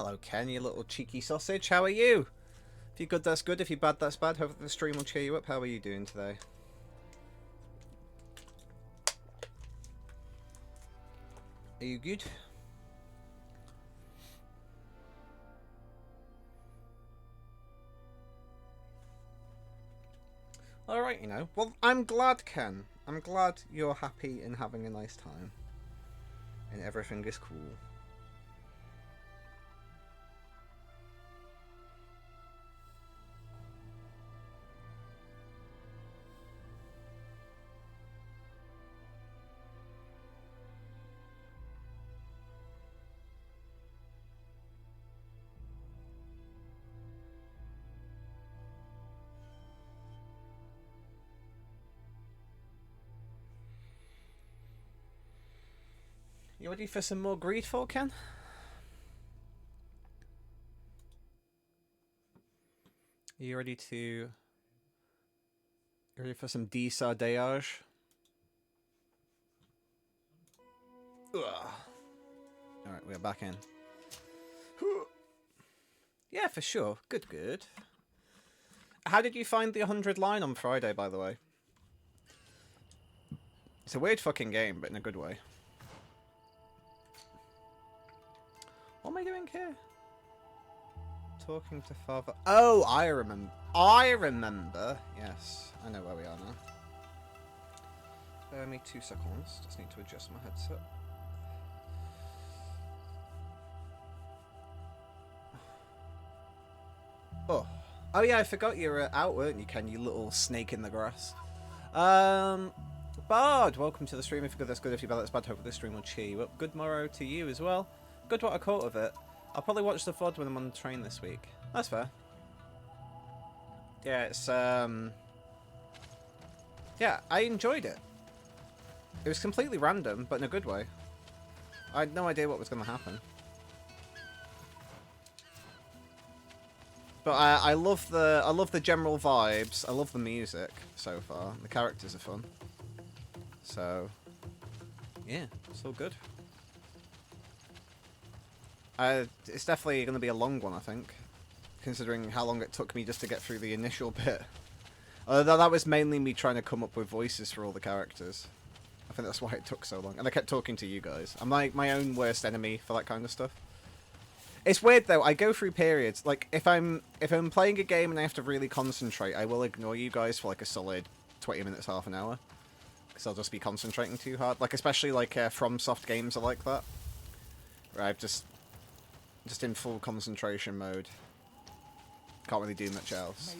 Hello, Ken, you little cheeky sausage. How are you? If you're good, that's good. If you're bad, that's bad. Hope the stream will cheer you up. How are you doing today? Are you good? Alright, you know. Well, I'm glad, Ken. I'm glad you're happy and having a nice time. And everything is cool. You ready for some more Greedfall, Ken? Are you ready to... You ready for some Sardet? Alright, we're back in. Yeah, for sure. Good, good. How did you find the 100 line on Friday, by the way? It's a weird fucking game, but in a good way. What am I doing here? Talking to father. Oh, I remember. I remember. Yes, I know where we are now. Bear me 2 seconds. Just need to adjust my headset. Oh. Oh yeah, I forgot you were out, weren't you, Ken? You little snake in the grass. Bard, welcome to the stream. If you're good, that's good. If you're bad, that's bad. Hope this stream will cheer you up. Good morrow to you as well. Good what I caught of it. I'll probably watch the VOD when I'm on the train this week. That's fair. Yeah, it's yeah, I enjoyed it. It was completely random, but in a good way. I had no idea what was going to happen. But I love the general vibes. I love the music so far. The characters are fun. So yeah, it's all good. It's definitely going to be a long one, I think, considering how long it took me just to get through the initial bit. Although that was mainly me trying to come up with voices for all the characters. I think that's why it took so long. And I kept talking to you guys. I'm like my own worst enemy for that kind of stuff. It's weird though. I go through periods. Like if I'm playing a game and I have to really concentrate, I will ignore you guys for like a solid 20 minutes, half an hour, because I'll just be concentrating too hard. Like especially like FromSoft games are like that, where I've just in full concentration mode. Can't really do much else.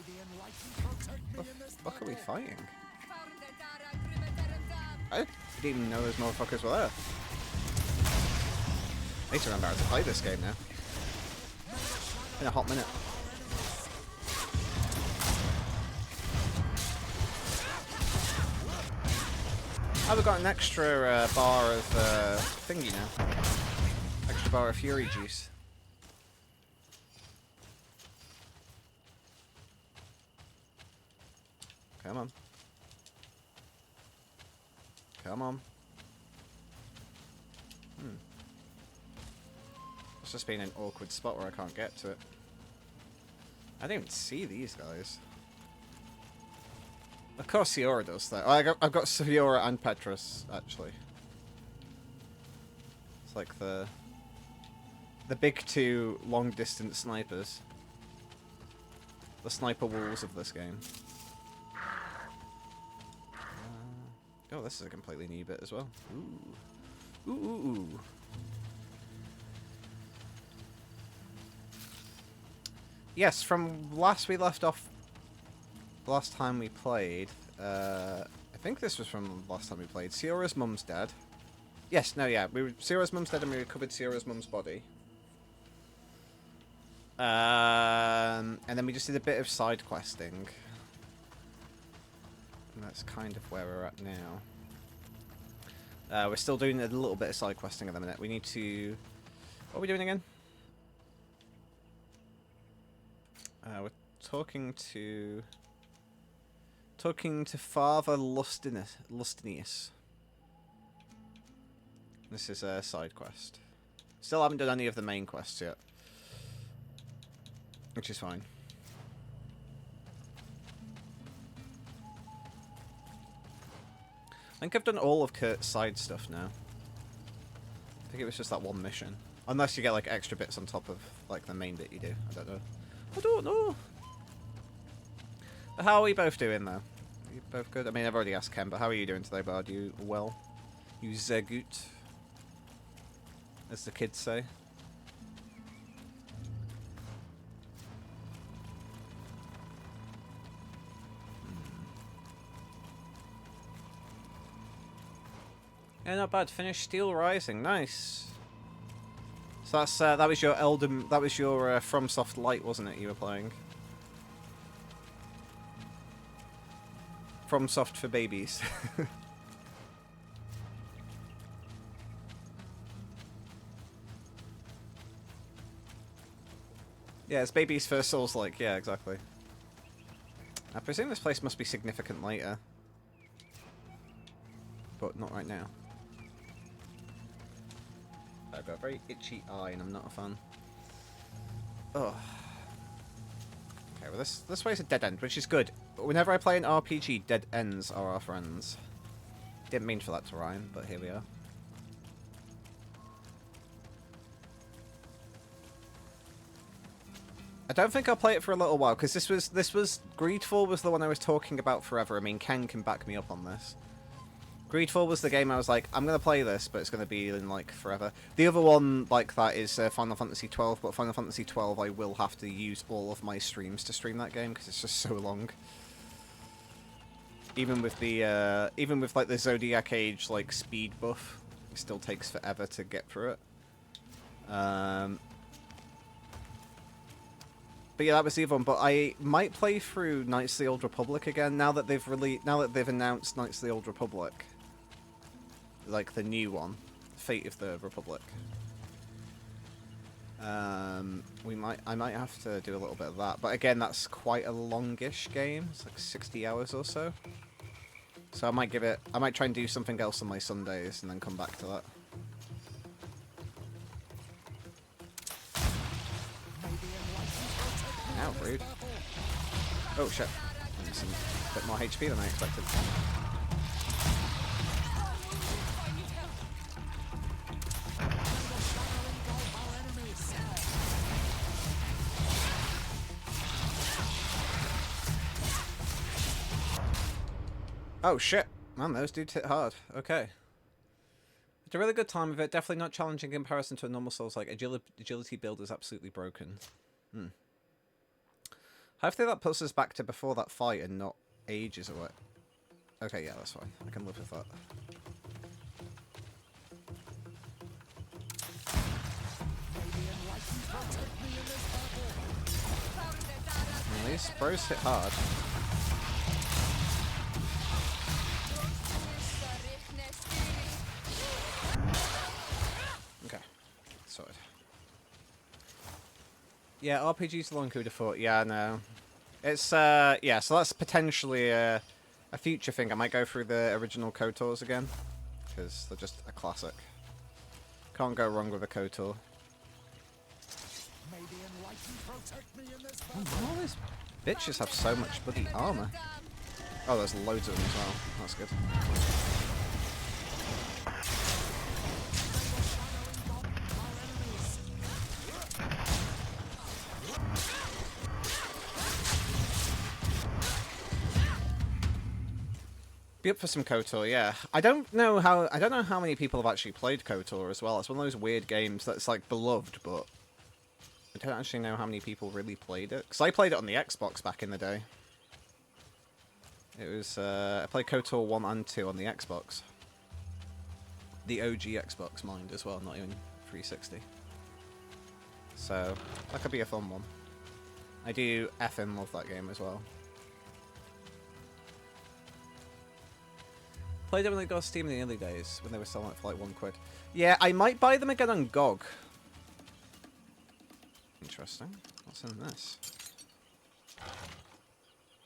What the fuck are we fighting? I didn't even know those motherfuckers were there. I need to remember how to play this game now. In a hot minute. I've got an extra bar of thingy now. Extra bar of Fury Juice. Come on. Come on. It's just been an awkward spot where I can't get to it. I didn't even see these guys. Of course Siora does that. Oh, I've got Siora and Petrus, actually. It's like the big two long-distance snipers. The sniper walls of this game. Oh, this is a completely new bit as well. Ooh. Ooh, ooh, ooh. Yes, from last we left off, last time we played, I think this was from last time we played, Siora's mum's dead. Yes, no, yeah, Siora's mum's dead and we recovered Siora's mum's body. And then we just did a bit of side questing. And that's kind of where we're at now. We're still doing a little bit of side questing at the minute. We need to... What are we doing again? We're talking to Father Lustinius. This is a side quest. Still haven't done any of the main quests yet. which is fine. I think I've done all of Kurt's side stuff now. I think it was just that one mission. Unless you get like extra bits on top of like the main bit you do. I don't know. I don't know. But how are we both doing though? Are you both good? I mean, I've already asked Ken, but how are you doing today, Bard? You well? You sehr gut? As the kids say. Yeah, not bad. Finished Steel Rising. Nice. So that's that was your FromSoft Lite, wasn't it? You were playing FromSoft for babies. Yeah, it's baby's first Souls-like. Yeah, exactly. I presume this place must be significant later, but not right now. I've got a very itchy eye, and I'm not a fan. Ugh. Okay, well this way's a dead end, which is good. But whenever I play an RPG, dead ends are our friends. Didn't mean for that to rhyme, but here we are. I don't think I'll play it for a little while, because this was Greedfall was the one I was talking about forever. I mean, Ken can back me up on this. Greedfall was the game I was like, I'm going to play this, but it's going to be in, like, forever. The other one like that is Final Fantasy XII, but Final Fantasy XII I will have to use all of my streams to stream that game, because it's just so long. Even with the, like, the Zodiac Age, like, speed buff, it still takes forever to get through it. But yeah, that was the other one. But I might play through Knights of the Old Republic again now that they've announced Knights of the Old Republic. Like the new one, Fate of the Republic. I might have to do a little bit of that, but again, that's quite a longish game. It's like 60 hours or so. So I might try and do something else on my Sundays and then come back to that. Ow, rude. Oh shit. Some bit more HP than I expected. Oh shit! Man, those dudes hit hard. Okay. It's a really good time of it. Definitely not challenging in comparison to a normal Souls. Like agility build is absolutely broken. Hopefully that puts us back to before that fight and not ages away. Okay, yeah, that's fine. I can live with that. These bros hit hard. Okay, sorted. Yeah, RPG's long who'd have thought. Yeah, no. It's, yeah, so that's potentially a future thing. I might go through the original KOTORs again, because they're just a classic. Can't go wrong with a KOTOR. Oh, all these bitches have so much bloody armor. Oh, there's loads of them as well. That's good. Be up for some KOTOR, yeah. I don't know how many people have actually played KOTOR as well. It's one of those weird games that's like beloved, but I don't actually know how many people really played it. Because I played it on the Xbox back in the day. It was I played KOTOR 1 and 2 on the Xbox. The OG Xbox, mind as well, not even 360. So that could be a fun one. I do effing love that game as well. Played them when they got Steam in the early days, when they were selling it for like £1. Yeah, I might buy them again on GOG. Interesting. What's in this?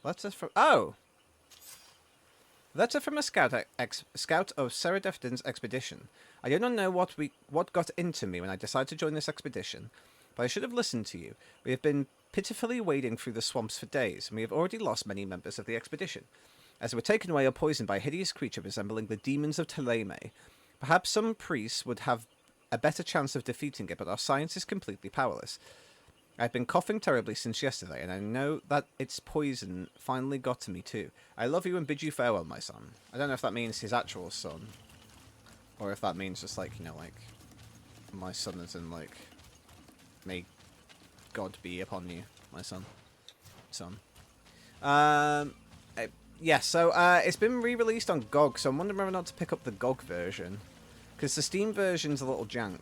Letter from... Oh! Letter from a scout of Sardet expedition. I do not know what got into me when I decided to join this expedition, but I should have listened to you. We have been pitifully wading through the swamps for days, and we have already lost many members of the expedition, as they were taken away or poisoned by a hideous creature resembling the demons of Teleme. Perhaps some priests would have a better chance of defeating it, but our science is completely powerless. I've been coughing terribly since yesterday, and I know that its poison finally got to me too. I love you and bid you farewell, my son. I don't know if that means his actual son, or if that means just, like, you know, like, my son as in, like, may God be upon you, my son. Yeah, so it's been re-released on GOG, so I'm wondering whether or not to pick up the GOG version, because the Steam version's a little jank.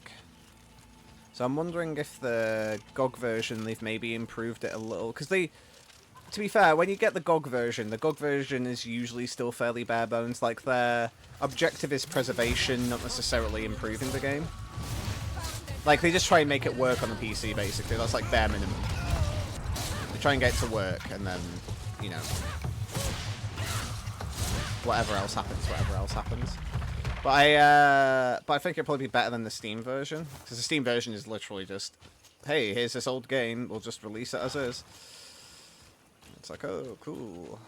So I'm wondering if the GOG version, they've maybe improved it a little, because they, to be fair, when you get the GOG version is usually still fairly bare bones. Like, their objective is preservation, not necessarily improving the game. Like, they just try and make it work on the PC, basically. That's like bare minimum. They try and get it to work, and then, you know, whatever else happens. But I think it'll probably be better than the Steam version, because the Steam version is literally just, hey, here's this old game, we'll just release it as is. It's like, oh, cool.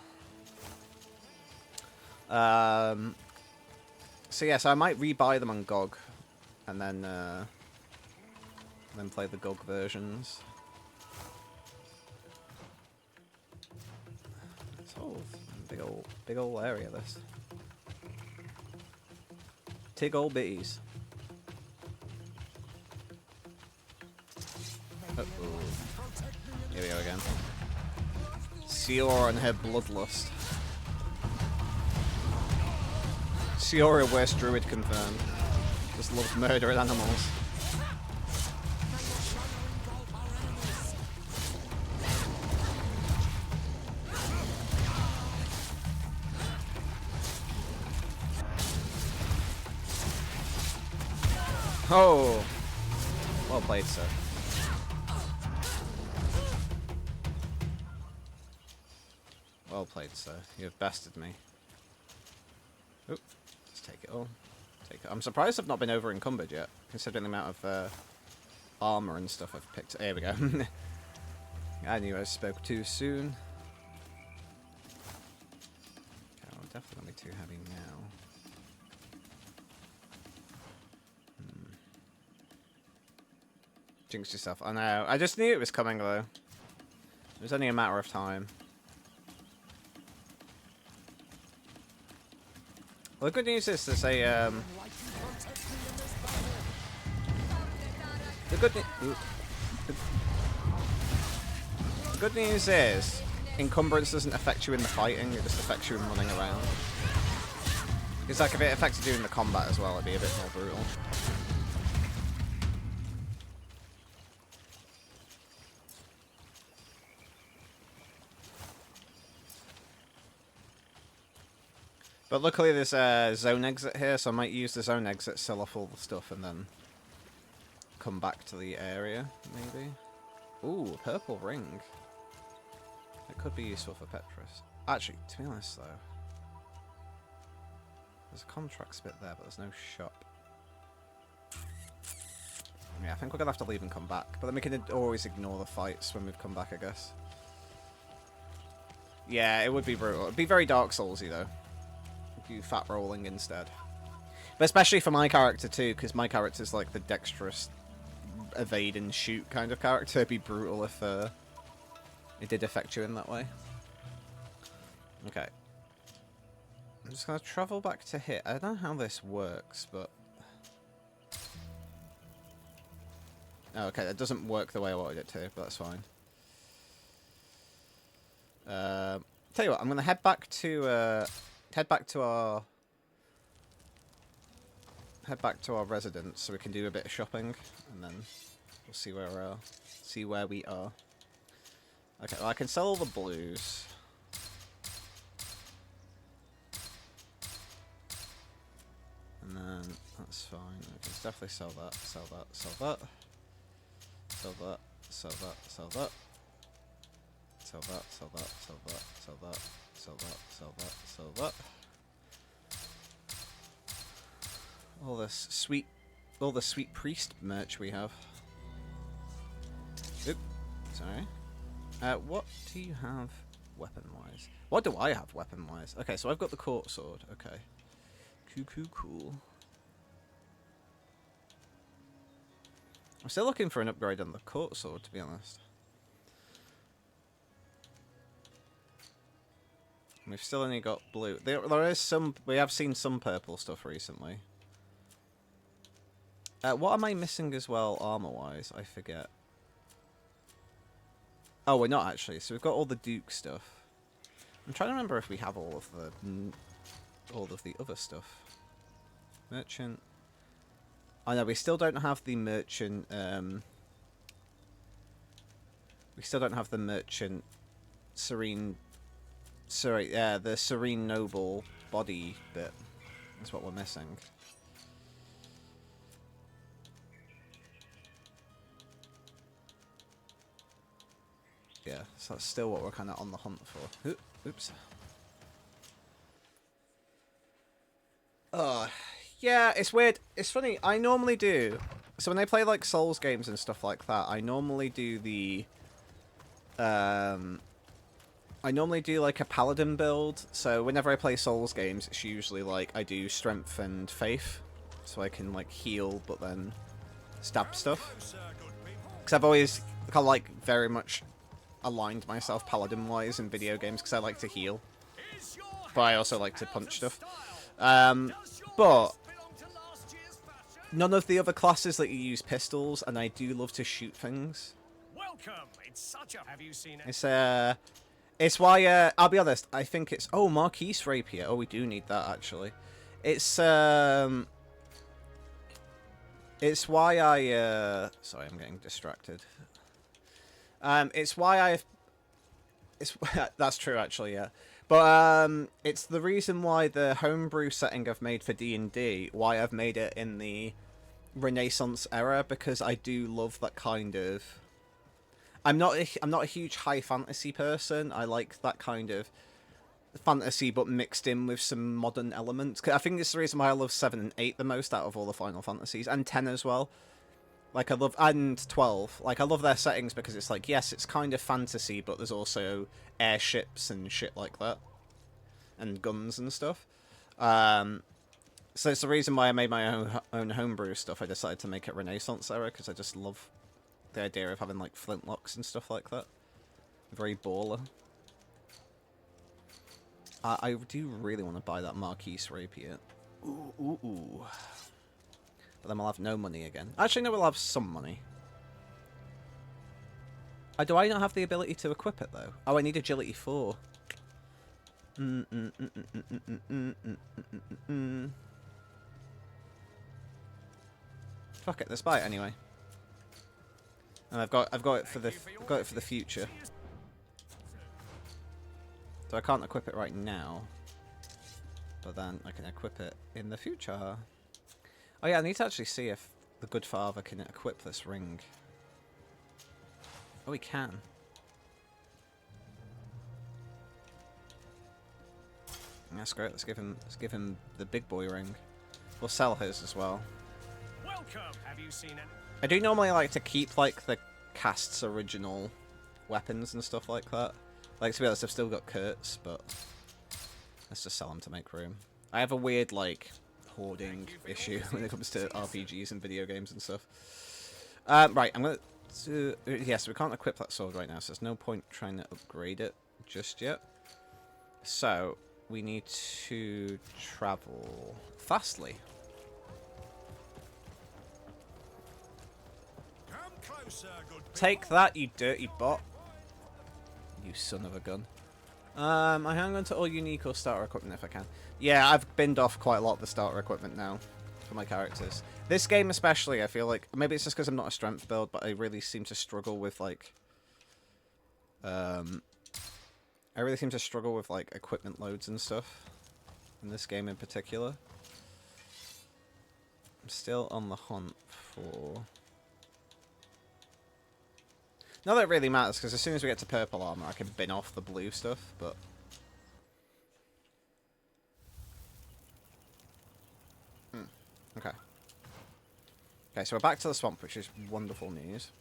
So yeah, so I might rebuy them on GOG, and then play the GOG versions. It's a whole big old area, this. Tig old bitties. Uh-oh. Here we go again. Siora and her bloodlust. Siora, worst druid confirmed. Just loves murdering animals. Oh! Well played, sir. Well played, sir. You have bested me. Oop. Let's take it all. Take it. I'm surprised I've not been over encumbered yet, considering the amount of armor and stuff I've picked. Here we go. I knew I spoke too soon. Okay, well, definitely not be too heavy now. Jinx yourself. I know. I just knew it was coming, though. It was only a matter of time. Well, the good news is there's a, the good news is encumbrance doesn't affect you in the fighting, it just affects you in running around. It's like if it affected you in the combat as well, it'd be a bit more brutal. But luckily there's a zone exit here, so I might use the zone exit, sell off all the stuff, and then come back to the area, maybe. Ooh, a purple ring. That could be useful for Petrus. Actually, to be honest though, there's a contracts bit there, but there's no shop. Yeah, I think we're going to have to leave and come back. But then we can always ignore the fights when we've come back, I guess. Yeah, it would be brutal. It'd be very Dark Souls-y, though. Do fat rolling instead. But especially for my character too, because my character's like the dexterous evade and shoot kind of character. It'd be brutal if it did affect you in that way. Okay. I'm just gonna travel back to here. I don't know how this works, but oh, okay, that doesn't work the way I wanted it to, but that's fine. Tell you what, I'm gonna head back to our residence so we can do a bit of shopping, and then we'll see where we are. Okay, well, I can sell all the blues. And then that's fine. I can definitely sell that, sell that, sell that. Sell that, sell that, sell that. Sell that, sell that, sell that, sell that. Sell that, sell that, sell that. All the sweet priest merch we have. Oop, sorry. What do you have weapon-wise? What do I have weapon-wise? Okay, so I've got the court sword. Okay. Cool. I'm still looking for an upgrade on the court sword, to be honest. We've still only got blue. There is some... We have seen some purple stuff recently. What am I missing as well, armor-wise? I forget. Oh, we're not actually. So we've got all the Duke stuff. I'm trying to remember if we have all of the other stuff. Merchant. I know we still don't have the merchant. We still don't have the merchant serene. Sorry, yeah, the serene noble body bit. That's what we're missing. Yeah, so that's still what we're kind of on the hunt for. Oops. Yeah, it's weird. It's funny. I normally do. So when I play like Souls games and stuff like that, I normally do the. I normally do like a paladin build. So whenever I play Souls games, it's usually like I do strength and faith, so I can like heal, but then stab stuff. Because I've always kind of like very much aligned myself paladin wise in video games because I like to heal, but I also like to punch stuff. But none of the other classes that you use pistols, and I do love to shoot things. Welcome. It's such a... Have you seen it? It's why I'll be honest. I think it's Marquise rapier. Oh, we do need that actually. It's why I sorry, I'm getting distracted. It's why that's true actually, yeah. But it's the reason why the homebrew setting I've made for D&D, why I've made it in the Renaissance era, because I do love that kind of. I'm not a huge high fantasy person. I like that kind of fantasy, but mixed in with some modern elements. I think it's the reason why I love 7 and 8 the most out of all the Final Fantasies, and 10 as well. Like I love, and 12. Like I love their settings because it's like, yes, it's kind of fantasy, but there's also airships and shit like that, and guns and stuff. So it's the reason why I made my own homebrew stuff. I decided to make it Renaissance era because I just love the idea of having like flintlocks and stuff like that. Very baller. I do really want to buy that Marquise rapier. Ooh. But then we'll have no money again. Actually, no, we'll have some money. Do I not have the ability to equip it, though? Oh, I need agility 4. Fuck it, let's buy it anyway. And I've got it for the future. So I can't equip it right now. But then I can equip it in the future. Oh yeah, I need to actually see if the good father can equip this ring. Oh, he can. That's great. Let's give him the big boy ring. We'll sell his as well. Welcome. Have you seen it? I do normally like to keep like the cast's original weapons and stuff like that. Like, to be honest, I've still got Kurt's, but let's just sell them to make room. I have a weird like hoarding issue when it comes to RPGs and video games and stuff. Right, I'm gonna. Yes, we can't equip that sword right now, so there's no point trying to upgrade it just yet. So we need to travel fastly. Come closer, good people. Take that, you dirty bot! You son of a gun. I hang on to all unique or starter equipment if I can. Yeah, I've binned off quite a lot of the starter equipment now for my characters. This game especially, I feel like, maybe it's just because I'm not a strength build, but I really seem to struggle with like, equipment loads and stuff in this game in particular. I'm still on the hunt for. Not that it really matters, because as soon as we get to purple armor, I can bin off the blue stuff, but. Okay. Okay, so we're back to the swamp, which is wonderful news.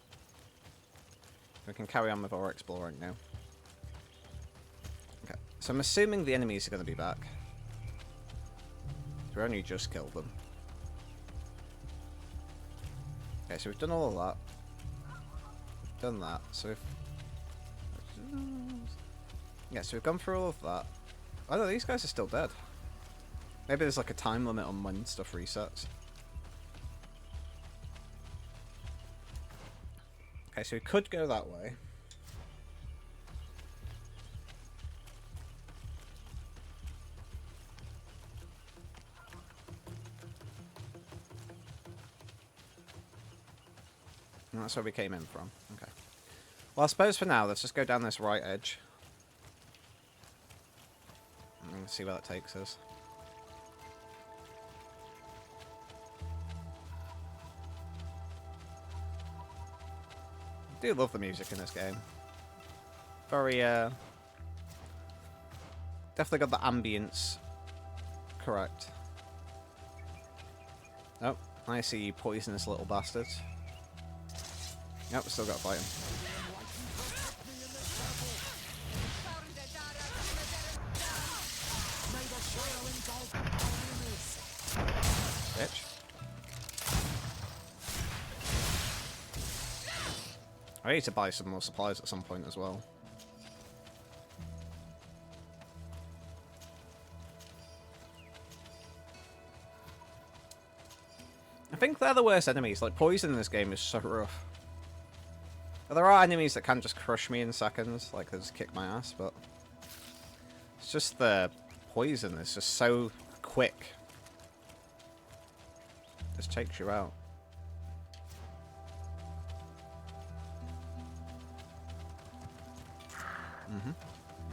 We can carry on with our exploring now. Okay, so I'm assuming the enemies are going to be back. We only just killed them. Okay, so we've done all of that. We've done that, so we've... Yeah, so we've gone through all of that. Oh no, these guys are still dead. Maybe there's like a time limit on when stuff resets. Okay, so we could go that way. And that's where we came in from. Okay. Well, I suppose for now, let's just go down this right edge. And see where that takes us. I do love the music in this game. Very, definitely got the ambience correct. Oh, I see you poisonous little bastards. Yep, still got to fight him. Bitch. I need to buy some more supplies at some point as well. I think they're the worst enemies. Like, poison in this game is so rough. There are enemies that can just crush me in seconds, like they just kick my ass, but it's just the poison is just so quick. Just takes you out.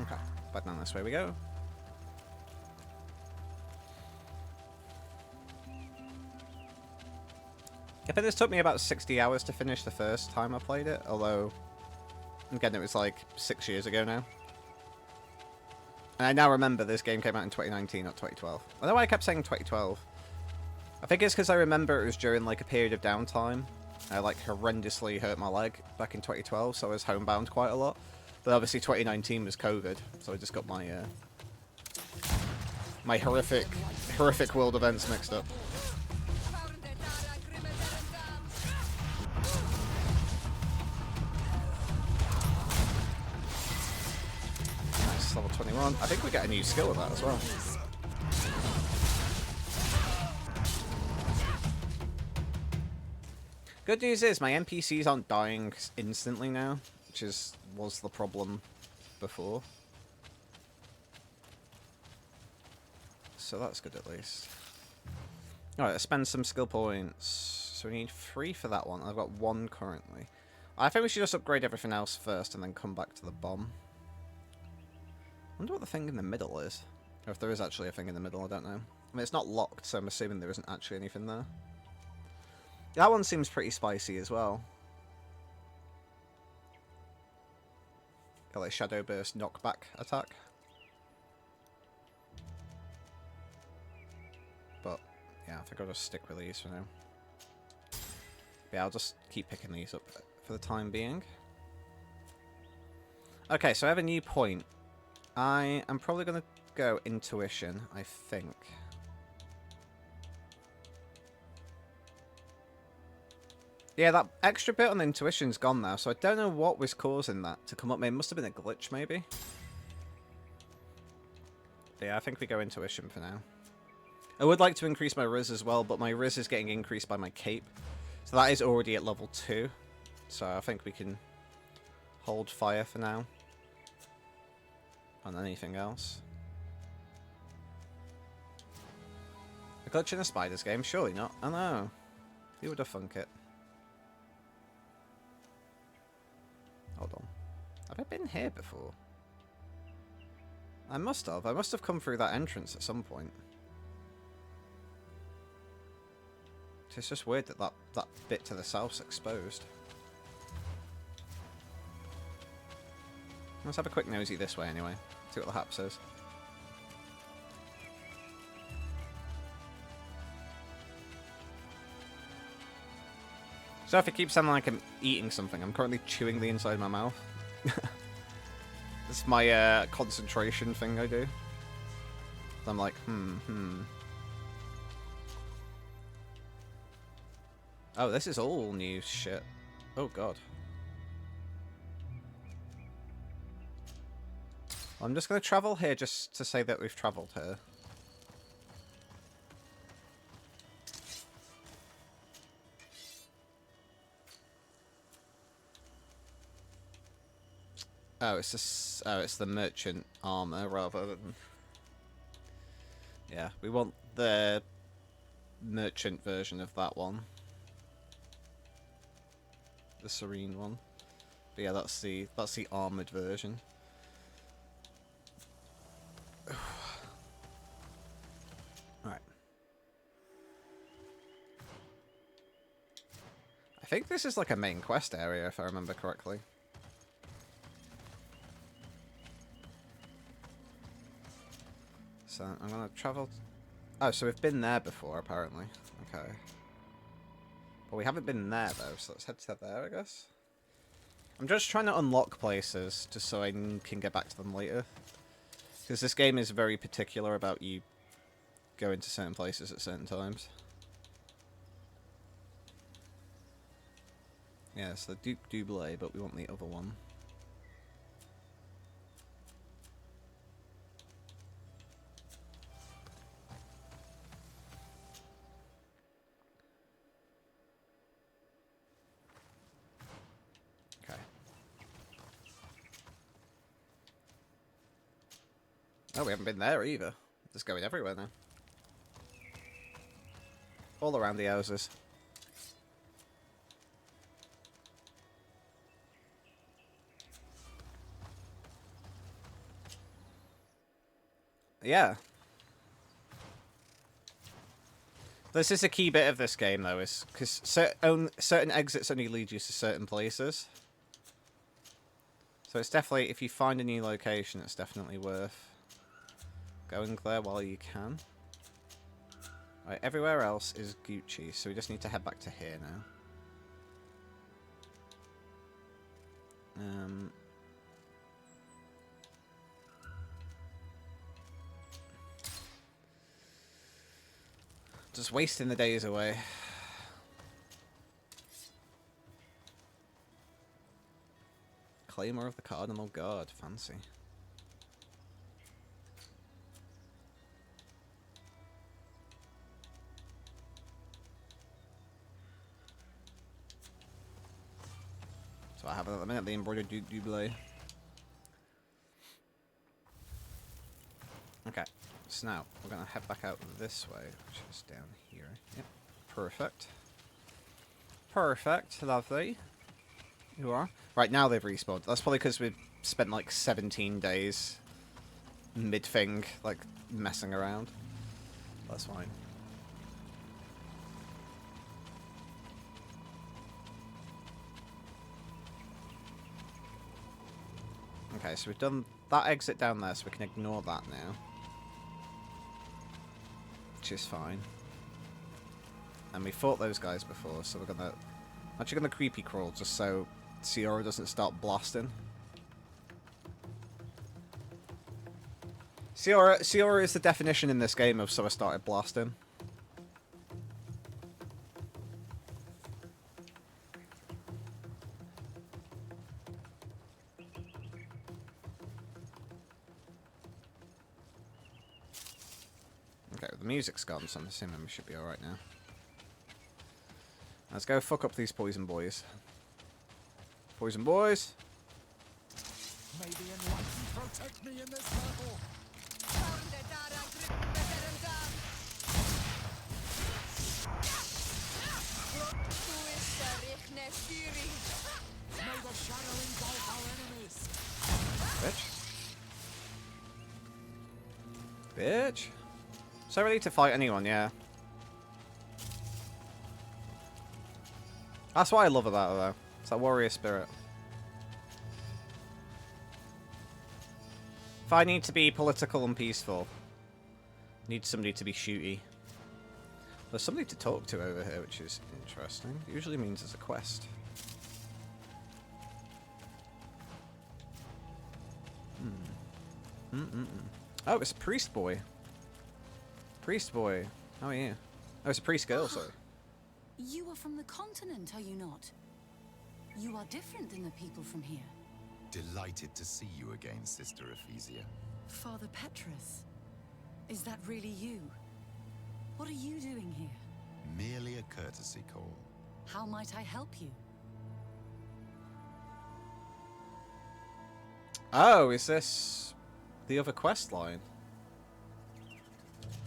Okay, back down this way we go. I think this took me about 60 hours to finish the first time I played it, although, again, it was like 6 years ago now. And I now remember this game came out in 2019, not 2012. I don't know why I kept saying 2012. I think it's because I remember it was during like a period of downtime. I like horrendously hurt my leg back in 2012, so I was homebound quite a lot. But obviously 2019 was COVID, so I just got my my horrific world events mixed up. Nice, level 21. I think we get a new skill with that as well. Good news is my NPCs aren't dying instantly now, which was the problem before. So that's good at least. Alright, let's spend some skill points. So we need 3 for that one. I've got 1 currently. I think we should just upgrade everything else first and then come back to the bomb. I wonder what the thing in the middle is. Or if there is actually a thing in the middle, I don't know. I mean, it's not locked, so I'm assuming there isn't actually anything there. That one seems pretty spicy as well. Got like Shadow Burst knockback attack. But, yeah, I think I'll just stick with these for now. Yeah, I'll just keep picking these up for the time being. Okay, so I have a new point. I am probably going to go Intuition, I think. Yeah, that extra bit on the Intuition's gone now, so I don't know what was causing that to come up. It must have been a glitch, maybe. But yeah, I think we go Intuition for now. I would like to increase my Riz as well, but my Riz is getting increased by my cape. So that is already at level 2. So I think we can hold fire for now. On anything else. A glitch in a Spiders game? Surely not. I know. Who would have thunk it? Hold on. Have I been here before? I must have. I must have come through that entrance at some point. It's just weird that that bit to the south's exposed. Let's have a quick nosy this way anyway. See what the hap says. So if it keeps sounding like I'm eating something, I'm currently chewing the inside of my mouth. This is my concentration thing I do. I'm like, Oh, this is all new shit. Oh god. I'm just going to travel here just to say that we've travelled here. Oh, it's this. Oh, it's the merchant armor rather than. Yeah, we want the merchant version of that one. The serene one. But yeah, that's the armored version. Alright. I think this is like a main quest area if I remember correctly. So I'm gonna travel. Oh, so we've been there before, apparently. Okay. Well, we haven't been there though, so let's head to there, I guess. I'm just trying to unlock places just so I can get back to them later. Because this game is very particular about you going to certain places at certain times. Yeah, it's the Duke Double, but we want the other one. Oh, we haven't been there either. Just going everywhere now. All around the houses. Yeah. This is a key bit of this game, though, is because certain exits only lead you to certain places. So it's definitely, if you find a new location, it's definitely worth going there while you can. Right, everywhere else is Gucci, so we just need to head back to here now. Just wasting the days away. Claymore of the Cardinal Guard, fancy. So I have at the minute the embroidered Duke Double. Okay, so now we're gonna head back out this way, which is down here. Yep, perfect. Perfect, lovely. You are. Right, now they've respawned. That's probably because we've spent like 17 days mid-thing, like, messing around. That's fine. Okay, so we've done that exit down there, so we can ignore that now. Which is fine. And we fought those guys before, so we're gonna... Actually gonna creepy crawl, just so Ciora doesn't start blasting. Ciora is the definition in this game of so I started blasting. Okay, the music's gone, so I'm assuming we should be alright now. Let's go fuck up these poison boys. Poison boys! May the enlightened protect me in this battle. May the shadow engulf our enemies. Bitch. Bitch. So ready to fight anyone, yeah. That's what I love about it, though. It's that warrior spirit. If I need to be political and peaceful, I need somebody to be shooty. There's somebody to talk to over here, which is interesting. It usually means there's a quest. Oh, it's a priest boy. Priest boy. How are you? Oh, it's a priest girl, sorry. You are from the continent, are you not? You are different than the people from here. Delighted to see you again, Sister Ephesia. Father Petrus, is that really you? What are you doing here? Merely a courtesy call. How might I help you? Oh, is this the other quest line?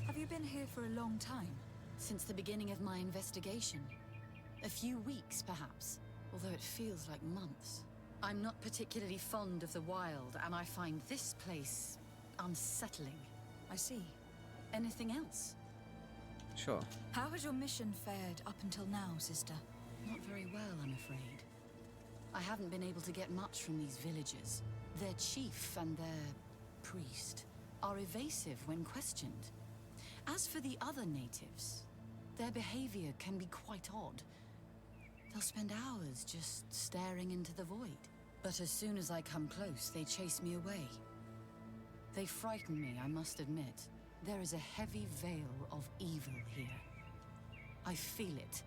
Have you been here for a long time? Since the beginning of my investigation. A few weeks, perhaps, although it feels like months. I'm not particularly fond of the wild, and I find this place unsettling. I see. Anything else? Sure. How has your mission fared up until now, sister? Not very well, I'm afraid. I haven't been able to get much from these villagers. Their chief and their priest are evasive when questioned. As for the other natives, their behavior can be quite odd. They'll spend hours just staring into the void. But as soon as I come close, they chase me away. They frighten me, I must admit. There is a heavy veil of evil here. I feel it,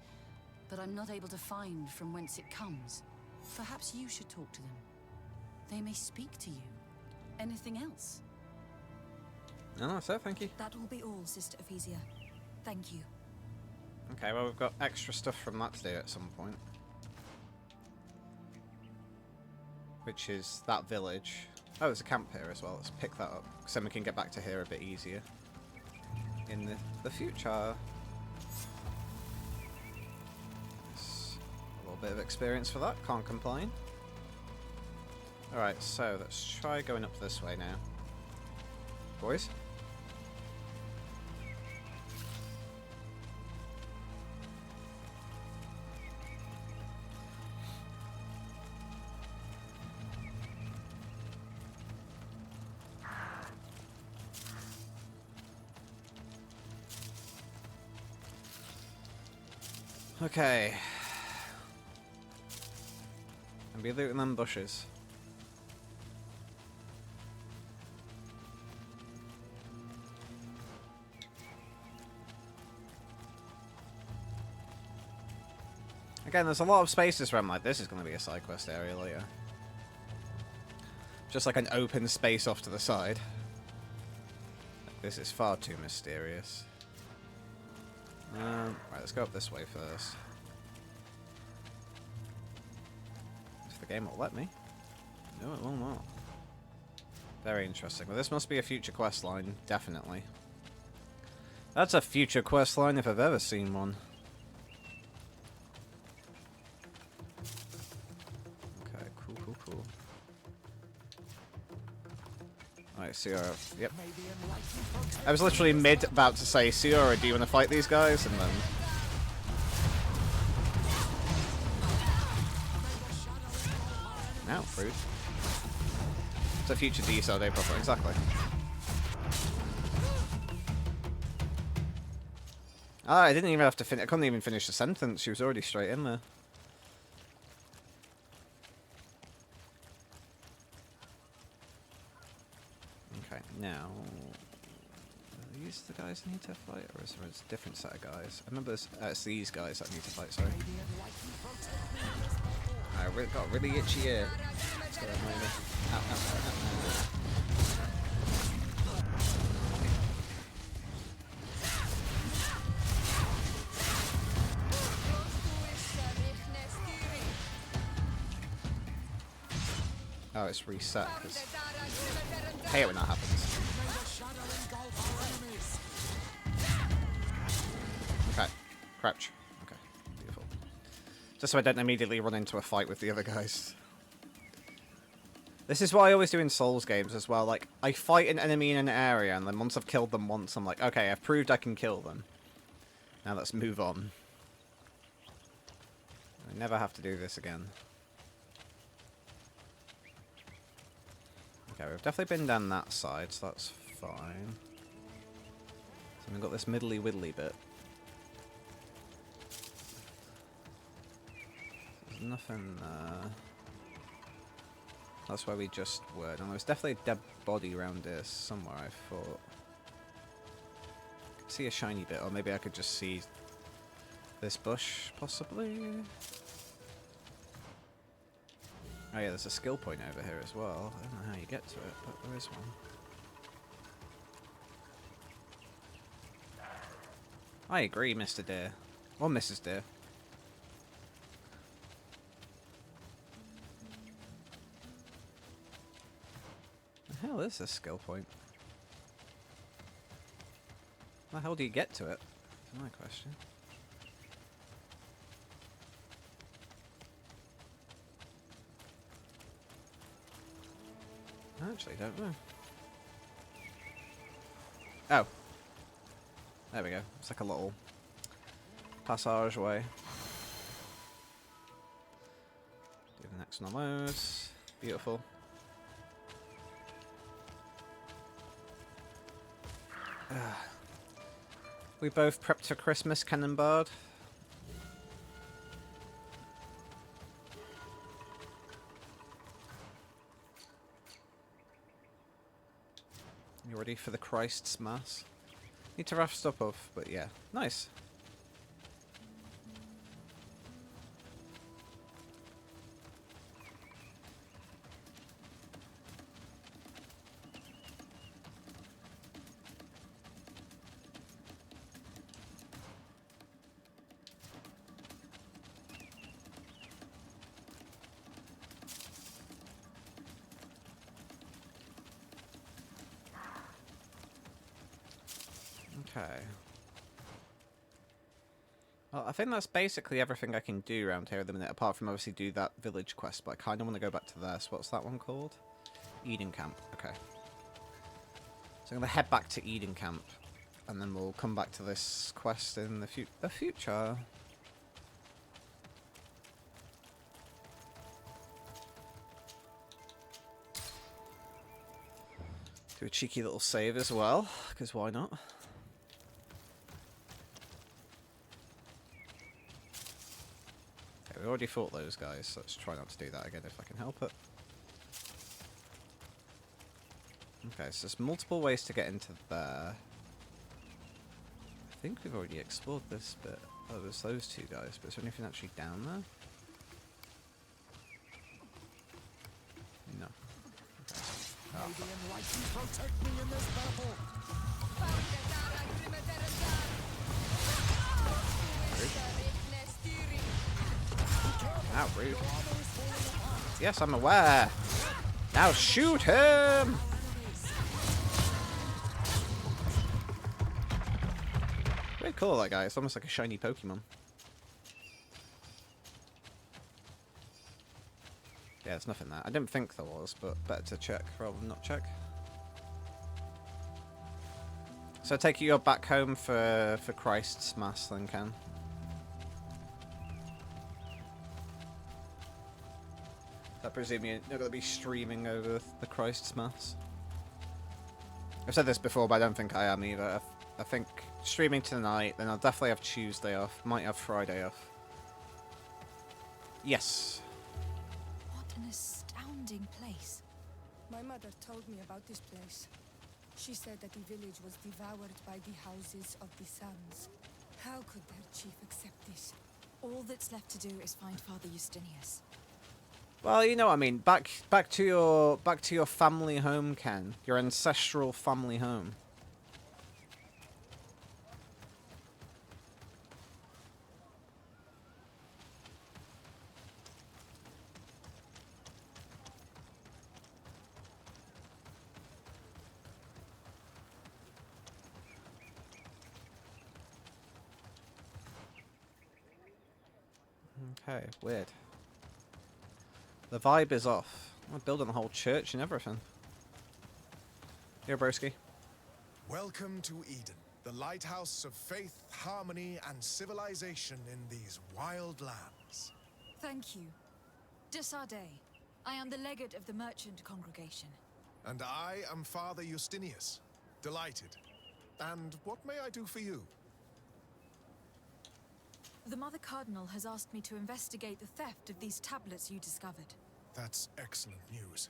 but I'm not able to find from whence it comes. Perhaps you should talk to them. They may speak to you. Anything else? No, that's it, thank you. That will be all, Sister Ephesia. Thank you. Okay, well, we've got extra stuff from that to do at some point. Which is that village. Oh, there's a camp here as well. Let's pick that up, because then we can get back to here a bit easier in the future. It's a little bit of experience for that, can't complain. Alright, so let's try going up this way now. Boys? Okay. And be looting them bushes. Again, there's a lot of spaces where I'm like, this is going to be a side quest area later. Just like an open space off to the side. This is far too mysterious. Right, let's go up this way first. If the game will let me. No, it will not. Very interesting. Well, this must be a future quest line, definitely. That's a future quest line if I've ever seen one. Okay, cool. Alright, Ciora. Yep. I was literally about to say, Ciora, do you want to fight these guys? And then... Now, rude. It's a future D-Sardet proper, exactly. Ah, I didn't even have to finish. I couldn't even finish the sentence. She was already straight in there. Okay, now... Are these the guys I need to fight, or is there a different set of guys? I remember it's these guys that I need to fight, sorry. I've got a really itchy ear. Let's go ahead and move it. Ow. Oh, it's reset, because I hate it when that happens. Okay, crouch. Okay, beautiful. Just so I don't immediately run into a fight with the other guys. This is what I always do in Souls games as well. Like, I fight an enemy in an area, and then once I've killed them once, I'm like, okay, I've proved I can kill them. Now let's move on. I never have to do this again. Okay, we've definitely been down that side, so that's fine. So we've got this middly-widdly bit. nothing That's where we just were. And there was definitely a dead body around here somewhere, I thought. I could see a shiny bit, or maybe I could just see this bush, possibly? Oh yeah, there's a skill point over here as well. I don't know how you get to it, but there is one. I agree, Mr. Deer. Or Mrs. Deer. The hell is this skill point? How the hell do you get to it? That's my question. I actually don't know. Oh. There we go. It's like a little passageway. Do the next one on those. Beautiful. We both prepped for Christmas, Cannonbard. You ready for the Christ's Mass? Need to rough stuff off, but yeah. Nice. Okay. Well, I think that's basically everything I can do around here at the minute, apart from obviously do that village quest, but I kind of want to go back to there. So what's that one called? Eden Camp. Okay. So I'm going to head back to Eden Camp, and then we'll come back to this quest in the future. Do a cheeky little save as well, because why not? Okay, we already fought those guys, so let's try not to do that again if I can help it. Okay, so there's multiple ways to get into there. I think we've already explored this bit. Oh, there's those two guys, but is there anything actually down there? No. May the enlightened protect me in this battle. How rude. Yes, I'm aware. Now shoot him! Very cool, that guy. It's almost like a shiny Pokemon. Yeah, there's nothing there. I didn't think there was, but better to check rather than not check. So I take it you're back home for Christ's Mass then, Ken? I presume you're not going to be streaming over the Christ's Mass? I've said this before, but I don't think I am either. I think streaming tonight, then I'll definitely have Tuesday off. Might have Friday off. Yes. What an astounding place. My mother told me about this place. She said that the village was devoured by the houses of the Suns. How could their chief accept this? All that's left to do is find Father Justinius. Well, you know what I mean. Back to your family home, Ken. Your ancestral family home. Okay, weird. The vibe is off. I'm building a whole church and everything. Here, broski. Welcome to Eden, the lighthouse of faith, harmony, and civilization in these wild lands. Thank you. De Sardet. I am the legate of the merchant congregation. And I am Father Justinius. Delighted. And what may I do for you? The Mother Cardinal has asked me to investigate the theft of these tablets you discovered. That's excellent news.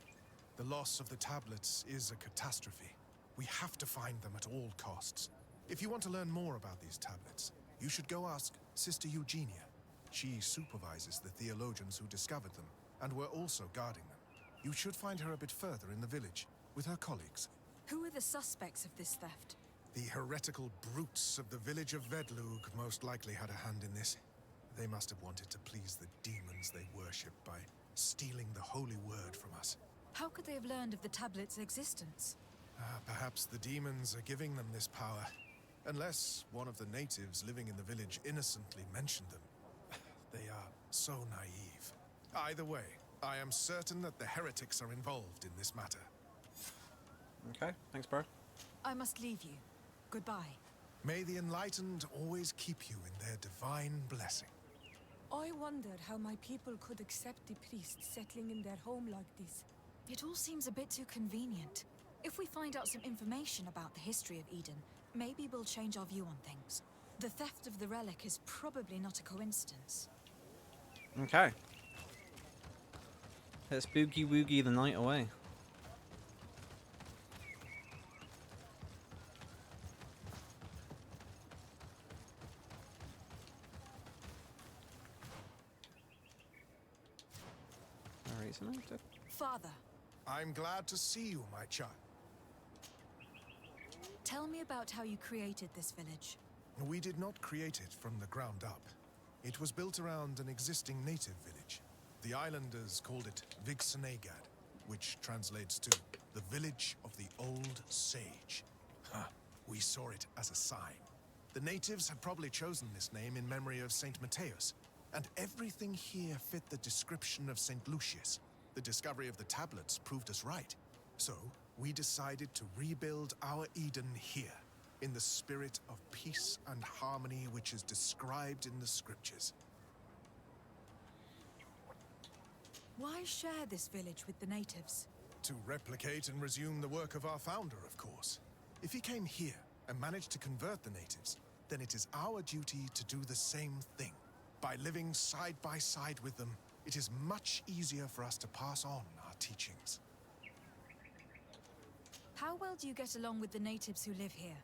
The loss of the tablets is a catastrophe. We have to find them at all costs. If you want to learn more about these tablets, you should go ask Sister Eugenia. She supervises the theologians who discovered them, and were also guarding them. You should find her a bit further in the village, with her colleagues. Who are the suspects of this theft? The heretical brutes of the village of Vedlug most likely had a hand in this. They must have wanted to please the demons they worship by stealing the holy word from us. How could they have learned of the tablet's existence? Perhaps the demons are giving them this power. Unless one of the natives living in the village innocently mentioned them. They are so naive. Either way, I am certain that the heretics are involved in this matter. Okay, thanks, bro. I must leave you. Goodbye. May the enlightened always keep you in their divine blessing. I wondered how my people could accept the priests settling in their home like this. It all seems a bit too convenient. If we find out some information about the history of Eden, maybe we'll change our view on things. The theft of the relic is probably not a coincidence. Okay. Let's boogie woogie the night away. Alright, so Father, I'm glad to see you, my child. tell me about how you created this village. We did not create it from the ground up. It was built around an existing native village. The islanders called it Vixenagad, which translates to the village of the old sage. We saw it as a sign. The natives had probably chosen this name in memory of Saint Matthias, and everything here fit the description of Saint Lucius. The discovery of the tablets proved us right. So, we decided to rebuild our Eden here, in the spirit of peace and harmony which is described in the scriptures. Why share this village with the natives? To replicate and resume the work of our founder, of course. If he came here and managed to convert the natives, then it is our duty to do the same thing. By living side by side with them, it is much easier for us to pass on our teachings. How well do you get along with the natives who live here?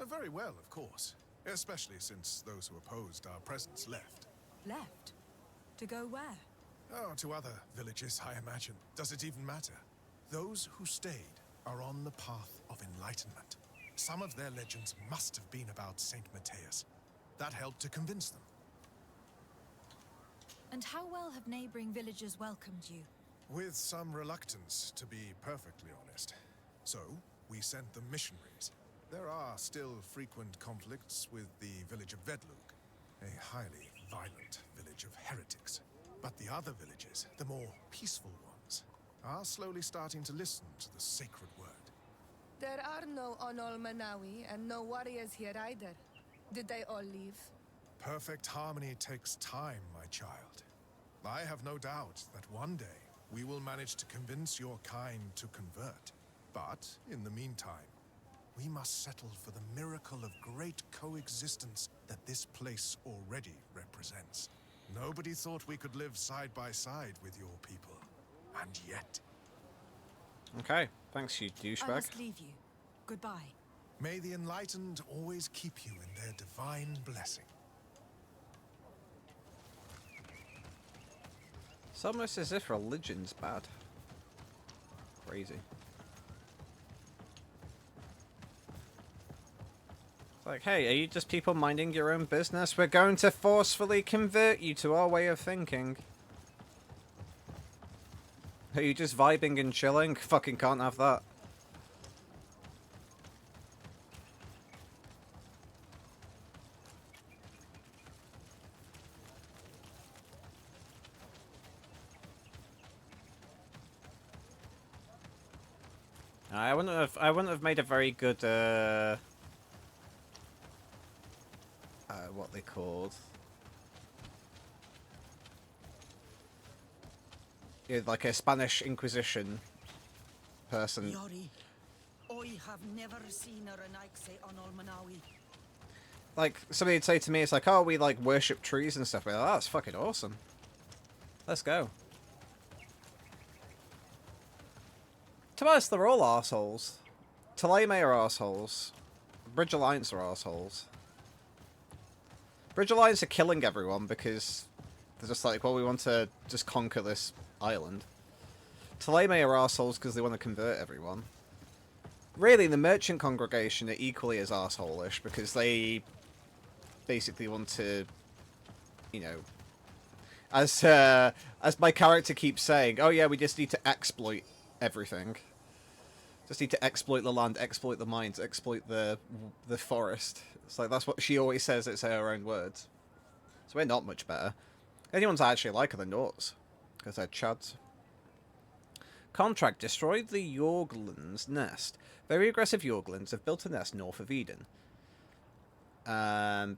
Very well, of course. Especially since those who opposed our presence left. Left? To go where? Oh, to other villages, I imagine. Does it even matter? Those who stayed are on the path of enlightenment. Some of their legends must have been about Saint Matthias. That helped to convince them. And how well have neighboring villages welcomed you? With some reluctance, to be perfectly honest. So, we sent them missionaries. There are still frequent conflicts with the village of Vedlug, a highly violent village of heretics. But the other villages, the more peaceful ones, are slowly starting to listen to the sacred word. There are no Onol Manawi and no warriors here either. Did they all leave? Perfect harmony takes time, my child. I have no doubt that one day we will manage to convince your kind to convert. But, in the meantime, we must settle for the miracle of great coexistence that this place already represents. Nobody thought we could live side by side with your people. And yet... Okay, thanks, you I douchebag. must leave you. Goodbye. May the enlightened always keep you in their divine blessing. It's almost as if religion's bad. Crazy. It's like, hey, are you just people minding your own business? We're going to forcefully convert you to our way of thinking. Are you just vibing and chilling? Fucking can't have that. I wouldn't have made a very good what they called. Yeah, like a Spanish Inquisition person. Yori, I have never seen a Renaikse on Olmanawi. like, somebody would say to me, it's like, oh, we, like, worship trees and stuff. Like, oh, that's fucking awesome. Let's go. To be honest, they're all arseholes. Thélème are arseholes. Bridge Alliance are arseholes. Bridge Alliance are killing everyone because they're just like, well, we want to just conquer this island. Thélème are arseholes because they want to convert everyone. Really, the merchant congregation are equally as arsehole-ish because they basically want to, you know, as my character keeps saying, oh yeah, we just need to exploit everything. Just need to exploit the land, exploit the mines, exploit the forest. It's like, that's what she always says, it's her own words. So we're not much better. Anyone's actually like are the Norts, because they're chads. Contract destroyed the Yorgland's nest. Very aggressive Yorglands have built a nest north of Eden.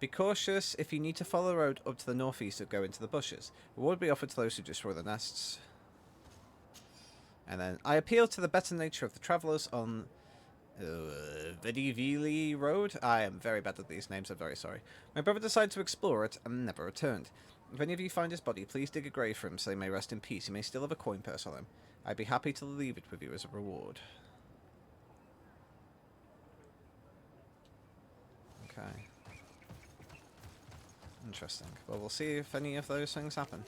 Be cautious if you need to follow the road up to the northeast or go into the bushes. Reward be offered to those who destroy the nests. And then, I appeal to the better nature of the travellers on Vidivili Road. I am very bad at these names, I'm very sorry. My brother decided to explore it and never returned. If any of you find his body, please dig a grave for him so he may rest in peace. He may still have a coin purse on him. I'd be happy to leave it with you as a reward. Okay. Interesting. Well, we'll see if any of those things happen.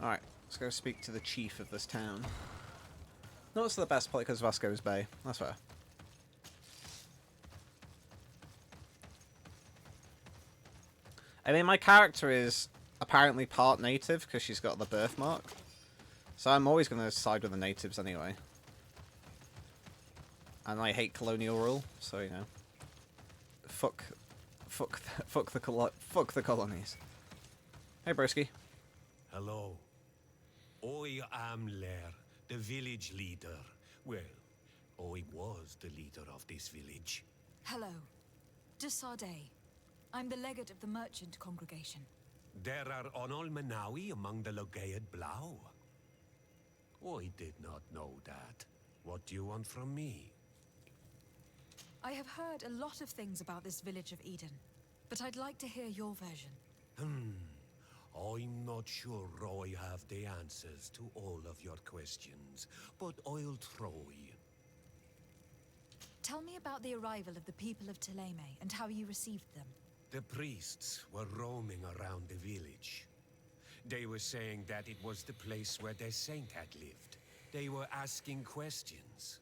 Alright, let's go speak to the chief of this town. Not to the best play because Vasco's Bay. That's fair. I mean, my character is apparently part native because she's got the birthmark. So I'm always going to side with the natives anyway. And I hate colonial rule, so, you know. Fuck the colonies. Hey, broski. Hello. I am Lair, the village leader. Well, I was the leader of this village. Hello. De Sardet. I'm the legate of the merchant congregation. There are Onol Manawi among the Logead Blau. I did not know that. What do you want from me? I have heard a lot of things about this village of Eden, but I'd like to hear your version. I'm not sure I have the answers to all of your questions, but I'll try. Tell me about the arrival of the people of Thélème and how you received them. The priests were roaming around the village. They were saying that it was the place where their saint had lived. They were asking questions,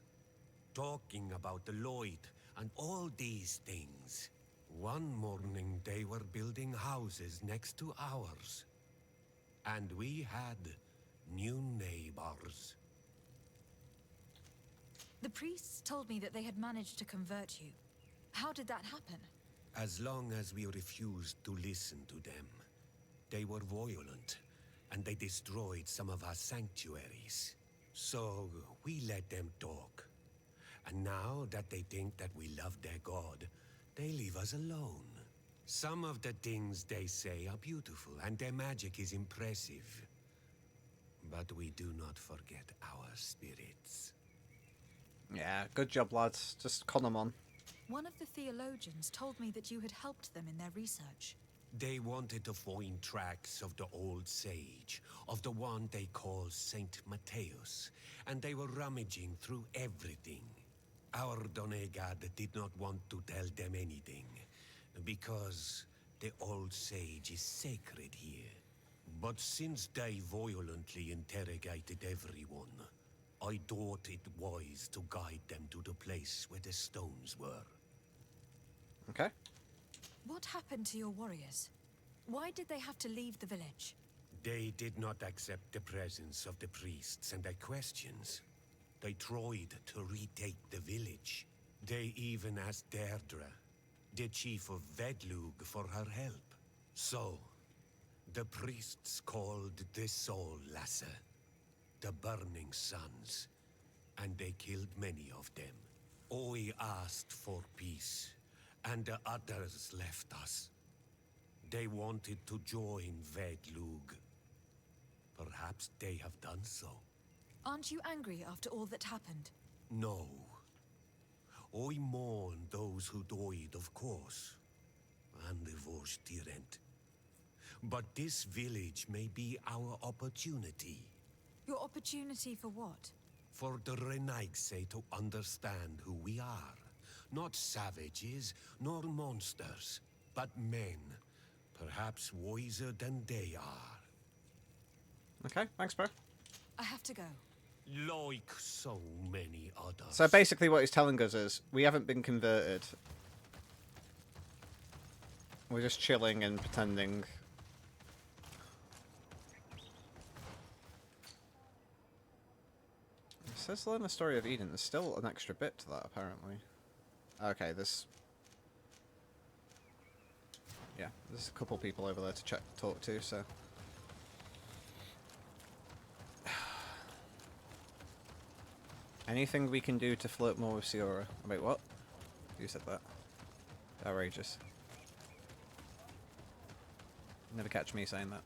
talking about the Lloyd and all these things. One morning they were building houses next to ours. And we had new neighbors. The priests told me that they had managed to convert you. How did that happen? As long as we refused to listen to them, they were violent, and they destroyed some of our sanctuaries. So we let them talk. And now that they think that we love their god, they leave us alone. Some of the things they say are beautiful, and their magic is impressive. But we do not forget our spirits. Yeah, good job, lads. Just con them on. One of the theologians told me that you had helped them in their research. They wanted to find tracks of the old sage, of the one they call Saint Matthäus, and they were rummaging through everything. Our Donegad did not want to tell them anything, because the old sage is sacred here. But since they violently interrogated everyone, I thought it wise to guide them to the place where the stones were. Okay. What happened to your warriors? Why did they have to leave the village? They did not accept the presence of the priests and their questions. They tried to retake the village. They even asked Deirdre, the chief of Vedlug, for her help. So, the priests called the Soul Lasser, the Burning Suns, and they killed many of them. I asked for peace, and the others left us. they wanted to join Vedlug. Perhaps they have done so. Aren't you angry after all that happened? No. I mourn those who died, of course. And the Vorstyrent. But this village may be our opportunity. Your opportunity for what? For the Renaigse to understand who we are. Not savages, nor monsters, but men. Perhaps wiser than they are. Okay, thanks, bro. I have to go. Like so many others. So basically what he's telling us is, we haven't been converted. We're just chilling and pretending. It says learn the story of Eden. There's still an extra bit to that, apparently. Okay, there's a couple people over there to talk to, so... Anything we can do to flirt more with Siora? Wait, what? You said that. Outrageous. Never catch me saying that.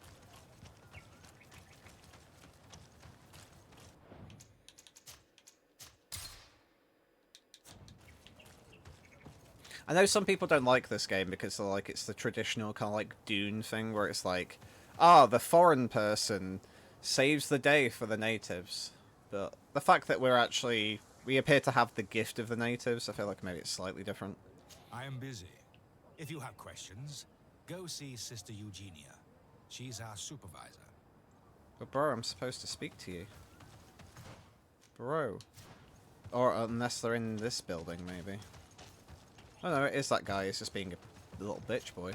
I know some people don't like this game because they're like, it's the traditional kind of like Dune thing where it's like, the foreign person saves the day for the natives. But the fact that we appear to have the gift of the natives, I feel like maybe it's slightly different. I am busy. If you have questions, go see Sister Eugenia. She's our supervisor. But bro, I'm supposed to speak to you. Bro. Or unless they're in this building, maybe. Oh no, it is that guy. He's just being a little bitch boy.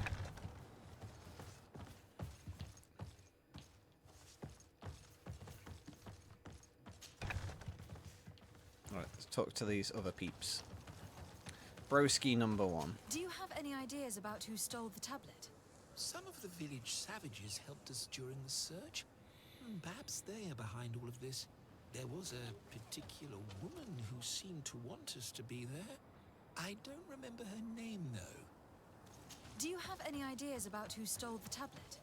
Alright, let's talk to these other peeps. Broski number 1. Do you have any ideas about who stole the tablet? Some of the village savages helped us during the search. Perhaps they are behind all of this. There was a particular woman who seemed to want us to be there. I don't remember her name, though. Do you have any ideas about who stole the tablet?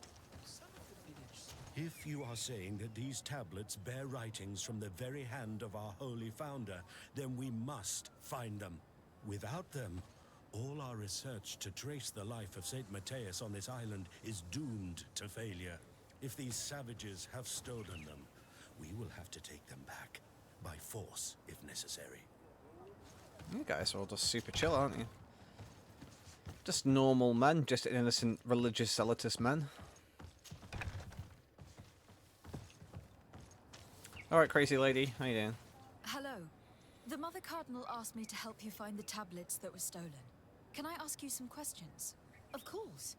Some of the village... If you are saying that these tablets bear writings from the very hand of our holy founder, then we must find them. Without them, all our research to trace the life of Saint Matthias on this island is doomed to failure. If these savages have stolen them, we will have to take them back, by force if necessary. You guys are all just super chill, aren't you? Just normal men, just innocent religious zealotous men. Alright, crazy lady, how you doing? Hello. The Mother Cardinal asked me to help you find the tablets that were stolen. Can I ask you some questions? Of course.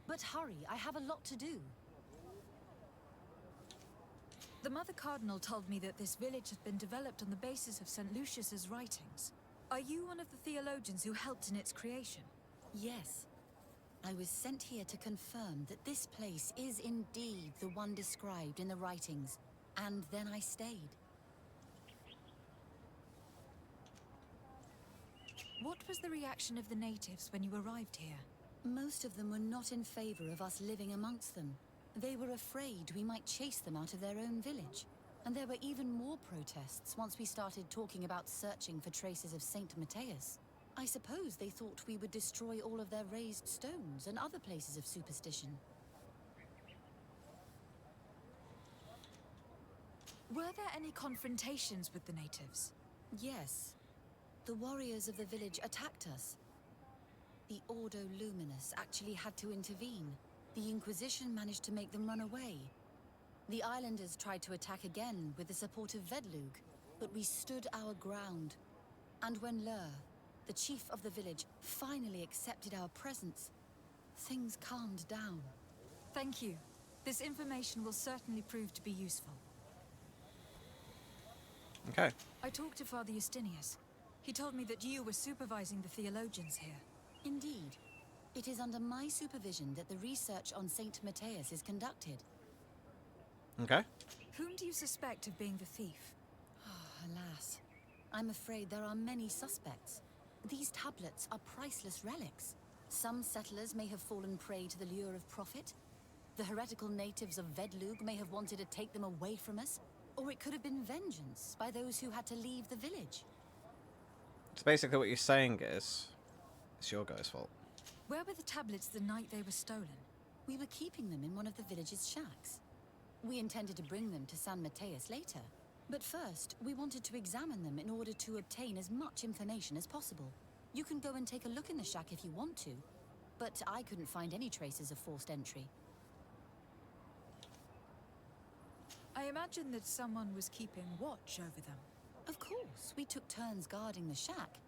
But hurry, I have a lot to do. The Mother Cardinal told me that this village had been developed on the basis of St. Lucius's writings. Are you one of the theologians who helped in its creation? Yes. I was sent here to confirm that this place is indeed the one described in the writings, and then I stayed. What was the reaction of the natives when you arrived here? Most of them were not in favor of us living amongst them. They were afraid we might chase them out of their own village. And there were even more protests once we started talking about searching for traces of Saint Matthias. I suppose they thought we would destroy all of their raised stones and other places of superstition. Were there any confrontations with the natives? Yes. The warriors of the village attacked us. The Ordo Luminous actually had to intervene. The Inquisition managed to make them run away. The islanders tried to attack again with the support of Vedlug, but we stood our ground. And when Lur, the chief of the village, finally accepted our presence, things calmed down. Thank you. This information will certainly prove to be useful. Okay. I talked to Father Justinius. He told me that you were supervising the theologians here. Indeed. It is under my supervision that the research on Saint Matthias is conducted. Okay. Whom do you suspect of being the thief? Alas, I'm afraid there are many suspects. These tablets are priceless relics. Some settlers may have fallen prey to the lure of profit. The heretical natives of Vedlug may have wanted to take them away from us. Or it could have been vengeance by those who had to leave the village. So basically what you're saying is, it's your guys' fault. Where were the tablets the night they were stolen? We were keeping them in one of the village's shacks. We intended to bring them to San Mateus later. But first, we wanted to examine them in order to obtain as much information as possible. You can go and take a look in the shack if you want to, but I couldn't find any traces of forced entry. I imagine that someone was keeping watch over them. Of course, we took turns guarding the shack.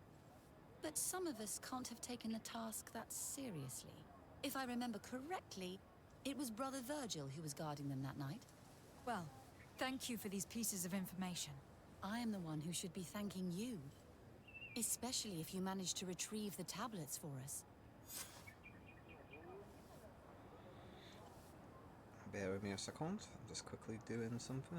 But some of us can't have taken the task that seriously. If I remember correctly, it was Brother Virgil who was guarding them that night. Well, thank you for these pieces of information. I am the one who should be thanking you. Especially if you managed to retrieve the tablets for us. Bear with me a second. I'm just quickly doing something.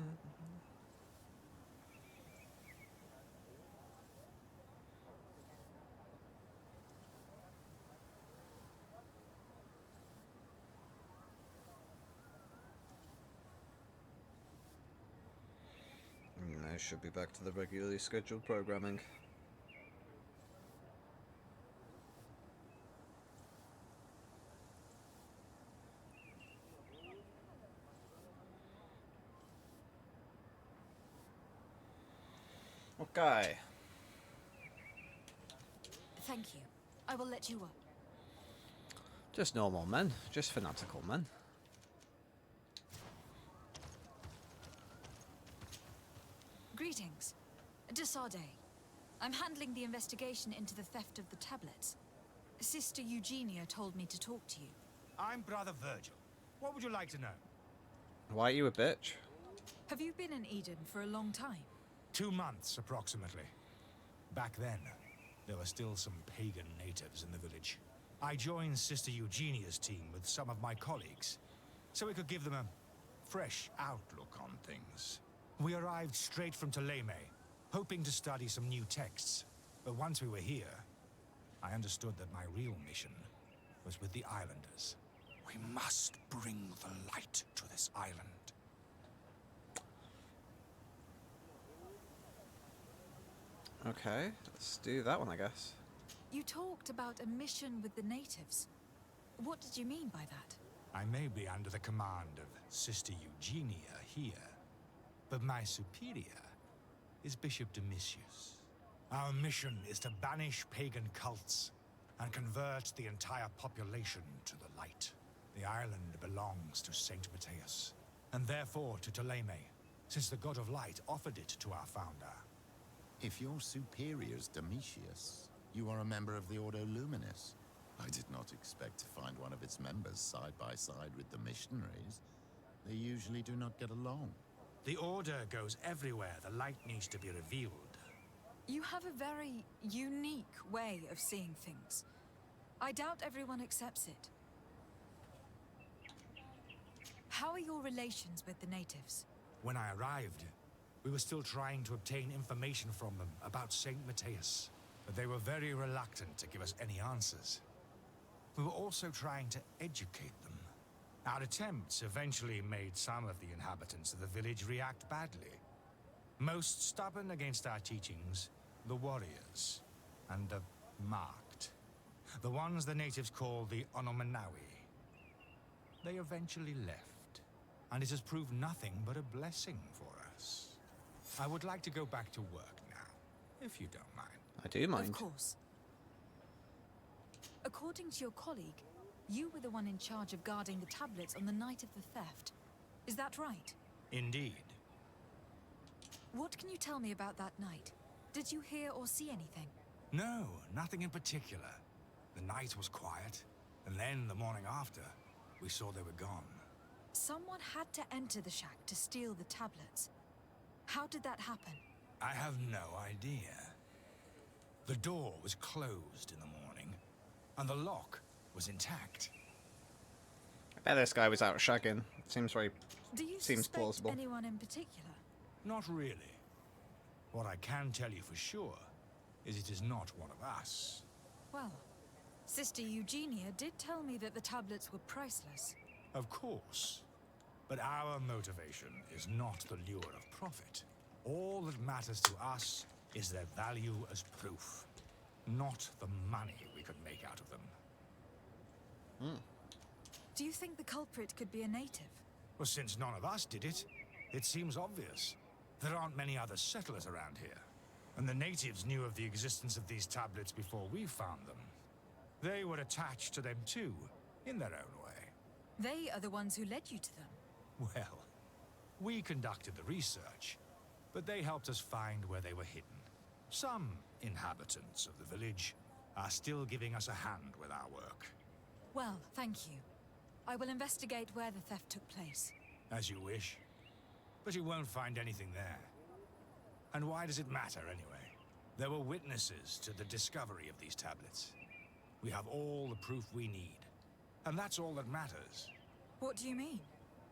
I should be back to the regularly scheduled programming. Okay. Thank you. I will let you up. Just normal men. Just fanatical men. Greetings. De Sardet. I'm handling the investigation into the theft of the tablets. Sister Eugenia told me to talk to you. I'm Brother Virgil. What would you like to know? Why are you a bitch? Have you been in Eden for a long time? 2 months, approximately. Back then, there were still some pagan natives in the village. I joined Sister Eugenia's team with some of my colleagues, so we could give them a fresh outlook on things. We arrived straight from Ptolemy, hoping to study some new texts. But once we were here, I understood that my real mission was with the islanders. We must bring the light to this island. Okay, let's do that one, I guess. You talked about a mission with the natives. What did you mean by that? I may be under the command of Sister Eugenia here, but my superior is Bishop Domitius. Our mission is to banish pagan cults and convert the entire population to the light. The island belongs to Saint Mateus, and therefore to Ptolemy, since the god of light offered it to our founder. If your superior's Domitius, you are a member of the Ordo Luminis. I did not expect to find one of its members side by side with the missionaries. They usually do not get along. The Order goes everywhere the light needs to be revealed. You have a very unique way of seeing things. I doubt everyone accepts it. How are your relations with the natives? When I arrived, we were still trying to obtain information from them about Saint Mateus, but they were very reluctant to give us any answers. We were also trying to educate them. Our attempts eventually made some of the inhabitants of the village react badly. Most stubborn against our teachings, the warriors, and the marked. The ones the natives call the Onomanawi. They eventually left, and it has proved nothing but a blessing for us. I would like to go back to work now, if you don't mind. I do mind. Of course. According to your colleague, you were the one in charge of guarding the tablets on the night of the theft. Is that right? Indeed. What can you tell me about that night? Did you hear or see anything? No, nothing in particular. The night was quiet, and then the morning after, we saw they were gone. Someone had to enter the shack to steal the tablets. How did that happen? I have no idea. The door was closed in the morning, and the lock was intact. I bet this guy was out shagging. Seems Do you seems suspect plausible. anyone in particular? Not really. What I can tell you for sure is it is not one of us. Well, Sister Eugenia did tell me that the tablets were priceless. Of course. But our motivation is not the lure of profit. All that matters to us is their value as proof, not the money we could make out of them. Do you think the culprit could be a native? Well, since none of us did it, it seems obvious. There aren't many other settlers around here. And the natives knew of the existence of these tablets before we found them. They were attached to them too, in their own way. They are the ones who led you to them. Well, we conducted the research, but they helped us find where they were hidden. Some inhabitants of the village are still giving us a hand with our work. Well, thank you. I will investigate where the theft took place. As you wish. But you won't find anything there. And why does it matter anyway? There were witnesses to the discovery of these tablets. We have all the proof we need. And that's all that matters. What do you mean?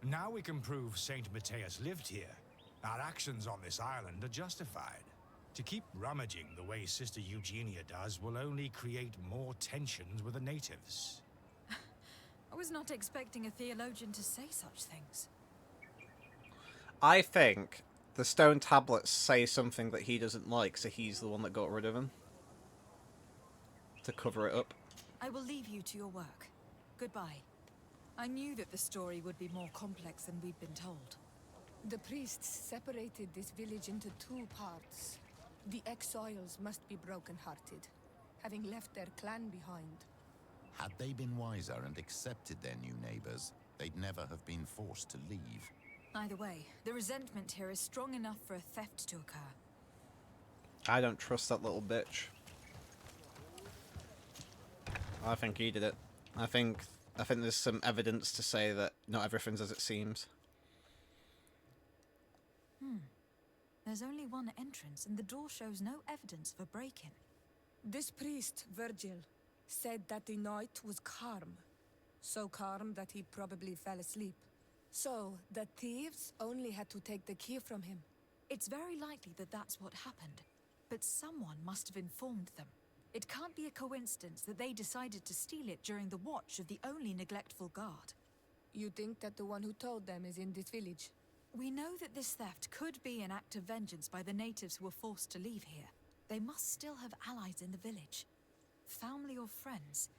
Now we can prove Saint Matthias lived here. Our actions on this island are justified. To keep rummaging the way Sister Eugenia does will only create more tensions with the natives. I was not expecting a theologian to say such things. I think the stone tablets say something that he doesn't like, so he's the one that got rid of them. To cover it up. I will leave you to your work. Goodbye. I knew that the story would be more complex than we'd been told. The priests separated this village into two parts. The exiles must be broken-hearted, having left their clan behind. Had they been wiser and accepted their new neighbors, they'd never have been forced to leave. Either way, the resentment here is strong enough for a theft to occur. I don't trust that little bitch. I think he did it. I think there's some evidence to say that not everything's as it seems. There's only one entrance, and the door shows no evidence of a break-in. This priest, Virgil, said that the night was calm. So calm that he probably fell asleep. So, the thieves only had to take the key from him. It's very likely that that's what happened. But someone must have informed them. It can't be a coincidence that they decided to steal it during the watch of the only neglectful guard. You think that the one who told them is in this village? We know that this theft could be an act of vengeance by the natives who were forced to leave here. They must still have allies in the village. Family or friends.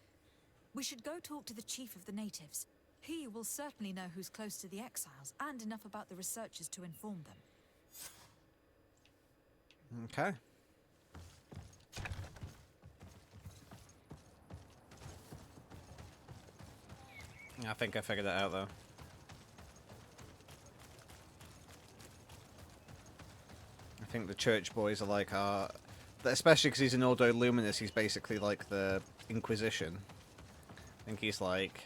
We should go talk to the chief of the natives. He will certainly know who's close to the exiles, and enough about the researchers to inform them. Okay. I think I figured it out, though. I think the church boys are like especially because he's an Ordo Luminous, he's basically like the Inquisition. I think he's like,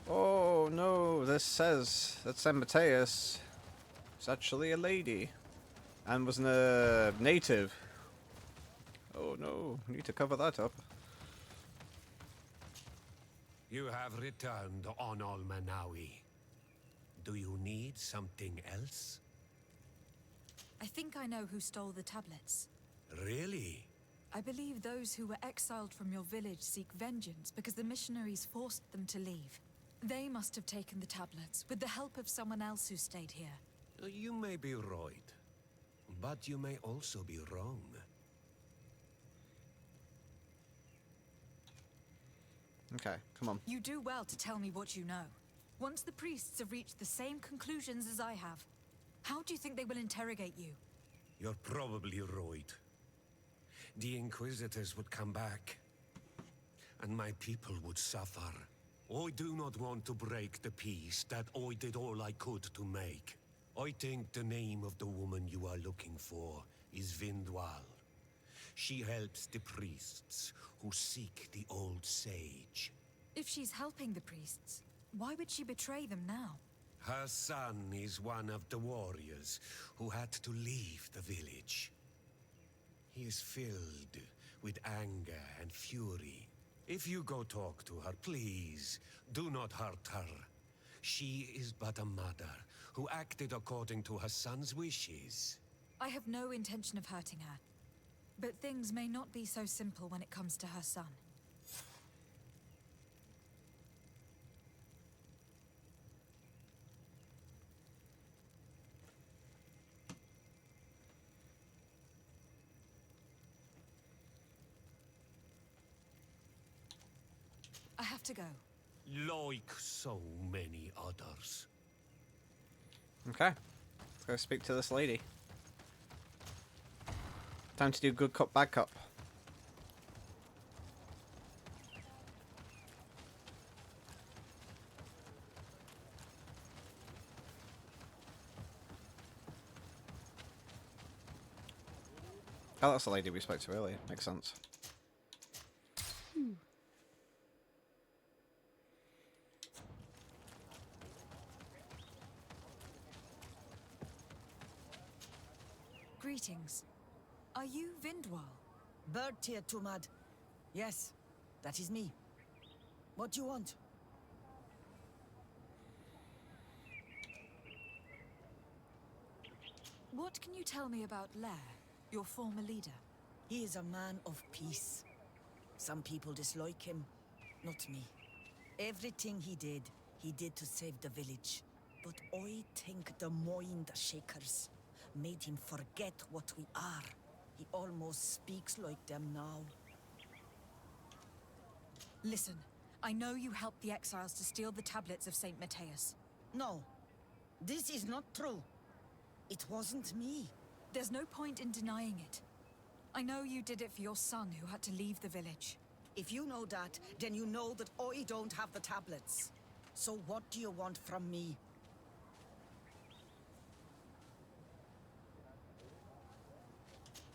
oh no, this says that Saint Matthias is actually a lady and wasn't a native. Oh no, we need to cover that up. You have returned on Almanawi. Do you need something else? I think I know who stole the tablets. Really? I believe those who were exiled from your village seek vengeance because the missionaries forced them to leave. They must have taken the tablets with the help of someone else who stayed here. You may be right, but you may also be wrong. Okay, come on. You do well to tell me what you know. Once the priests have reached the same conclusions as I have, how do you think they will interrogate you? You're probably right. The Inquisitors would come back, and my people would suffer. I do not want to break the peace that I did all I could to make. I think the name of the woman you are looking for is Vindwal. She helps the priests who seek the old sage. If she's helping the priests, why would she betray them now? Her son is one of the warriors who had to leave the village. He is filled with anger and fury. If you go talk to her, please, do not hurt her. She is but a mother who acted according to her son's wishes. I have no intention of hurting her. But things may not be so simple when it comes to her son. to go. Like so many others. Okay. Let's go speak to this lady. Time to do good cop, bad cop. Oh, that's the lady we spoke to earlier. Makes sense. Greetings. Are you Vindwal? Bertir Tumad. Yes, that is me. What do you want? What can you tell me about Lair, your former leader? He is a man of peace. Some people dislike him, not me. Everything he did to save the village. But I think the Mind Shakers made him forget what we are. He almost speaks like them now. Listen, I know you helped the exiles to steal the tablets of Saint Matthias. No, this is not true. It wasn't me. There's no point in denying it. I know you did it for your son who had to leave the village. If you know that, then you know that I don't have the tablets. So what do you want from me?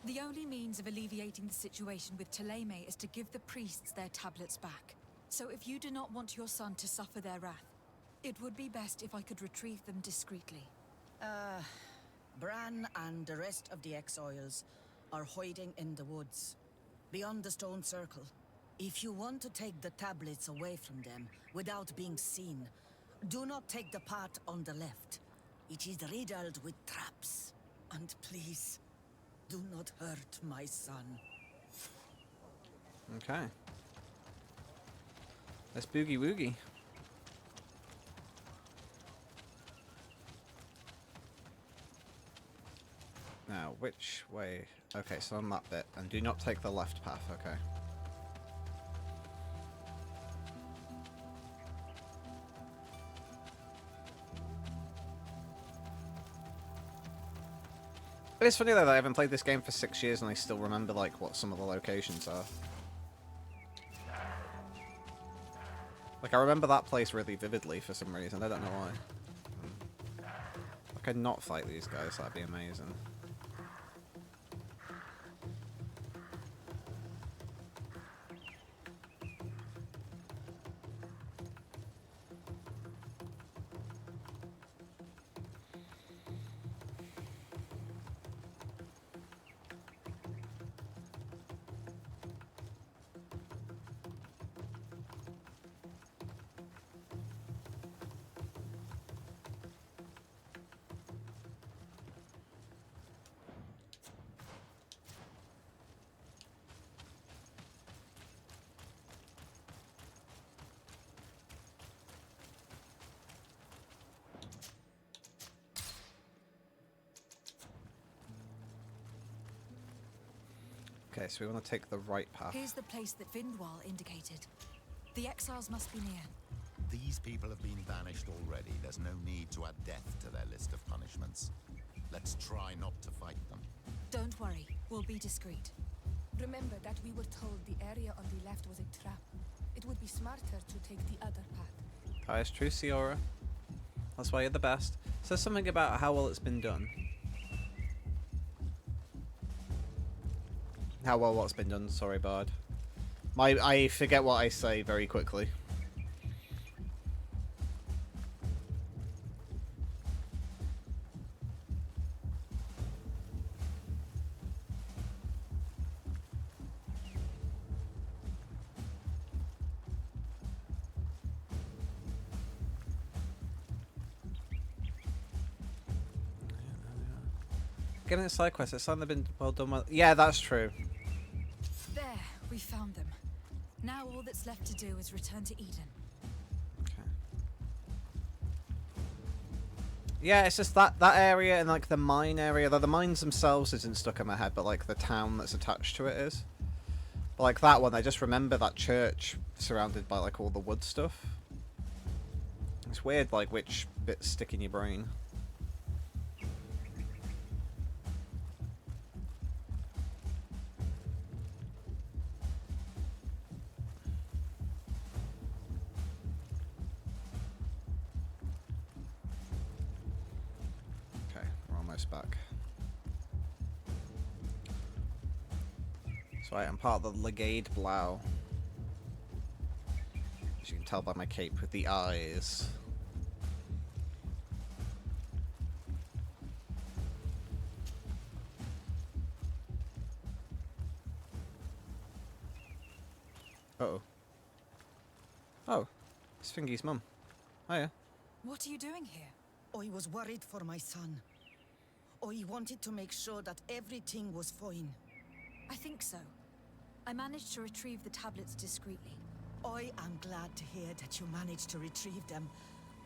The only means of alleviating the situation with Thélème is to give the priests their tablets back. So if you do not want your son to suffer their wrath, it would be best if I could retrieve them discreetly. Bran and the rest of the exiles are hiding in the woods, beyond the stone circle. If you want to take the tablets away from them without being seen, do not take the path on the left. It is riddled with traps. And please, do not hurt my son. Okay. Let's boogie woogie. Now, which way? Okay, so on that bit. And do not take the left path, okay. But it's funny though that I haven't played this game for 6 years and I still remember like what some of the locations are. Like I remember that place really vividly for some reason, I don't know why. I could not fight these guys, that'd be amazing. Okay, so we want to take the right path. Here's the place that Vindwal indicated. The exiles must be near. These people have been banished already. There's no need to add death to their list of punishments. Let's try not to fight them. Don't worry, we'll be discreet. Remember that we were told the area on the left was a trap. It would be smarter to take the other path. That is true, Siora. That's why you're the best. So something about how well it's been done. How well what's been done, sorry Bard. I forget what I say very quickly. Getting a side quest, it's something they've been well done well. Yeah, that's true. There, we found them. Now all that's left to do is return to Eden. Okay. Yeah, it's just that area and like the mine area, though the mines themselves isn't stuck in my head, but like the town that's attached to it is. Like that one, I just remember that church surrounded by like all the wood stuff. It's weird, like which bits stick in your brain. Okay, we're almost back. So I am part of the Legade Blau. As you can tell by my cape with the eyes. Uh-oh. Oh, it's Fingy's mum. Oh yeah. What are you doing here? I was worried for my son. I wanted to make sure that everything was fine. I think so. I managed to retrieve the tablets discreetly. I am glad to hear that you managed to retrieve them.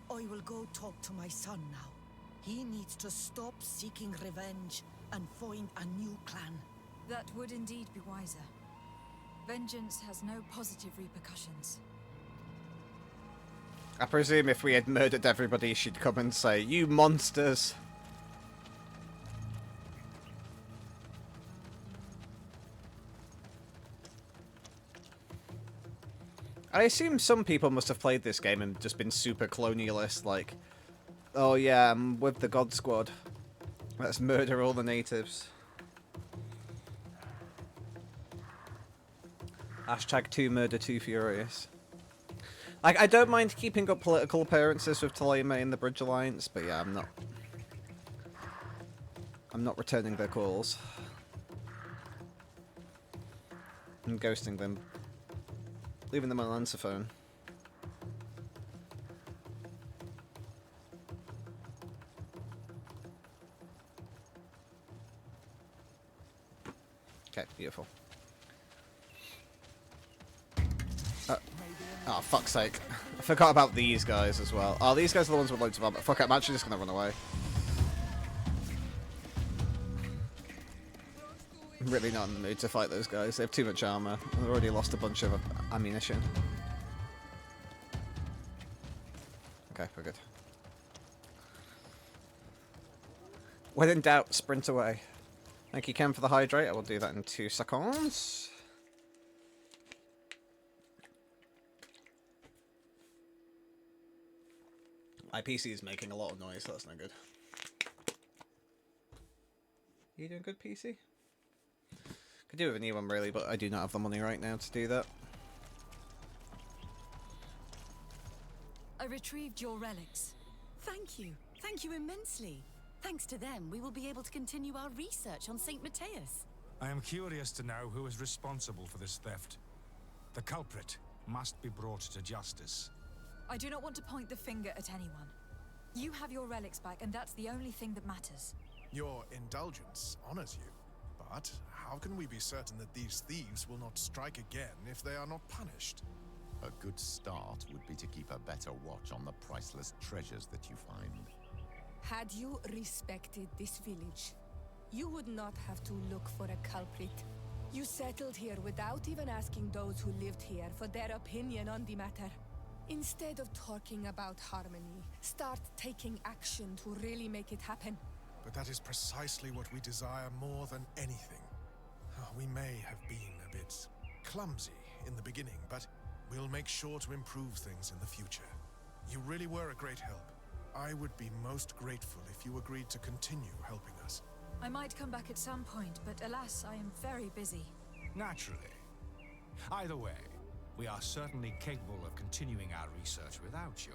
I will go talk to my son now. He needs to stop seeking revenge and find a new clan. That would indeed be wiser. Vengeance has no positive repercussions. I presume if we had murdered everybody, she'd come and say, "You monsters!" I assume some people must have played this game and just been super colonialist, like, oh yeah, I'm with the God Squad. Let's murder all the natives. Hashtag 2murder 2 furious. Like, I don't mind keeping up political appearances with Talema in the Bridge Alliance, but yeah, I'm not returning their calls. I'm ghosting them. Leaving them on answer phone. Okay, beautiful. Oh, fuck's sake. I forgot about these guys as well. Oh, these guys are the ones with loads of armor. Fuck it, I'm actually just gonna run away. I'm really not in the mood to fight those guys. They have too much armor. They've already lost a bunch of ammunition. Okay, we're good. When in doubt, sprint away. Thank you, Ken, for the hydrate. I will do that in 2 seconds. My PC is making a lot of noise, so that's not good. You doing good, PC? Could do with a new one, really, but I do not have the money right now to do that. I retrieved your relics. Thank you. Thank you immensely. Thanks to them, we will be able to continue our research on St. Matthias. I am curious to know who is responsible for this theft. The culprit must be brought to justice. I do not want to point the finger at anyone. You have your relics back, and that's the only thing that matters. Your indulgence honors you. But how can we be certain that these thieves will not strike again if they are not punished? A good start would be to keep a better watch on the priceless treasures that you find. Had you respected this village, you would not have to look for a culprit. You settled here without even asking those who lived here for their opinion on the matter. Instead of talking about harmony, start taking action to really make it happen. But that is precisely what we desire more than anything. We may have been a bit clumsy in the beginning, but we'll make sure to improve things in the future. You really were a great help. I would be most grateful if you agreed to continue helping us. I might come back at some point, but alas, I am very busy. Naturally. Either way, we are certainly capable of continuing our research without you.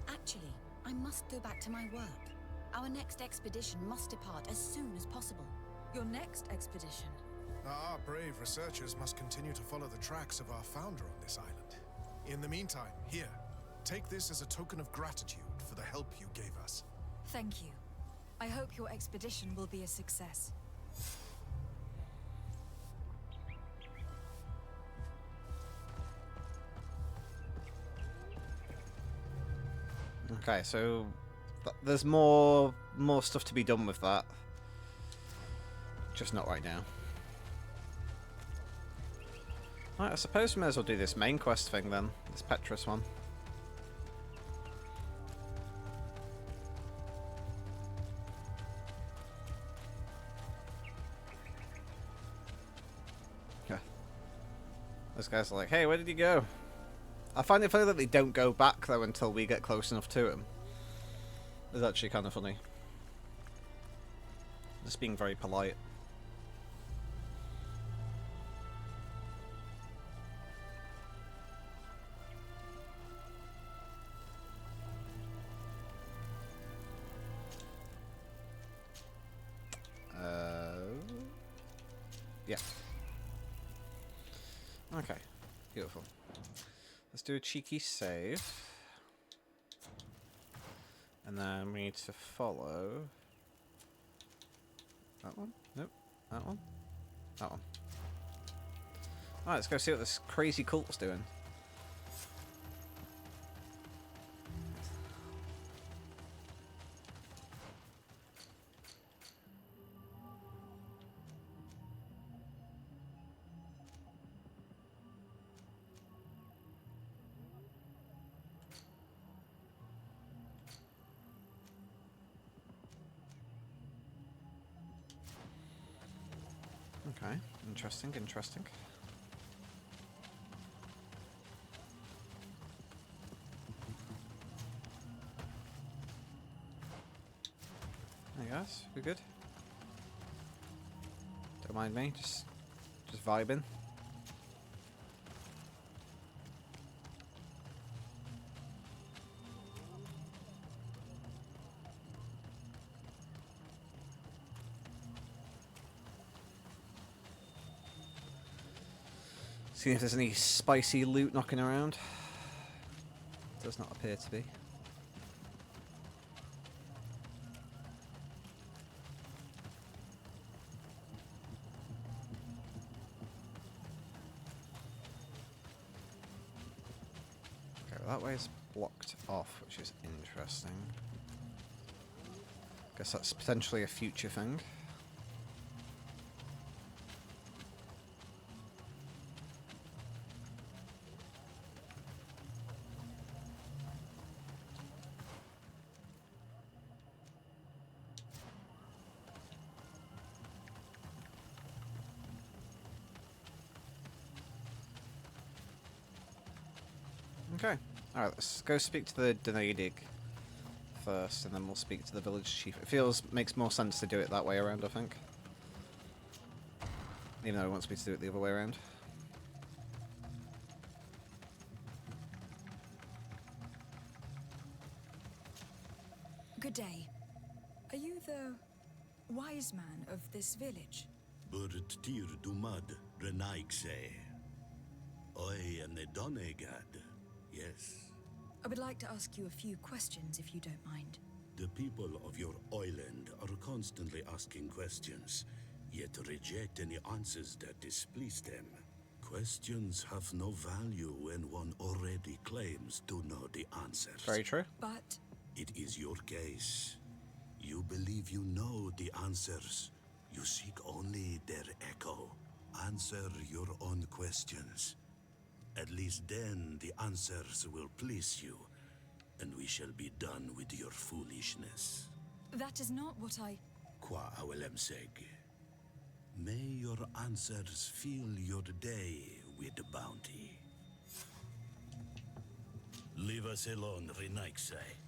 Actually, I must go back to my work. Our next expedition must depart as soon as possible. Your next expedition? Our brave researchers must continue to follow the tracks of our founder on this island. In the meantime, here, take this as a token of gratitude for the help you gave us. Thank you. I hope your expedition will be a success. Okay, so there's more stuff to be done with that. Just not right now. Right, I suppose we may as well do this main quest thing then. This Petrus one. Yeah. Those guys are like, hey, where did you go? I find it funny that they don't go back though until we get close enough to him. It's actually kind of funny. Just being very polite. Yeah. Okay. Beautiful. Let's do a cheeky save. And then we need to follow... That one? Nope. That one? That one. Alright, let's go see what this crazy cult's doing. Okay, interesting, interesting. Hey guys, we good? Don't mind me, just vibing. See if there's any spicy loot knocking around. Does not appear to be. Okay, well, that way is blocked off, which is interesting. Guess that's potentially a future thing. Okay. Alright, let's go speak to the Donadig first, and then we'll speak to the village chief. It makes more sense to do it that way around, I think. Even though he wants me to do it the other way around. Good day. Are you the wise man of this village? Burt tir dumad renaigse. I am the Donegad. Yes. I would like to ask you a few questions, if you don't mind. The people of your island are constantly asking questions, yet reject any answers that displease them. Questions have no value when one already claims to know the answers. Very true. But It is your case. You believe you know the answers. You seek only their echo. Answer your own questions. At least then the answers will please you, and we shall be done with your foolishness. that is not what I... Qua awelem seg. May your answers fill your day with bounty. Leave us alone, Renaixai.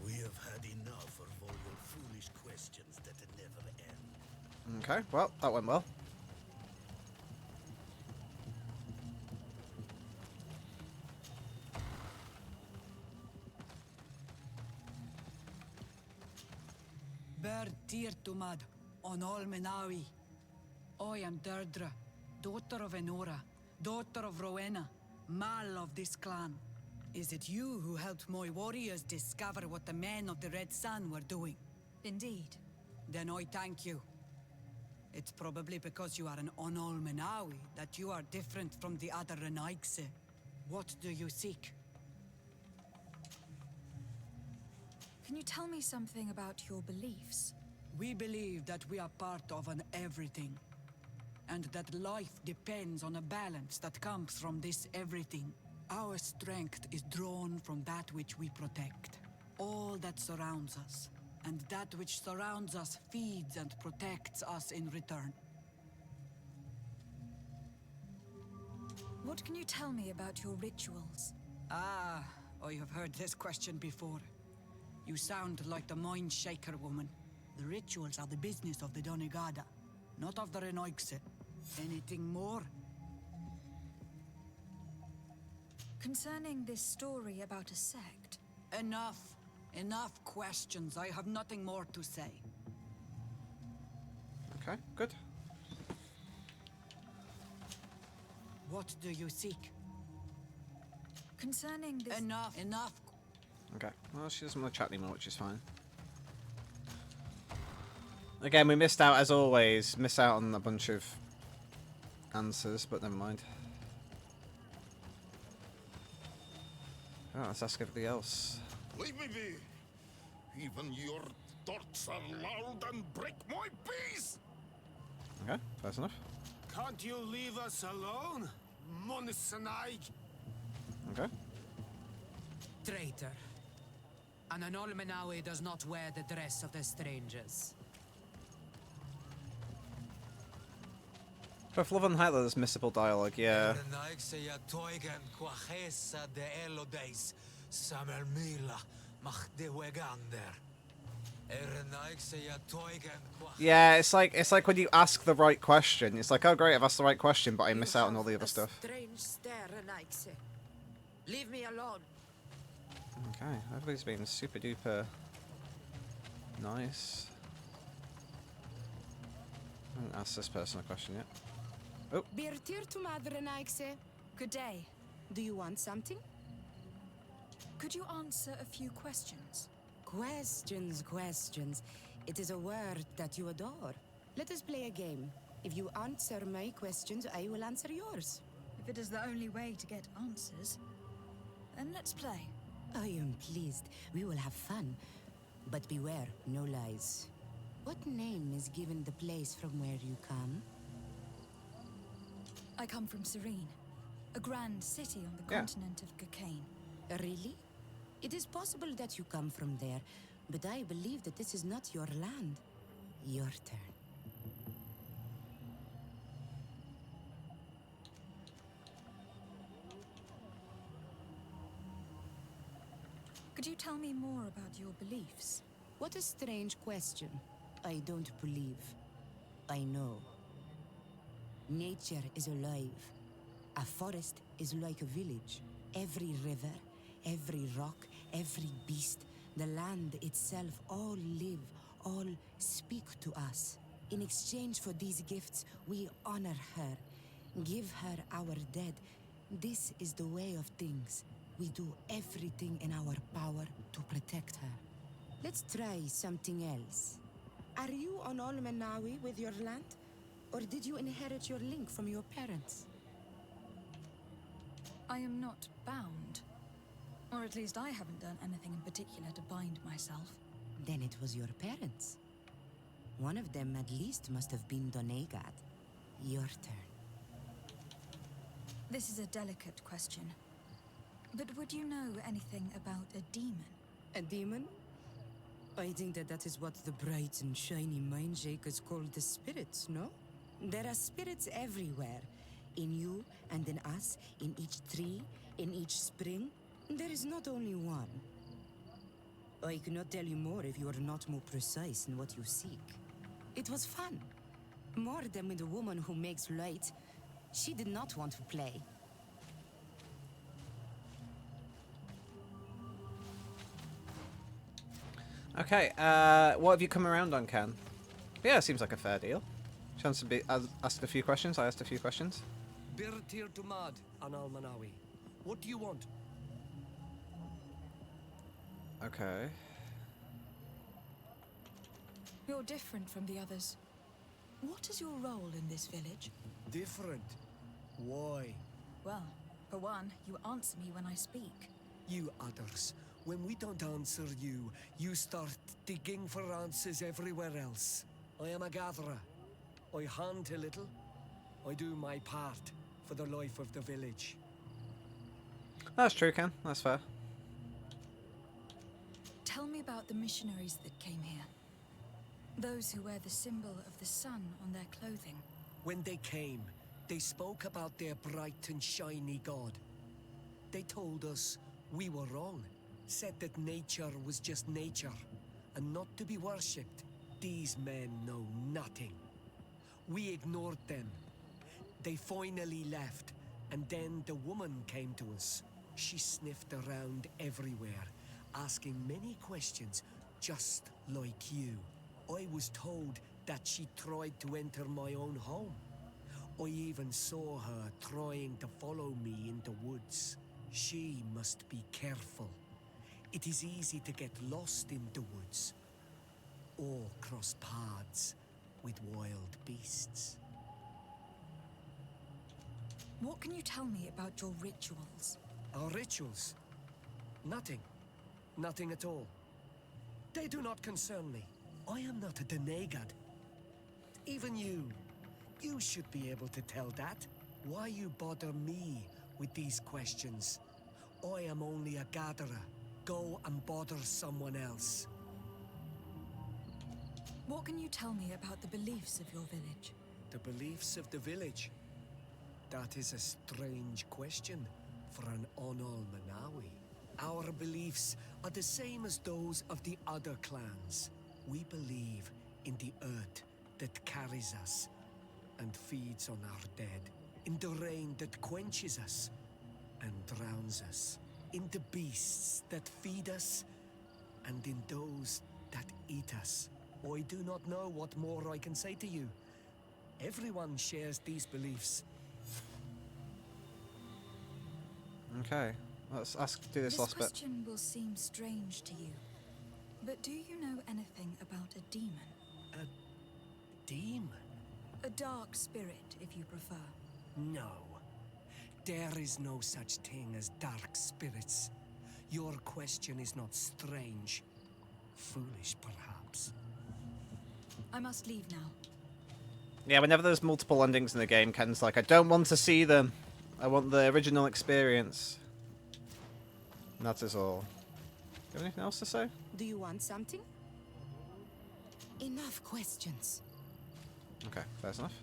We have had enough of all your foolish questions that never end. Okay, well, that went well. Ber tir tumad on all Menawi. I am Deirdre, daughter of Enora, daughter of Rowena, Mal of this clan. Is it you who helped my warriors discover what the men of the Red Sun were doing? Indeed. Then I thank you. It's probably because you are an Onol Menawi that you are different from the other Renaigse. What do you seek? Can you tell me something about your beliefs? We believe that we are part of an everything. and that life depends on a balance that comes from this everything. Our strength is drawn from that which we protect, all that surrounds us, and that which surrounds us feeds and protects us in return. What can you tell me about your rituals? Ah, I have heard this question before. You sound like the Mind Shaker woman. The rituals are the business of the Donegada, not of the Renoigse. Anything more? Concerning this story about a sect. Enough. Enough questions. I have nothing more to say. Okay, good. What do you seek? Concerning this... Enough. Okay. Well, she doesn't want to chat anymore, which is fine. Again, we missed out, as always. Missed out on a bunch of answers, but never mind. Oh, let's ask everybody else. Leave me be. Even your thoughts are loud and break my peace. Okay, fair enough. Can't you leave us alone, Monisanaig? Okay. Traitor. An Anolmenawi does not wear the dress of the strangers. Both Love and Hitler, there's missable dialogue, yeah. Yeah, it's like when you ask the right question. It's like, oh great, I've asked the right question, but I miss out on all the other stuff. Strange stare, Renaigse. Leave me alone. Okay, everybody's been super duper nice. I haven't asked this person a question yet. Oh. Birtir to Madre Renaigse. Good day. Do you want something? Could you answer a few questions? Questions. It is a word that you adore. Let us play a game. If you answer my questions, I will answer yours. If it is the only way to get answers, then let's play. I am pleased. We will have fun. But beware, no lies. What name is given the place from where you come? I come from Serene, a grand city on the continent of Cocaine. Really? It is possible that you come from there, but I believe that this is not your land. Your turn. Could you tell me more about your beliefs? What a strange question. I don't believe. I know. Nature is alive. A forest is like a village. Every river, every rock, every beast, the land itself, all live, all speak to us. In exchange for these gifts, we honor her, give her our dead. This is the way of things. We do everything in our power to protect her. Let's try something else. Are you on Olmenawi with your land? Or did you inherit your link from your parents? I am not bound. Or at least I haven't done anything in particular to bind myself. Then it was your parents. One of them at least must have been Donegad. Your turn. This is a delicate question. But would you know anything about a demon? A demon? I think that is what the bright and shiny mind shakers call the spirits, no? There are spirits everywhere. In you and in us, in each tree, in each spring. There is not only one. I cannot tell you more if you are not more precise in what you seek. It was fun. More than with the woman who makes light. She did not want to play. Okay, what have you come around on, Ken? Yeah, seems like a fair deal. Chance to be asked a few questions. I asked a few questions. Birtir Tumad, Analmanawi. What do you want? Okay. You're different from the others. What is your role in this village? Different? Why? Well, for one, you answer me when I speak. You others, when we don't answer you, you start digging for answers everywhere else. I am a gatherer. I hunt a little, I do my part for the life of the village. That's true, Ken. That's fair. Tell me about the missionaries that came here. Those who wear the symbol of the sun on their clothing. When they came, they spoke about their bright and shiny god. They told us we were wrong, said that nature was just nature, and not to be worshipped. These men know nothing. We ignored them. They finally left, and then the woman came to us. She sniffed around everywhere, asking many questions, just like you. I was told that she tried to enter my own home. I even saw her trying to follow me in the woods. She must be careful. It is easy to get lost in the woods, or cross paths with wild beasts. What can you tell me about your rituals? Our rituals? Nothing. Nothing at all. They do not concern me. I am not a Denegad. Even you should be able to tell that. Why you bother me with these questions? I am only a gatherer. Go and bother someone else. What can you tell me about the beliefs of your village? The beliefs of the village? That is a strange question for an Onol Manawi. Our beliefs are the same as those of the other clans. We believe in the earth that carries us and feeds on our dead, in the rain that quenches us and drowns us, in the beasts that feed us and in those that eat us. I do not know what more I can say to you. Everyone shares these beliefs. Okay, let's do this last bit. This question will seem strange to you, but do you know anything about a demon? A demon? A dark spirit, if you prefer. No. There is no such thing as dark spirits. Your question is not strange. Foolish, perhaps. I must leave now. Yeah, whenever there's multiple endings in the game, Ken's like, I don't want to see them. I want the original experience. And that is all. Do you have anything else to say? Do you want something? Enough questions. Okay, fair enough.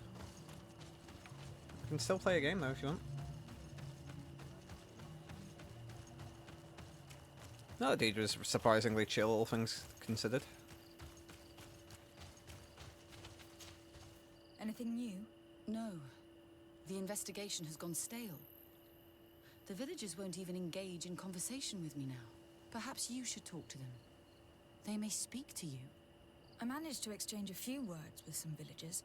You can still play a game though if you want. No, the deed was surprisingly chill, all things considered. Anything new? No. The investigation has gone stale. The villagers won't even engage in conversation with me now. Perhaps you should talk to them. They may speak to you. I managed to exchange a few words with some villagers,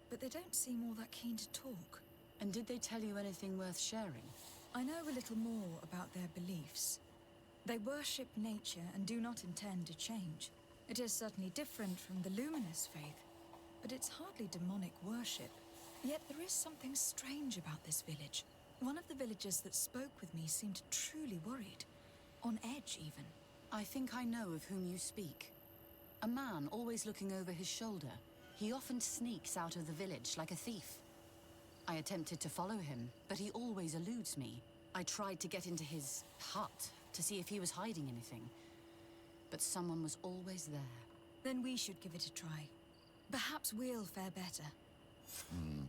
but they don't seem all that keen to talk. And did they tell you anything worth sharing? I know a little more about their beliefs. They worship nature and do not intend to change. It is certainly different from the Luminous faith, but it's hardly demonic worship. Yet there is something strange about this village. One of the villagers that spoke with me seemed truly worried. On edge, even. I think I know of whom you speak. A man always looking over his shoulder. He often sneaks out of the village like a thief. I attempted to follow him, but he always eludes me. I tried to get into his hut to see if he was hiding anything, but someone was always there. Then we should give it a try. Perhaps we'll fare better.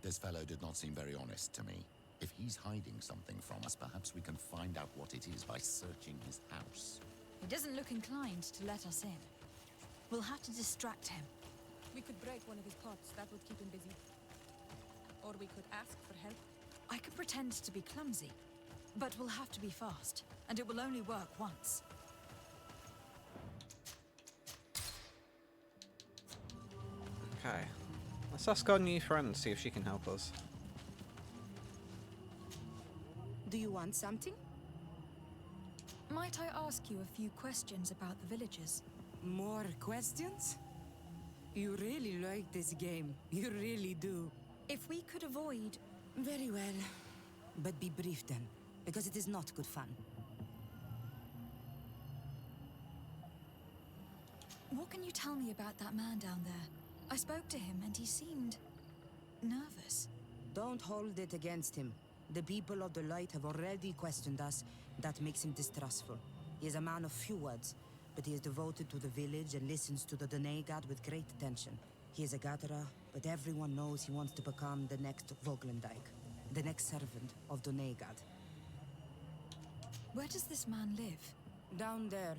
This fellow did not seem very honest to me. If he's hiding something from us, perhaps we can find out what it is by searching his house. He doesn't look inclined to let us in. We'll have to distract him. We could break one of his pots. That would keep him busy. Or we could ask for help. I can pretend to be clumsy, but we'll have to be fast, and it will only work once. Okay. Let's ask our new friend, see if she can help us. Do you want something? Might I ask you a few questions about the villagers? More questions? You really like this game. You really do. If we could avoid... Very well. But be brief then, because it is not good fun. What can you tell me about that man down there? I spoke to him and he seemed... nervous. Don't hold it against him. The people of the light have already questioned us. That makes him distrustful. He is a man of few words, but he is devoted to the village and listens to the Donegad with great attention. He is a gatherer, but everyone knows he wants to become the next Voglendijk, the next servant of Donegad. Where does this man live? Down there.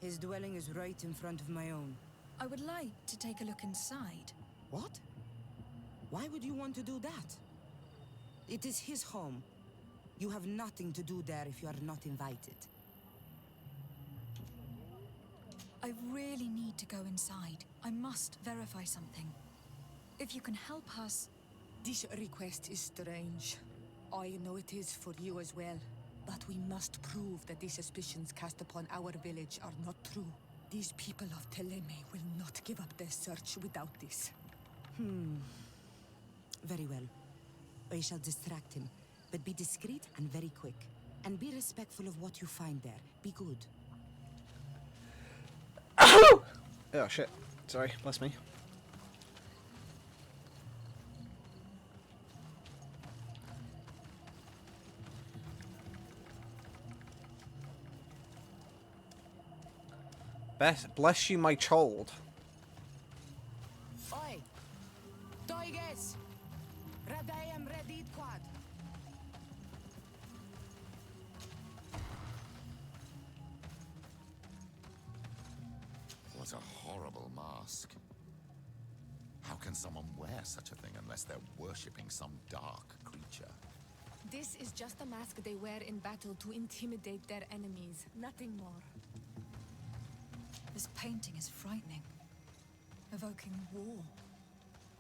His dwelling is right in front of my own. I would like to take a look inside. What? Why would you want to do that? It is his home. You have nothing to do there if you are not invited. I really need to go inside. I must verify something. If you can help us... This request is strange. I know it is for you as well. But we must prove that the suspicions cast upon our village are not true. These people of Teleme will not give up their search without this. Very well. I shall distract him, but be discreet and very quick. And be respectful of what you find there. Be good. Oh shit. Sorry, bless me. Bless you, my child. Oi! Toiges! Radayam Redid Quad! What a horrible mask. How can someone wear such a thing unless they're worshipping some dark creature? This is just a mask they wear in battle to intimidate their enemies, nothing more. This painting is frightening. Evoking war.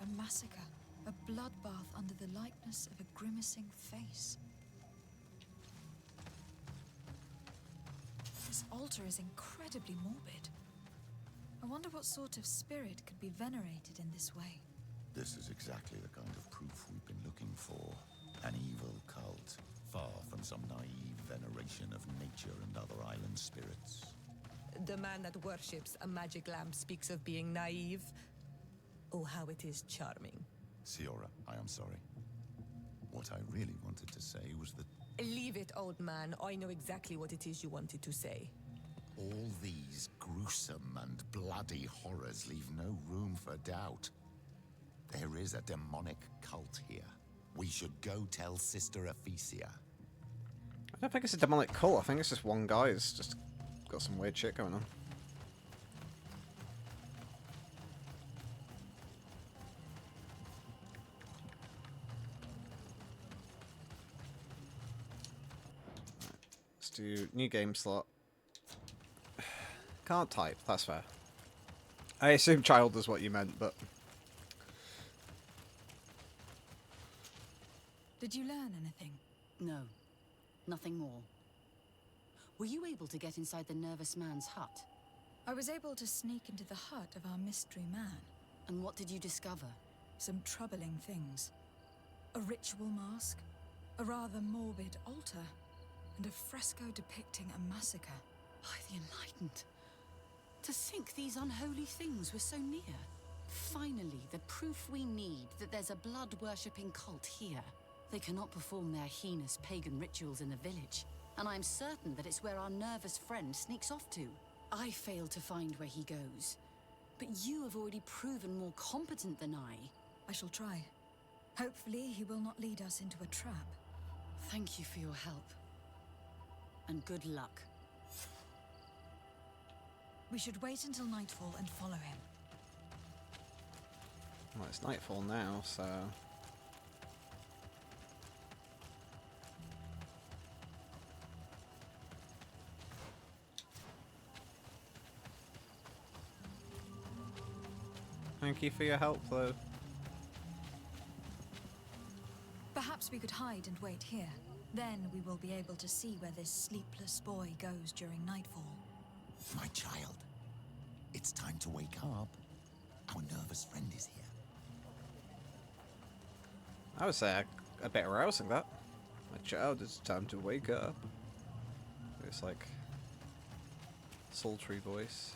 A massacre. A bloodbath under the likeness of a grimacing face. This altar is incredibly morbid. I wonder what sort of spirit could be venerated in this way. This is exactly the kind of proof we've been looking for. An evil cult, far from some naive veneration of nature and other island spirits. The man that worships a magic lamp speaks of being naive. Oh, how it is charming. Siora, I am sorry. What I really wanted to say was that... Leave it, old man. I know exactly what it is you wanted to say. all these gruesome and bloody horrors leave no room for doubt. There is a demonic cult here. We should go tell Sister Ephesia. I don't think it's a demonic cult. I think it's just one guy who's just got some weird shit going on. Let's do new game slot. Can't type, that's fair. I assume child is what you meant, but... Did you learn anything? No. Nothing more. Were you able to get inside the nervous man's hut? I was able to sneak into the hut of our mystery man. And what did you discover? Some troubling things. A ritual mask, a rather morbid altar, and a fresco depicting a massacre. By the Enlightened. To think these unholy things were so near. Finally, the proof we need that there's a blood-worshipping cult here. They cannot perform their heinous pagan rituals in the village, and I'm certain that it's where our nervous friend sneaks off to. I failed to find where he goes, but you have already proven more competent than I. I shall try. Hopefully he will not lead us into a trap. Thank you for your help. And good luck. We should wait until nightfall and follow him. Well, it's nightfall now, so... Thank you for your help, though. Perhaps we could hide and wait here. Then we will be able to see where this sleepless boy goes during nightfall. My child, it's time to wake up. Our nervous friend is here. I would say a bit arousing, that. My child, it's time to wake up. It's like... sultry voice.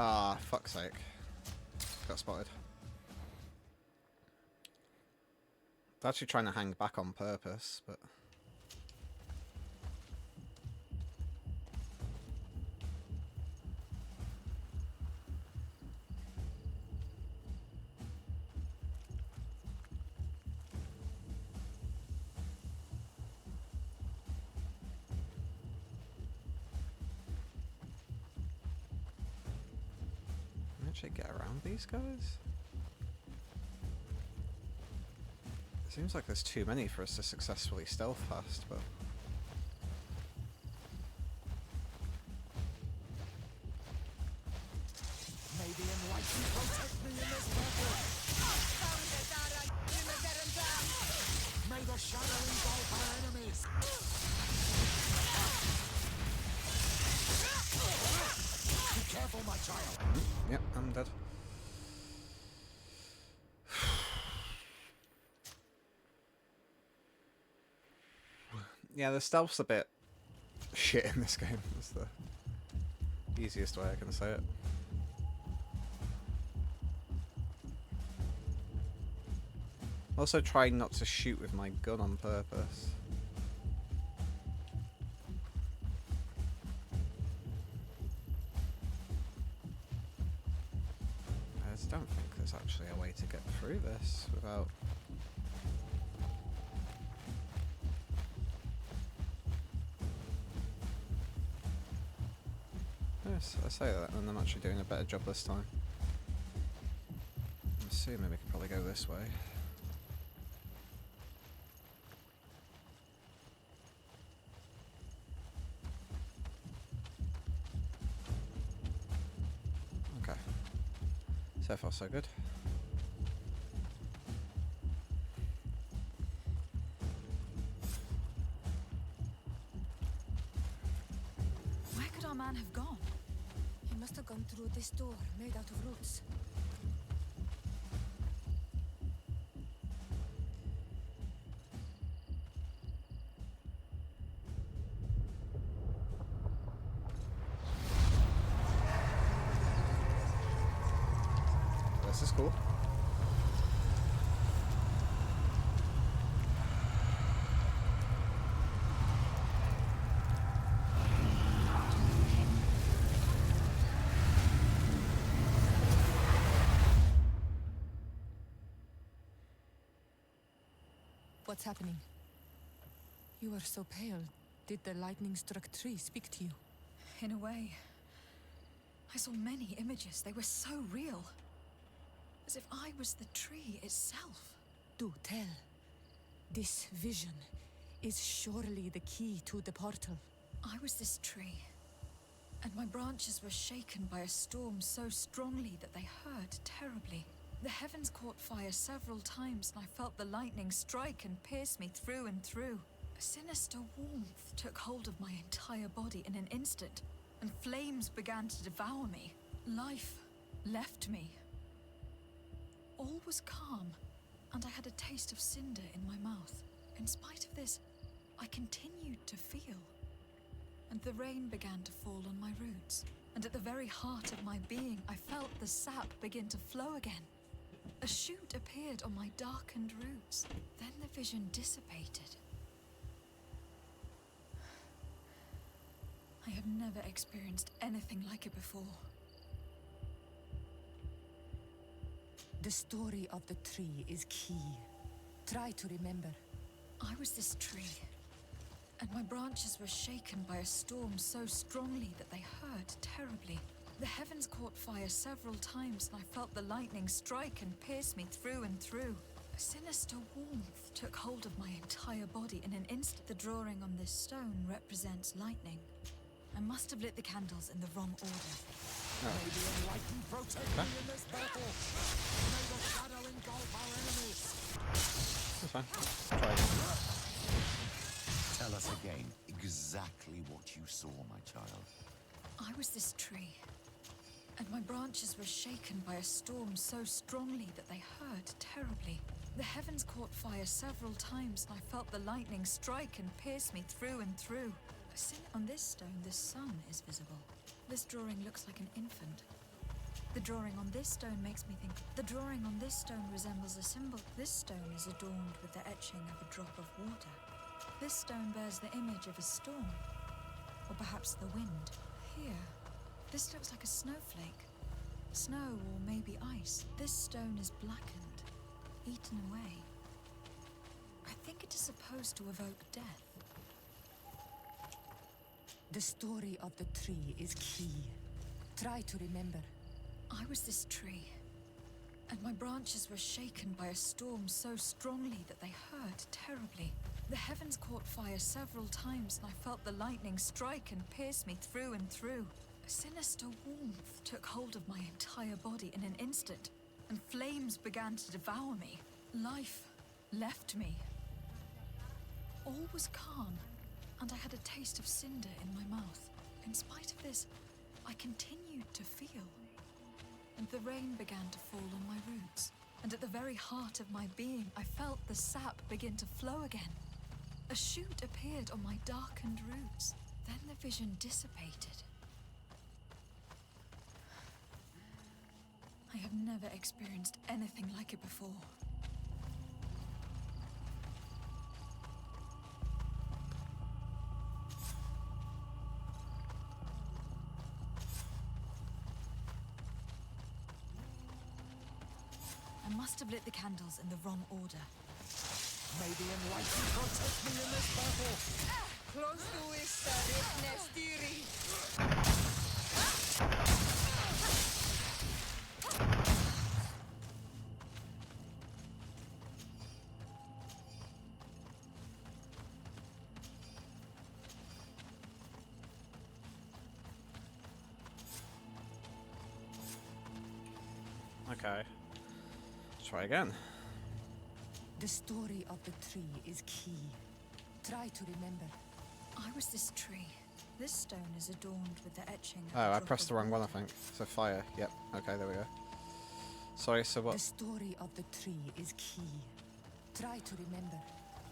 Ah, fuck's sake. Got spotted. I was actually trying to hang back on purpose, but... Can I actually get around these guys? Seems like there's too many for us to successfully stealth past, but... May the enlightened protect me in this battle! May the shadow engulf our enemies! Be careful, my child! Yep, I'm dead. Yeah, the stealth's a bit shit in this game. That's the easiest way I can say it. Also trying not to shoot with my gun on purpose. I just don't think there's actually a way to get through this without... Yes, I say that, and I'm actually doing a better job this time. I'm assuming we can probably go this way. Okay. So far, so good. Where could our man have gone? He must have gone through this door, made out of roots. This is cool. What's happening? You are so pale. Did the lightning-struck tree speak to you? In a way. I saw many images. They were so real. As if I was the tree itself. Do tell. This vision is surely the key to the portal. I was this tree. And my branches were shaken by a storm so strongly that they hurt terribly. The heavens caught fire several times, and I felt the lightning strike and pierce me through and through. A sinister warmth took hold of my entire body in an instant, and flames began to devour me. Life left me. All was calm, and I had a taste of cinder in my mouth. In spite of this, I continued to feel. And the rain began to fall on my roots, and at the very heart of my being, I felt the sap begin to flow again. A shoot appeared on my darkened roots. Then the vision dissipated. I have never experienced anything like it before. The story of the tree is key. Try to remember. I was this tree, and my branches were shaken by a storm so strongly that they hurt terribly. The heavens caught fire several times, and I felt the lightning strike and pierce me through and through. A sinister warmth took hold of my entire body in an instant. The drawing on this stone represents lightning. I must have lit the candles in the wrong order. May the enlightened protect me in this battle! May the shadow engulf our enemies! That's fine. Try it. Tell us again exactly what you saw, my child. I was this tree, and my branches were shaken by a storm so strongly that they hurt terribly. The heavens caught fire several times, and I felt the lightning strike and pierce me through and through. On this stone, the sun is visible. This drawing looks like an infant. The drawing on this stone makes me think. The drawing on this stone resembles a symbol. This stone is adorned with the etching of a drop of water. This stone bears the image of a storm. Or perhaps the wind. Here, this looks like a snowflake. Snow or maybe ice. This stone is blackened, eaten away. I think it is supposed to evoke death. The story of the tree is key. Try to remember. I was this tree, and my branches were shaken by a storm so strongly that they hurt terribly. The heavens caught fire several times, and I felt the lightning strike and pierce me through and through. A sinister warmth took hold of my entire body in an instant, and flames began to devour me. Life left me. All was calm, and I had a taste of cinder in my mouth. In spite of this, I continued to feel. And the rain began to fall on my roots. And at the very heart of my being, I felt the sap begin to flow again. A shoot appeared on my darkened roots. Then the vision dissipated. I have never experienced anything like it before. I must have lit the candles in the wrong order. May the enlightened protect me in this battle! Close to it, Sardet Sundays. Okay. Let's try again. The story of the tree is key. Try to remember. I was this tree. This stone is adorned with the etching of Oh, a I drop pressed of the wrong one, I water. think. So fire. Yep. Okay, there we go. Sorry, so what? The story of the tree is key. Try to remember.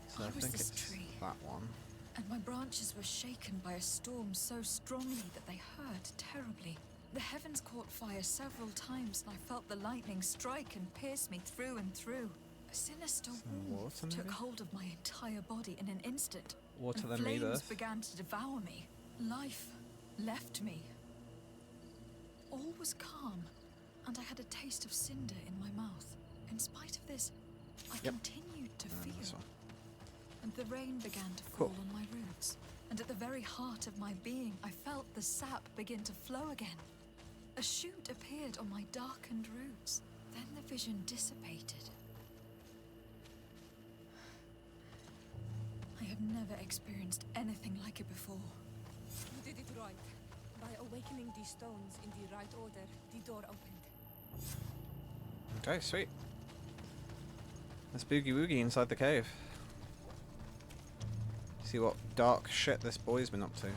So I I was think this it's tree. that one. And my branches were shaken by a storm so strongly that they hurt terribly. The heavens caught fire several times, and I felt the lightning strike and pierce me through and through. A sinister warmth water, took maybe? hold of my entire body in an instant. Water and then made flames earth. began to devour me. Life left me. All was calm, and I had a taste of cinder in my mouth. In spite of this, I continued to This feel. one. And the rain began to Cool. fall on my roots. And at the very heart of my being, I felt the sap begin to flow again. A shoot appeared on my darkened roots. Then the vision dissipated. I have never experienced anything like it before. You did it right. By awakening these stones in the right order, the door opened. Okay, sweet. Let's boogie woogie inside the cave. See what dark shit this boy's been up to.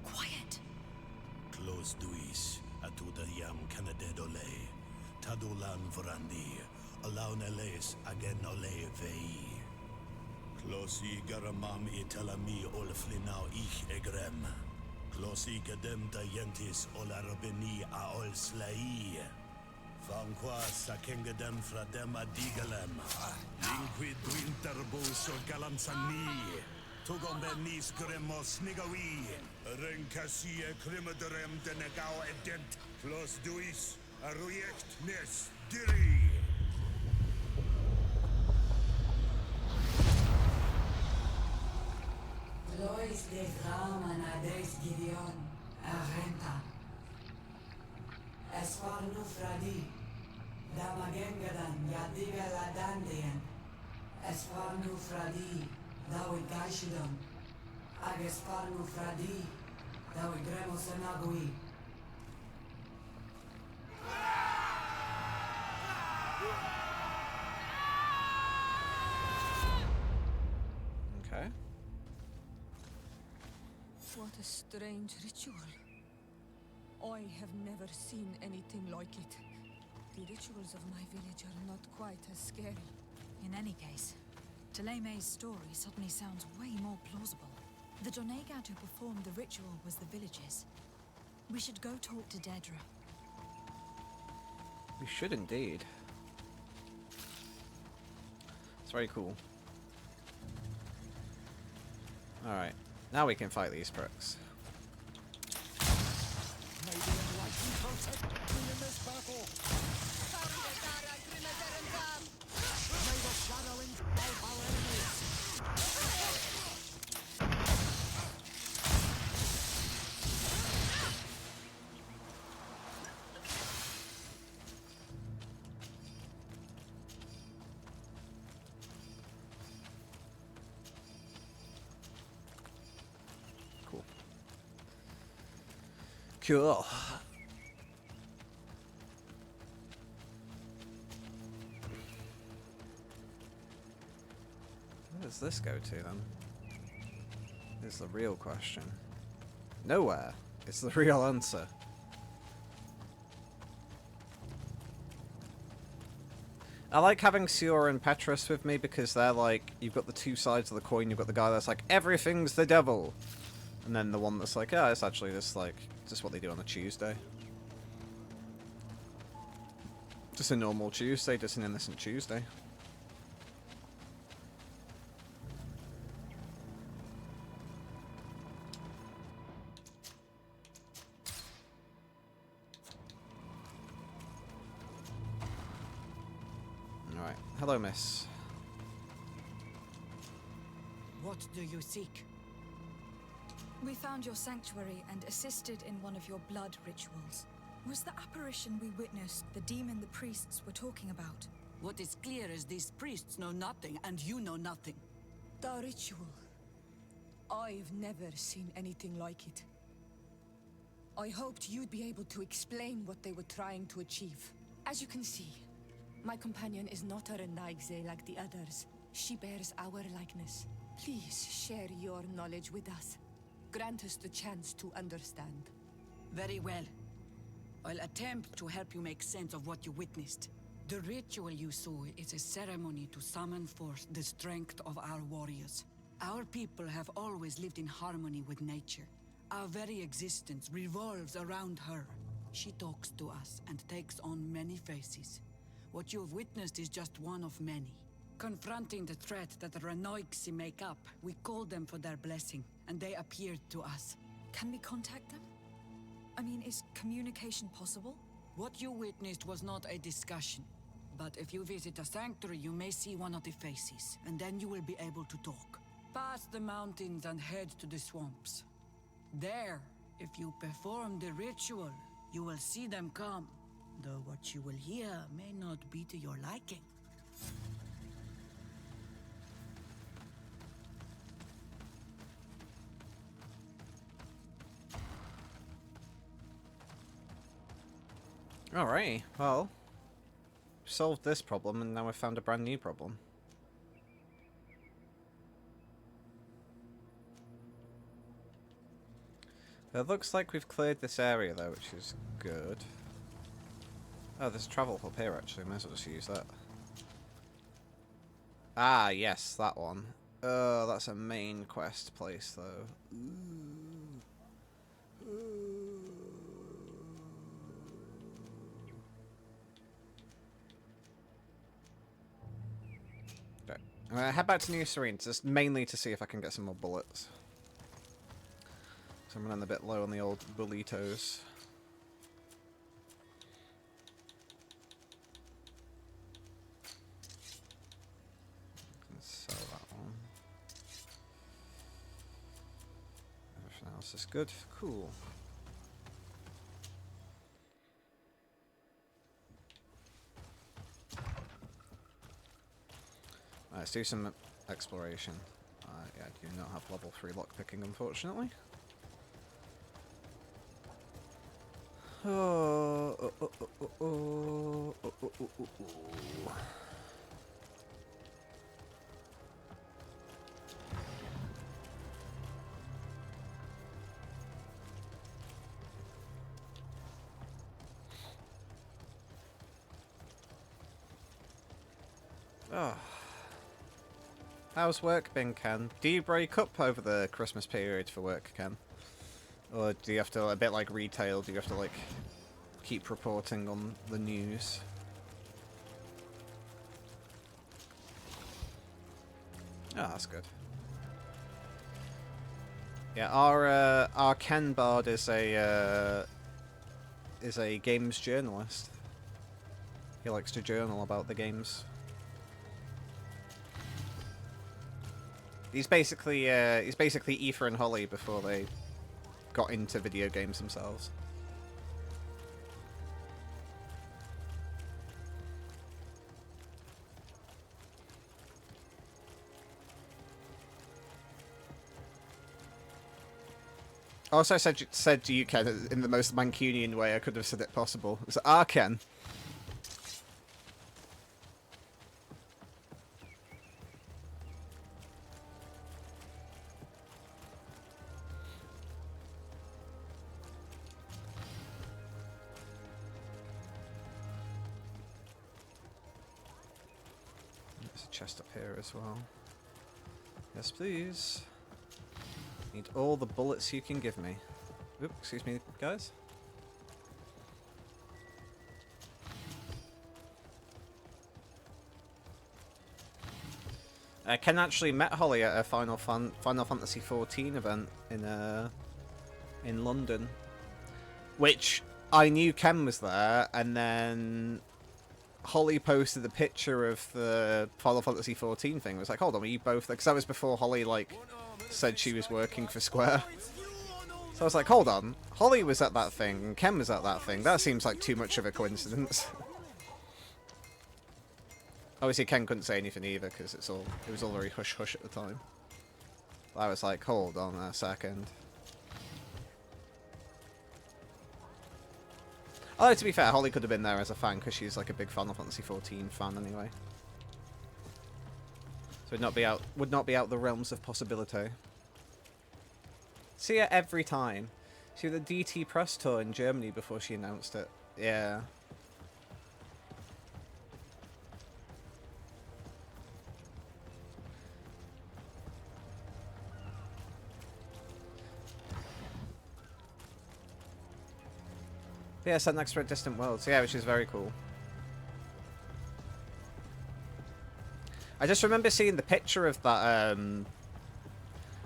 Quiet! Close duis, atuda yam canadedole, tadulan vorandi, alauneles again ole vei. Closi garamam italami olflinau ich egrem. Closi gedem dayentis olarabeni aol slai. Vanqua sakengedem fradem adigalem. Linquid winterbus or galansani. Tugombenis gremos nigawi. Renkasie krimaderem denegau edent. Clos duis, aruject nes diri. Lois de Graman Ades Gideon, Arenta. Esparnu Fradi, Damagengadan, Yadiga Ladandian. Esparnu Fradi, Dawi Gaishidon. Agesparnu Fradi, Dawi Gremosenagui. Okay. What a strange ritual. I have never seen anything like it. the rituals of my village are not quite as scary. In any case, Teleme's story suddenly sounds way more plausible. The Donegad who performed the ritual was the villagers. We should go talk to Dedra. We should indeed. It's very cool. Alright, now we can fight these pricks. May the enlightened protect me in this battle. May the shadow engulf our enemies. Cool. Where does this go to then? Is the real question. Nowhere. It's the real answer. I like having Sior and Petrus with me because they're like, you've got the two sides of the coin. You've got the guy that's like, everything's the devil. And then the one that's like, oh, it's actually just like, just what they do on a Tuesday. Just a normal Tuesday, just an innocent Tuesday. Alright. Hello, miss. What do you seek? We found your sanctuary and assisted in one of your blood rituals. Was the apparition we witnessed the demon the priests were talking about? What is clear is these priests know nothing, and you know nothing. The ritual. I've never seen anything like it. I hoped you'd be able to explain what they were trying to achieve. As you can see, my companion is not a Renaigze like the others. She bears our likeness. Please share your knowledge with us. Grant us the chance to understand. Very well. I'll attempt to help you make sense of what you witnessed. The ritual you saw is a ceremony to summon forth the strength of our warriors. Our people have always lived in harmony with nature. Our very existence revolves around her. She talks to us and takes on many faces. What you have witnessed is just one of many. Confronting the threat that the Renoixi make up, we called them for their blessing, and they appeared to us. Can we contact them? I mean, is communication possible? What you witnessed was not a discussion. But if you visit a sanctuary, you may see one of the faces, and then you will be able to talk. Pass the mountains and head to the swamps. There, if you perform the ritual, you will see them come. Though what you will hear may not be to your liking. Alright, well, solved this problem and now we've found a brand new problem. It looks like we've cleared this area though, which is good. Oh, there's a travel hub here actually, might as well just use that. Ah, yes, that one. Oh, that's a main quest place though. Okay. I'm gonna head back to New Serene, just mainly to see if I can get some more bullets. So I'm running a bit low on the old bullitos. Sell that one. Everything else is good. Cool. Right, let's do some exploration. Yeah, I do not have level 3 lockpicking, unfortunately. Oh. How's work been, Ken? Do you break up over the Christmas period for work, Ken? Or do you have to, a bit like retail, do you have to like keep reporting on the news? Oh, that's good. Yeah, our Ken Bard is a games journalist. He likes to journal about the games. He's basically Aoife and Holly before they got into video games themselves. Also, I said to you, Ken, in the most Mancunian way I could have said it possible. It's Ken. There's a chest up here as well. Yes, please. Need all the bullets you can give me. Oop, excuse me, guys. Ken actually met Holly at a Final Fantasy XIV event in London, which I knew Ken was there, and then Holly posted a picture of the Final Fantasy XIV thing. It was like, hold on, were you both there? Because that was before Holly like said she was working for Square. So I was like, hold on, Holly was at that thing and Ken was at that thing. That seems like too much of a coincidence. Obviously Ken couldn't say anything either because it was all very hush hush at the time. But I was like, hold on a second. Although to be fair, Holly could have been there as a fan because she's like a big Final Fantasy XIV fan anyway. So would not be out the realms of possibility. See her every time. See the DT press tour in Germany before she announced it. Yeah. Yeah, set next to a Distant Worlds. Yeah, which is very cool. I just remember seeing the picture of that, I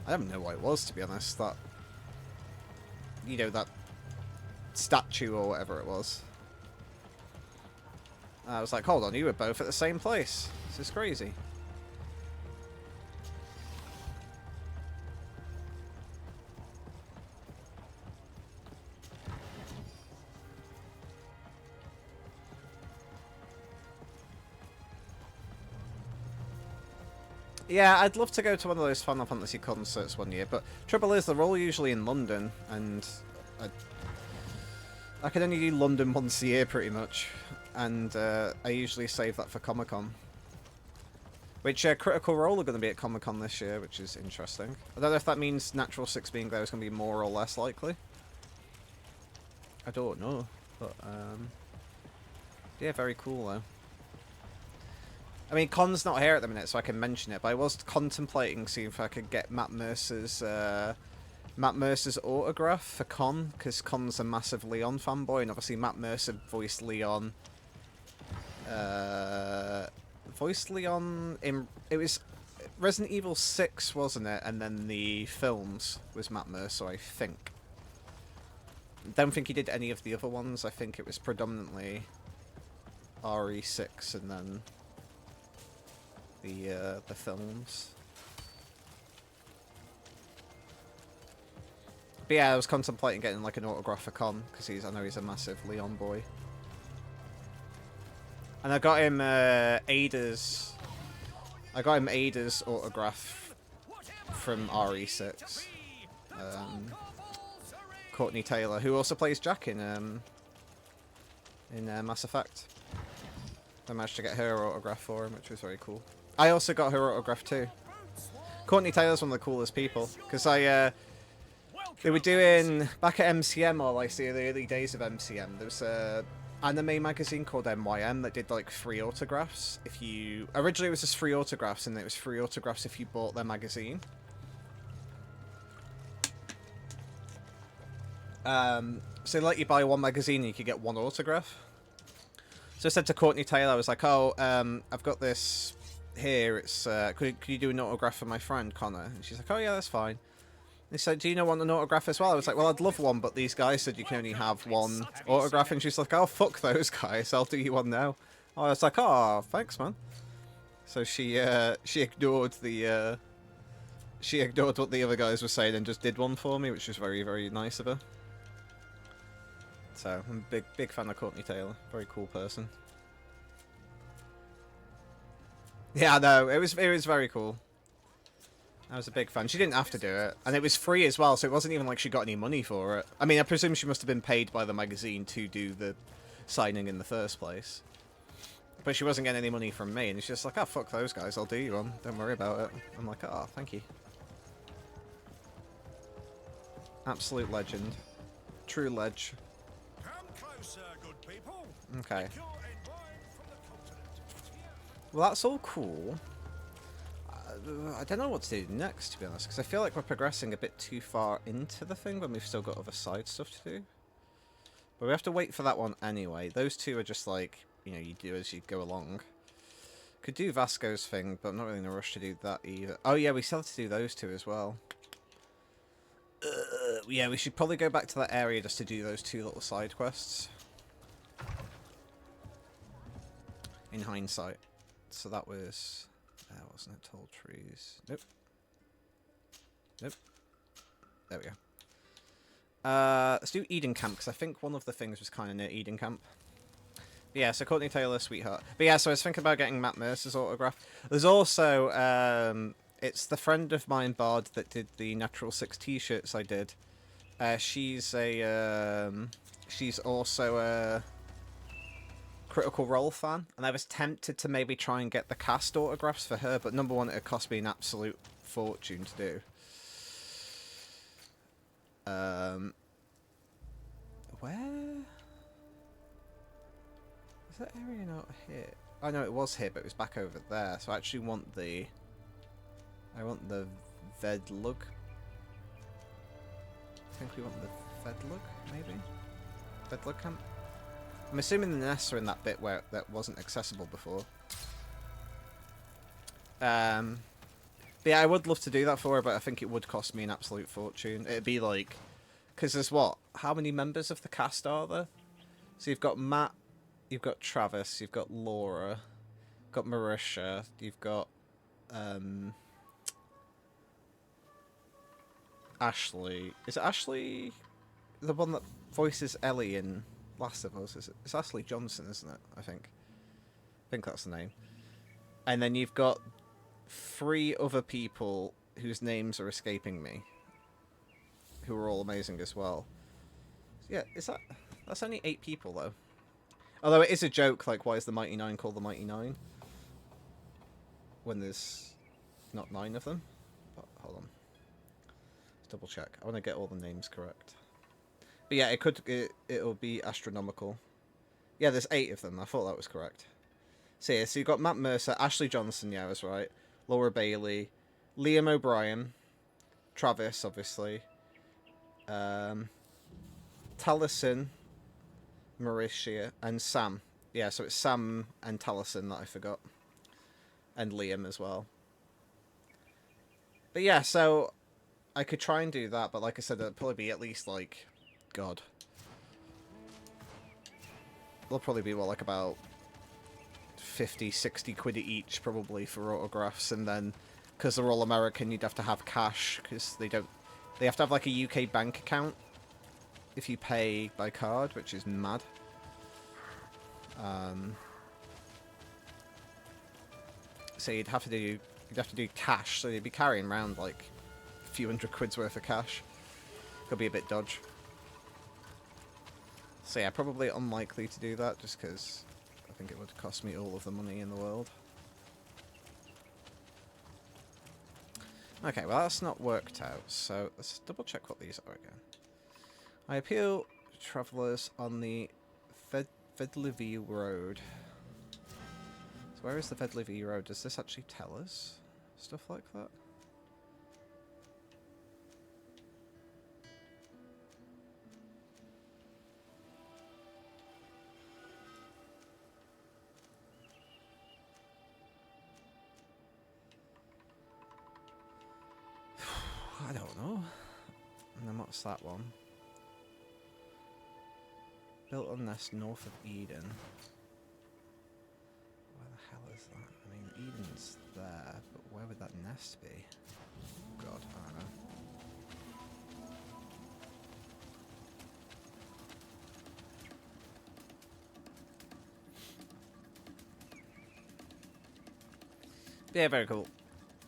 don't know what it was, to be honest, that, you know, that statue or whatever it was. I was like, hold on, you were both at the same place. This is crazy. Yeah, I'd love to go to one of those Final Fantasy concerts one year, but trouble is, they're all usually in London, and I can only do London once a year, pretty much, and I usually save that for Comic-Con. Which, Critical Role are going to be at Comic-Con this year, which is interesting. I don't know if that means Natural 6 being there is going to be more or less likely. I don't know, but, yeah, very cool, though. I mean, Con's not here at the minute, so I can mention it, but I was contemplating seeing if I could get Matt Mercer's autograph for Con, because Con's a massive Leon fanboy, and obviously Matt Mercer voiced Leon. In... It was Resident Evil 6, wasn't it? And then the films was Matt Mercer, I think. Don't think he did any of the other ones. I think it was predominantly RE6 and then the films. But yeah, I was contemplating getting like an autograph for Con because I know he's a massive Leon boy. And I got him Ada's autograph from RE6. Courtney Taylor, who also plays Jack in Mass Effect. I managed to get her autograph for him, which was very cool. I also got her autograph too. Courtney Taylor's one of the coolest people, because they were doing, back at MCM, or like the early days of MCM, there was anime magazine called MYM that did like free autographs. If you originally it was just free autographs, and it was free autographs if you bought their magazine. So they let you buy one magazine and you could get one autograph. So I said to Courtney Taylor, I was like, oh, I've got this here. It's could you do an autograph for my friend Connor? And she's like, oh yeah, that's fine. They said, do you want an autograph as well? I was like, well, I'd love one, but these guys said you can only have one autograph. And she's like, oh, fuck those guys. I'll do you one now. I was like, oh, thanks, man. So she ignored the she ignored what the other guys were saying and just did one for me, which was very, very nice of her. So I'm a big fan of Courtney Taylor. Very cool person. Yeah, no, it was very cool. I was a big fan. She didn't have to do it, and it was free as well, so it wasn't even like she got any money for it. I mean, I presume she must have been paid by the magazine to do the signing in the first place. But she wasn't getting any money from me, and it's just like, oh, fuck those guys, I'll do you one. Don't worry about it. I'm like, oh, thank you. Absolute legend. True ledge. Come closer, good people. Okay. Well, that's all cool. I don't know what to do next, to be honest, because I feel like we're progressing a bit too far into the thing when we've still got other side stuff to do. But we have to wait for that one anyway. Those two are just like, you know, you do as you go along. Could do Vasco's thing, but I'm not really in a rush to do that either. Oh yeah, we still have to do those two as well. Yeah, we should probably go back to that area just to do those two little side quests. In hindsight. So that was... wasn't it Tall Trees? Nope. Nope. There we go. Let's do Eden Camp, because I think one of the things was kind of near Eden Camp. But yeah, so Courtney Taylor, sweetheart. But yeah, so I was thinking about getting Matt Mercer's autograph. There's also, it's the friend of mine, Bard, that did the Natural 6 t-shirts I did. She's also a Critical Role fan, and I was tempted to maybe try and get the cast autographs for her, but number one, it cost me an absolute fortune to do. Where? Is that area not here? Oh no, it was here, but it was back over there. So I actually want the... I want the Vedlug. I think we want the Vedlug, maybe? Vedlug camp? I'm assuming the nests are in that bit where that wasn't accessible before. But yeah, I would love to do that for her, but I think it would cost me an absolute fortune. It'd be like... Because there's what? How many members of the cast are there? So you've got Matt, you've got Travis, you've got Laura, you've got Marisha, you've got... Ashley. Is it Ashley? The one that voices Ellie in Last of Us? It's Ashley Johnson, isn't it? I think that's the name. And then you've got 3 other people whose names are escaping me, who are all amazing as well. Yeah, that's only 8 people though. Although it is a joke, like, why is the Mighty Nine called the Mighty Nine when there's not 9 of them? But, hold on. Let's double check. I want to get all the names correct. But yeah, it'll be astronomical. Yeah, there's 8 of them. I thought that was correct. So yeah, so you've got Matt Mercer, Ashley Johnson, yeah, I was right. Laura Bailey, Liam O'Brien, Travis, obviously. Taliesin, Mauritia, and Sam. Yeah, so it's Sam and Taliesin that I forgot. And Liam as well. But yeah, so I could try and do that, but like I said, it'll probably be at least like... God. They'll probably be, what, like about 50, 60 quid each, probably, for autographs, and then, because they're all American, you'd have to have cash, because they have to have, like, a UK bank account if you pay by card, which is mad. So you'd have to do cash, so you'd be carrying around, like, a few hundred quid's worth of cash. Could be a bit dodge. So yeah, probably unlikely to do that, just because I think it would cost me all of the money in the world. Okay, well that's not worked out, so let's double check what these are again. I appeal to travellers on the Vedlivy Road. So where is the Vedlivy Road? Does this actually tell us stuff like that? I don't know. And then what's that one? Built a nest north of Eden. Where the hell is that? I mean, Eden's there, but where would that nest be? God, I don't know. Yeah, very cool.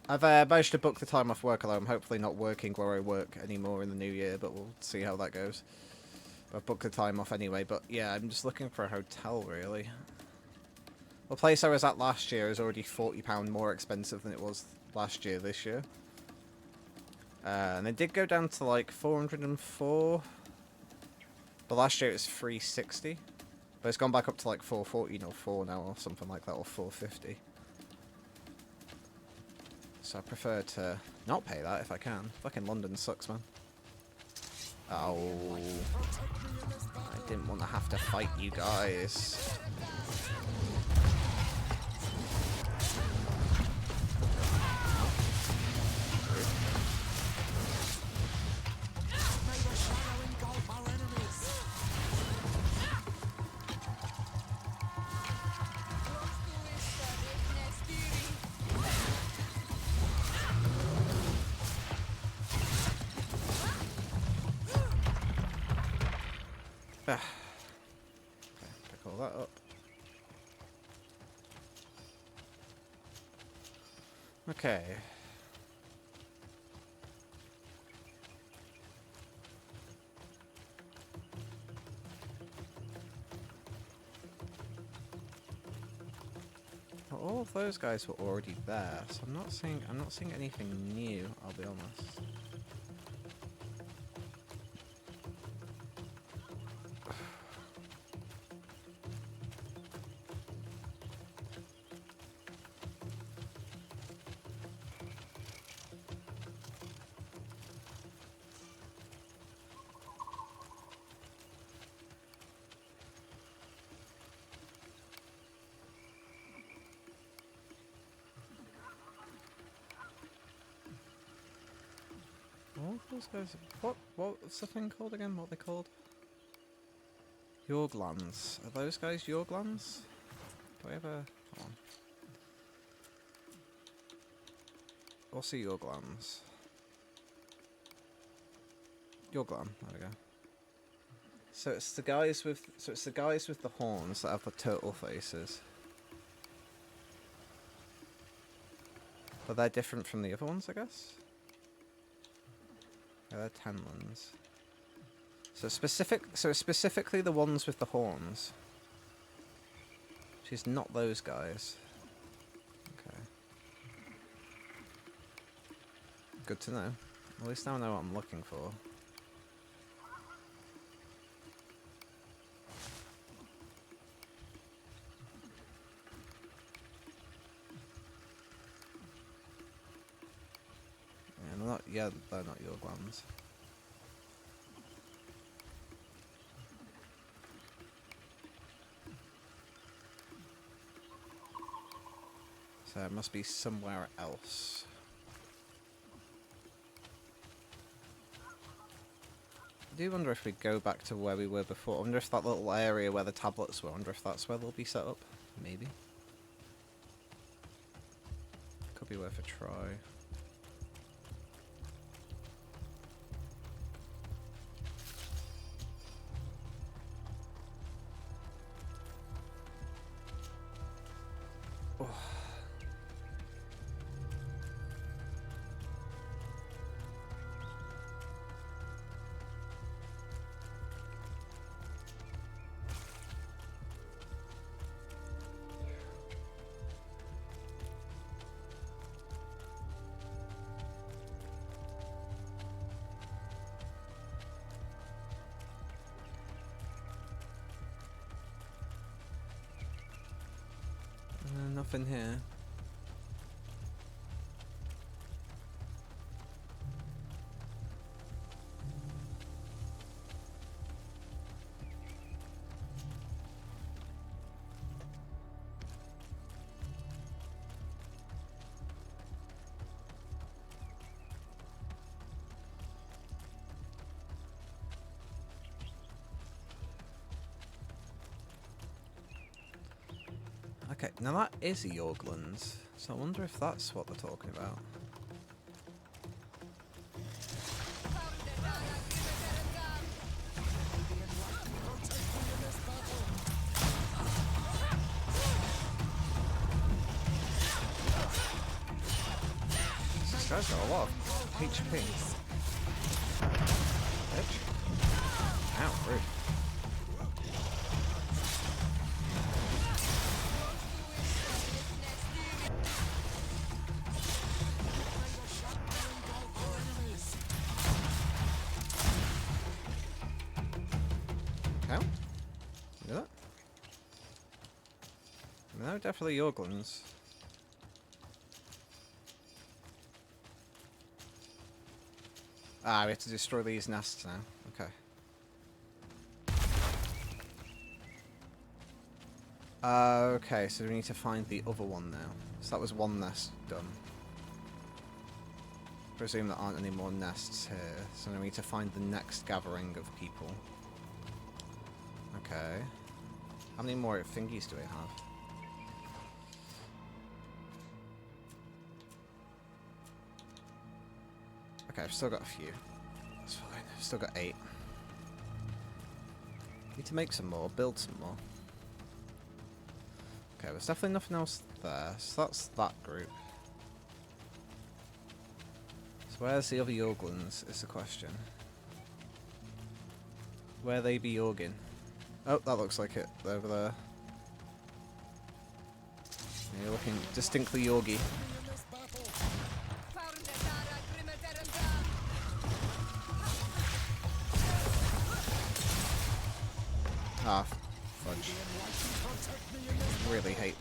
I've managed to book the time off work, although I'm hopefully not working where I work anymore in the new year, but we'll see how that goes. I've booked the time off anyway, but yeah, I'm just looking for a hotel, really. The place I was at last year is already £40 more expensive than it was last year this year. And it did go down to like 404. But last year it was 360. But it's gone back up to like 440 or 4 now or something like that, or 450. So I prefer to not pay that if I can. Fucking London sucks, man. Oh. I didn't want to have to fight you guys. Okay, pick all that up. Okay. Well, all of those guys were already there, so I'm not seeing anything new, I'll be honest. All those guys. What's the thing called again? What are they called? Yorglands. Are those guys Yorglands? Do I ever? Hold on. What's a Yorglands? Yorglan. There we go. So it's the guys with. So it's the guys with the horns that have the turtle faces. But they're different from the other ones, I guess. They're Tenlands. So specifically the ones with the horns. She's not those guys. Okay. Good to know. At least now I know what I'm looking for. Yeah, they're not your glands. So it must be somewhere else. I do wonder if we go back to where we were before. I wonder if that little area where the tablets were, I wonder if that's where they'll be set up. Maybe. Could be worth a try. Nothing here. Okay, now that is a Yorglands, so I wonder if that's what they're talking about. This guy's got a lot of HP. Bitch. Ow, rude. No, definitely Yorglands. Ah, we have to destroy these nests now. Okay. Okay, so we need to find the other one now. So that was one nest done. Presume there aren't any more nests here, so we need to find the next gathering of people. Okay. How many more thingies do we have? Okay, I've still got a few. That's fine. I've still got 8. Need to make some more, build some more. Okay, there's definitely nothing else there, so that's that group. So where's the other Yorglands is the question. Where they be Yorgin? Oh, that looks like it. Over there. You're looking distinctly Yorgi. Ah, fudge. Really hate.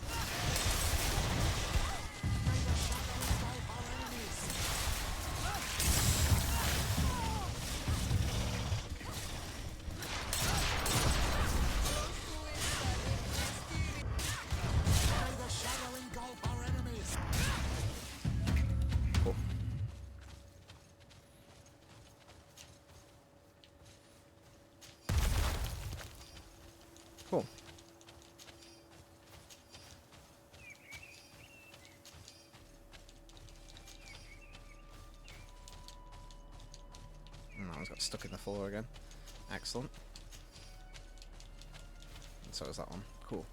Cool. Cool. That one's got stuck in the floor again. Excellent. And so is that one. Cool.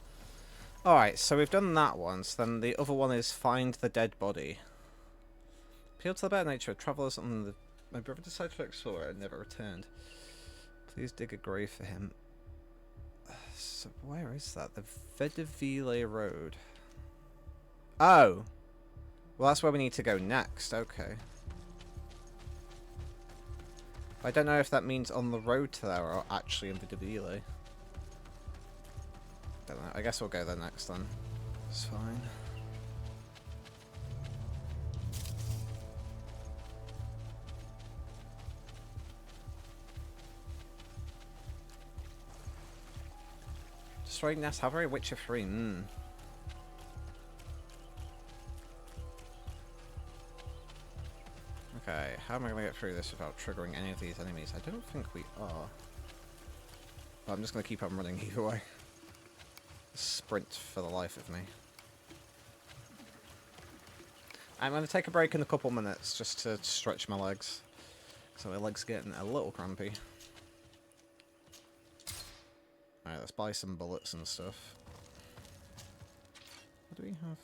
Alright, so we've done that one. So then the other one is find the dead body. Appeal to the better nature of travellers on the... My brother decided to explore it and never returned. Please dig a grave for him. So where is that? The Vedeville Road. Oh! Well, that's where we need to go next. Okay. I don't know if that means on the road to there or actually in Vedeville. Don't know. I guess we'll go there next then. It's fine. Destroying nests. How very Witcher 3. Okay, how am I going to get through this without triggering any of these enemies? I don't think we are. But I'm just going to keep on running either way. Sprint for the life of me. I'm going to take a break in a couple minutes just to stretch my legs. So my legs are getting a little crampy. Alright, let's buy some bullets and stuff. What do we have?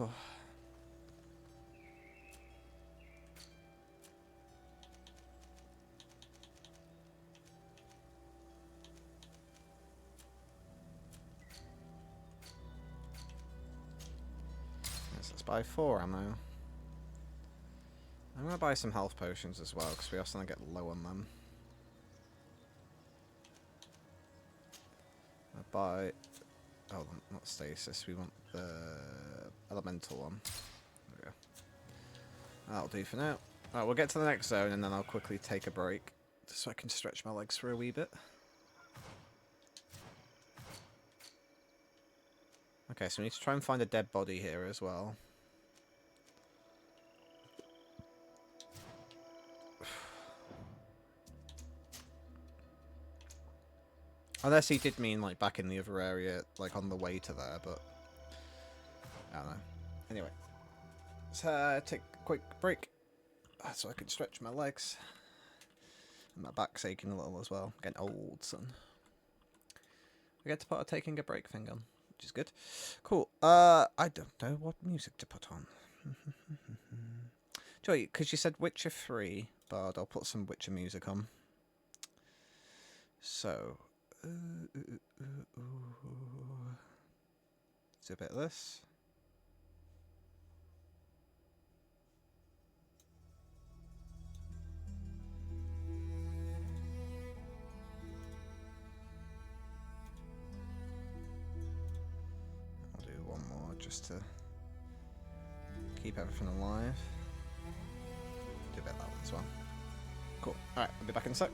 Oh. buy 4 ammo. I'm gonna buy some health potions as well, because we also want to get low on them. I buy... Oh, not stasis, we want the elemental one. There we go. That'll do for now. Alright, we'll get to the next zone and then I'll quickly take a break, just so I can stretch my legs for a wee bit. Okay, so we need to try and find a dead body here as well. Unless he did mean, like, back in the other area, like, on the way to there, but... I don't know. Anyway. Let's take a quick break. So I can stretch my legs. And my back's aching a little as well. Getting old, son. We get to put a taking a break thing on, which is good. Cool. I don't know what music to put on. Joy, because you said Witcher 3, but I'll put some Witcher music on. So... let's do a bit of this. I'll do one more just to keep everything alive. Do a bit of that one as well. Cool. Alright, I'll be back in a sec.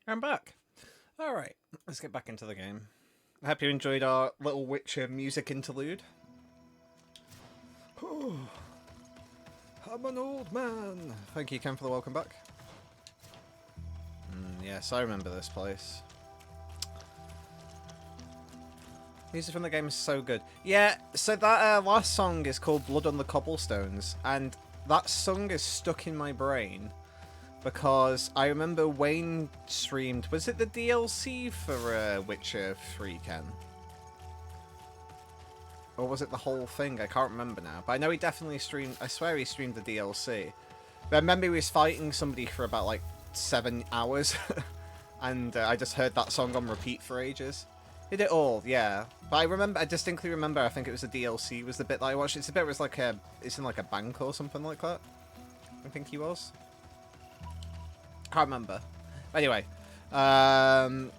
I'm back. Alright, let's get back into the game. I hope you enjoyed our little Witcher music interlude. I'm an old man. Thank you, Ken, for the welcome back. Yes, I remember this place. Music from the game is so good. Yeah, so that last song is called Blood on the Cobblestones, and that song is stuck in my brain because I remember Wayne streamed... Was it the DLC for Witcher 3, Ken? Or was it the whole thing? I can't remember now. But I know he definitely streamed... I swear he streamed the DLC. But I remember he was fighting somebody for about, like, 7 hours. And I just heard that song on repeat for ages. Did it all, yeah. But I distinctly remember, I think it was the DLC was the bit that I watched. It's the bit where it's like it's in like a bank or something like that. I think he was. Can't remember. Anyway. So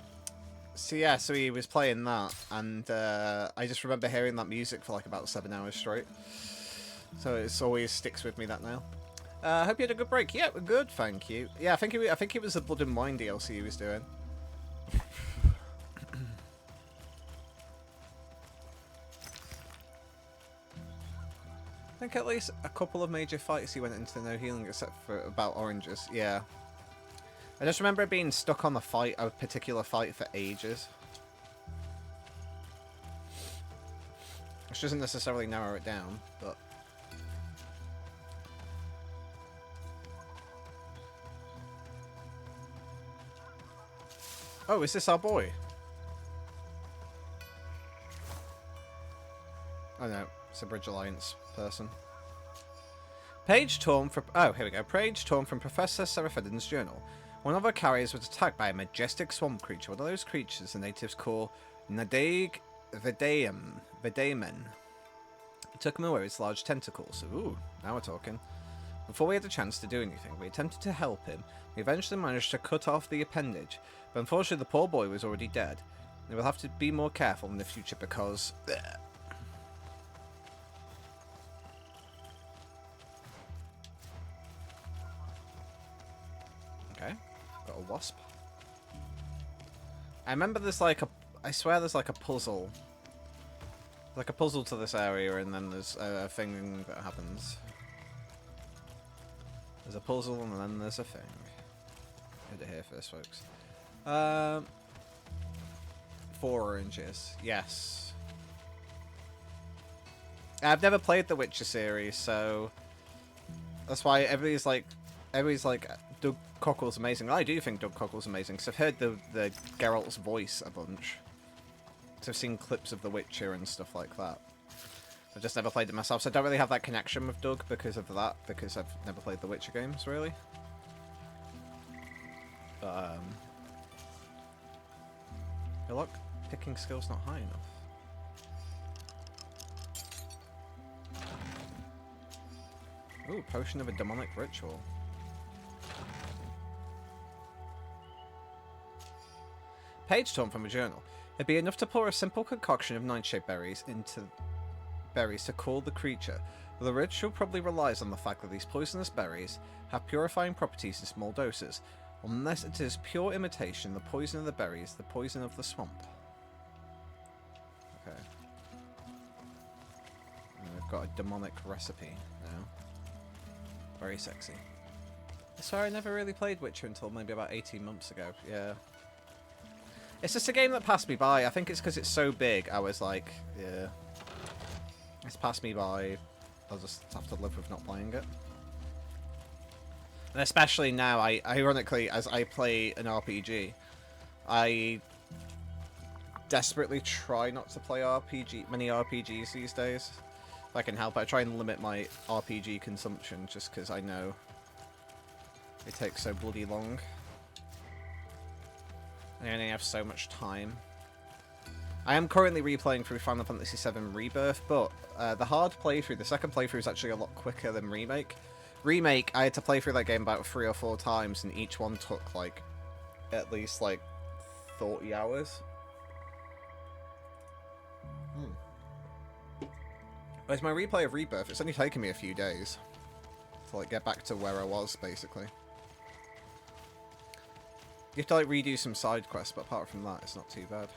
yeah, so he was playing that, and I just remember hearing that music for like about 7 hours straight. So it always sticks with me that now. Hope you had a good break. Yeah, good, thank you. Yeah, I think it was the Blood and Wine DLC he was doing. I think at least a couple of major fights he went into no healing except for about oranges. Yeah. I just remember being stuck on a particular fight for ages. Which doesn't necessarily narrow it down, but... Oh, is this our boy? Oh no, it's a Bridge Alliance person. Page torn from... Oh, here we go. Page torn from Professor Seraphedin's journal. One of our carriers was attacked by a majestic swamp creature. One of those creatures the natives call Nadag Vedamen. It took him away with its large tentacles. Ooh, now we're talking. Before we had a chance to do anything, we attempted to help him. We eventually managed to cut off the appendage, but unfortunately the poor boy was already dead. We will have to be more careful in the future because... Okay, got a wasp. I remember there's like a... I swear there's like a puzzle. Like a puzzle to this area, and then there's a thing that happens. There's a puzzle, and then there's a thing. Heard it here first, folks. 4 oranges. Yes. I've never played the Witcher series, so... That's why everybody's like, Doug Cockle's amazing. I do think Doug Cockle's amazing, because I've heard the Geralt's voice a bunch. So I've seen clips of The Witcher and stuff like that. I've just never played it myself, so I don't really have that connection with Doug because of that, because I've never played the Witcher games, really. But, your luck picking skill's not high enough. Ooh, potion of a demonic ritual. Page torn from a journal. It'd be enough to pour a simple concoction of nightshade berries into berries to cool the creature. The ritual probably relies on the fact that these poisonous berries have purifying properties in small doses. Unless it is pure imitation, the poison of the berries, the poison of the swamp. Okay. And we've got a demonic recipe now. Very sexy. Sorry, I never really played Witcher until maybe about 18 months ago. Yeah. It's just a game that passed me by. I think it's because it's so big. I was like, yeah. It's passed me by. I'll just have to live with not playing it. And especially now, ironically, as I play an RPG, I desperately try not to play many RPGs these days. If I can help, I try and limit my RPG consumption just because I know it takes so bloody long. I only have so much time. I am currently replaying through Final Fantasy VII Rebirth, but the hard playthrough, the second playthrough, is actually a lot quicker than Remake. Remake, I had to play through that game about 3 or 4 times, and each one took, like, at least, like, 40 hours. Whereas my replay of Rebirth, it's only taken me a few days to, like, get back to where I was, basically. You have to like redo some side quests, but apart from that, it's not too bad.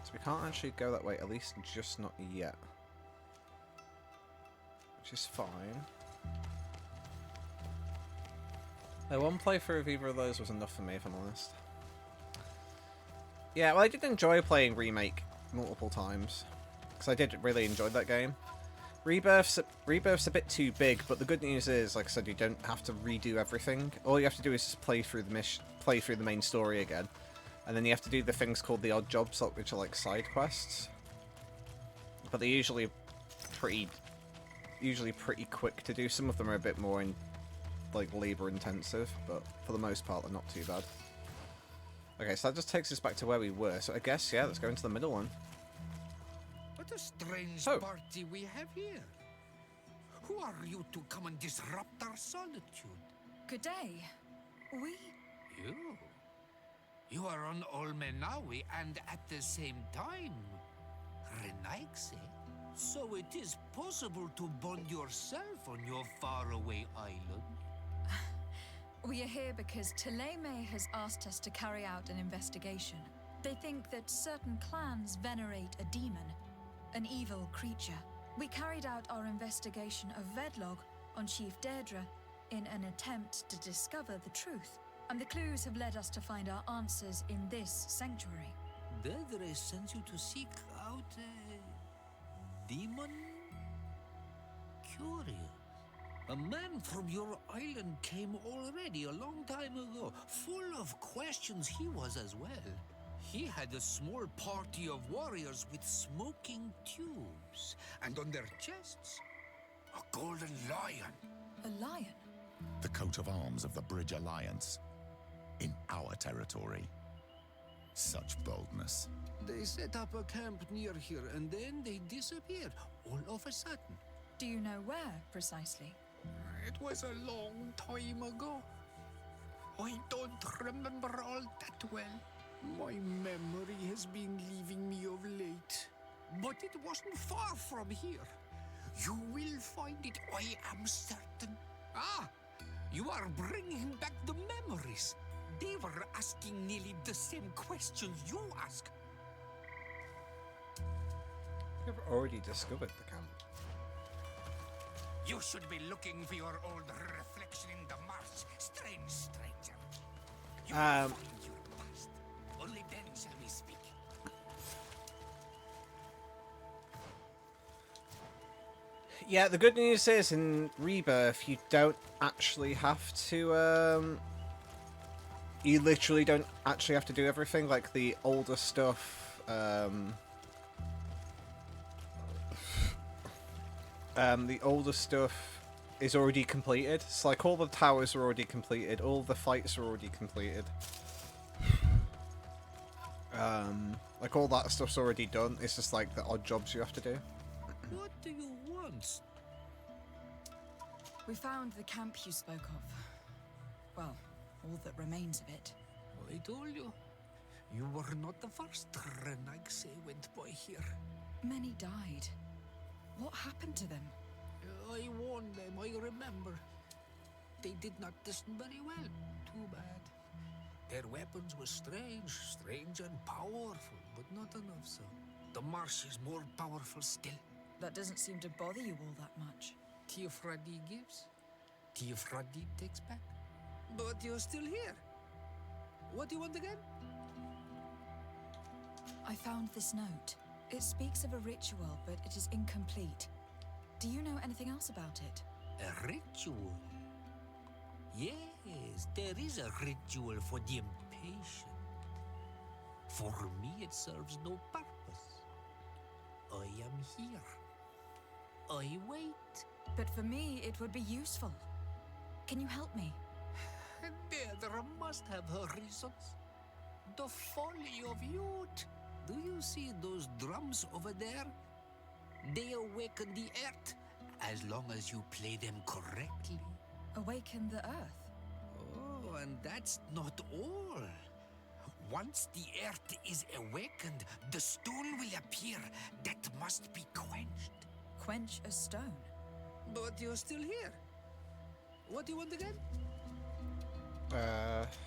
So we can't actually go that way, at least just not yet. Which is fine. No, one playthrough of either of those was enough for me, if I'm honest. Yeah, well, I did enjoy playing Remake multiple times, because I did really enjoy that game. Rebirth's a bit too big, but the good news is, like I said, you don't have to redo everything. All you have to do is just play through the main story again, and then you have to do the things called the odd jobs, which are like side quests. But they're usually pretty quick to do. Some of them are a bit more like labor intensive, but for the most part, they're not too bad. Okay, so that just takes us back to where we were. So I guess, yeah, let's go into the middle one. What a strange party we have here. Who are you to come and disrupt our solitude? Good day. You are on Olmenawi and at the same time, Renaigse. So it is possible to bond yourself on your faraway island? We are here because Teleme has asked us to carry out an investigation. They think that certain clans venerate a demon, an evil creature. We carried out our investigation of Vedlog on Chief Deirdre in an attempt to discover the truth, and the clues have led us to find our answers in this sanctuary. Deirdre sends you to seek out a demon? Curious. A man from your island came already a long time ago. Full of questions he was as well. He had a small party of warriors with smoking tubes, and on their chests, a golden lion. A lion? The coat of arms of the Bridge Alliance. In our territory. Such boldness. They set up a camp near here, and then they disappeared, all of a sudden. Do you know where, precisely? It was a long time ago. I don't remember all that well. My memory has been leaving me of late. But it wasn't far from here. You will find it, I am certain. Ah, you are bringing back the memories. They were asking nearly the same questions you ask. You've already discovered the camp. You should be looking for your old reflection in the marsh, strange stranger. You will find your past. Only then shall we speak. Yeah, the good news is in Rebirth, you don't actually have to, you literally don't actually have to do everything. Like, the older stuff, the older stuff is already completed. It's like all the towers are already completed, all the fights are already completed. Like all that stuff's already done. It's just like the odd jobs you have to do. What do you want? We found the camp you spoke of. Well, all that remains of it. I told you. You were not the first Renaigse went by here. Many died. What happened to them? I warned them, I remember. They did not listen very well. Too bad. Their weapons were strange and powerful, but not enough so. The marsh is more powerful still. That doesn't seem to bother you all that much. Tiafradi gives, Tiafradi takes back. But you're still here. What do you want again? I found this note. It speaks of a ritual, but it is incomplete. Do you know anything else about it? A ritual? Yes, there is a ritual for the impatient. For me, it serves no purpose. I am here. I wait. But for me, it would be useful. Can you help me? Deirdre must have her reasons. The folly of youth. Do you see those drums over there? They awaken the earth, as long as you play them correctly. Awaken the earth? Oh, and that's not all. Once the earth is awakened, the stone will appear that must be quenched. Quench a stone? But you're still here. What do you want again?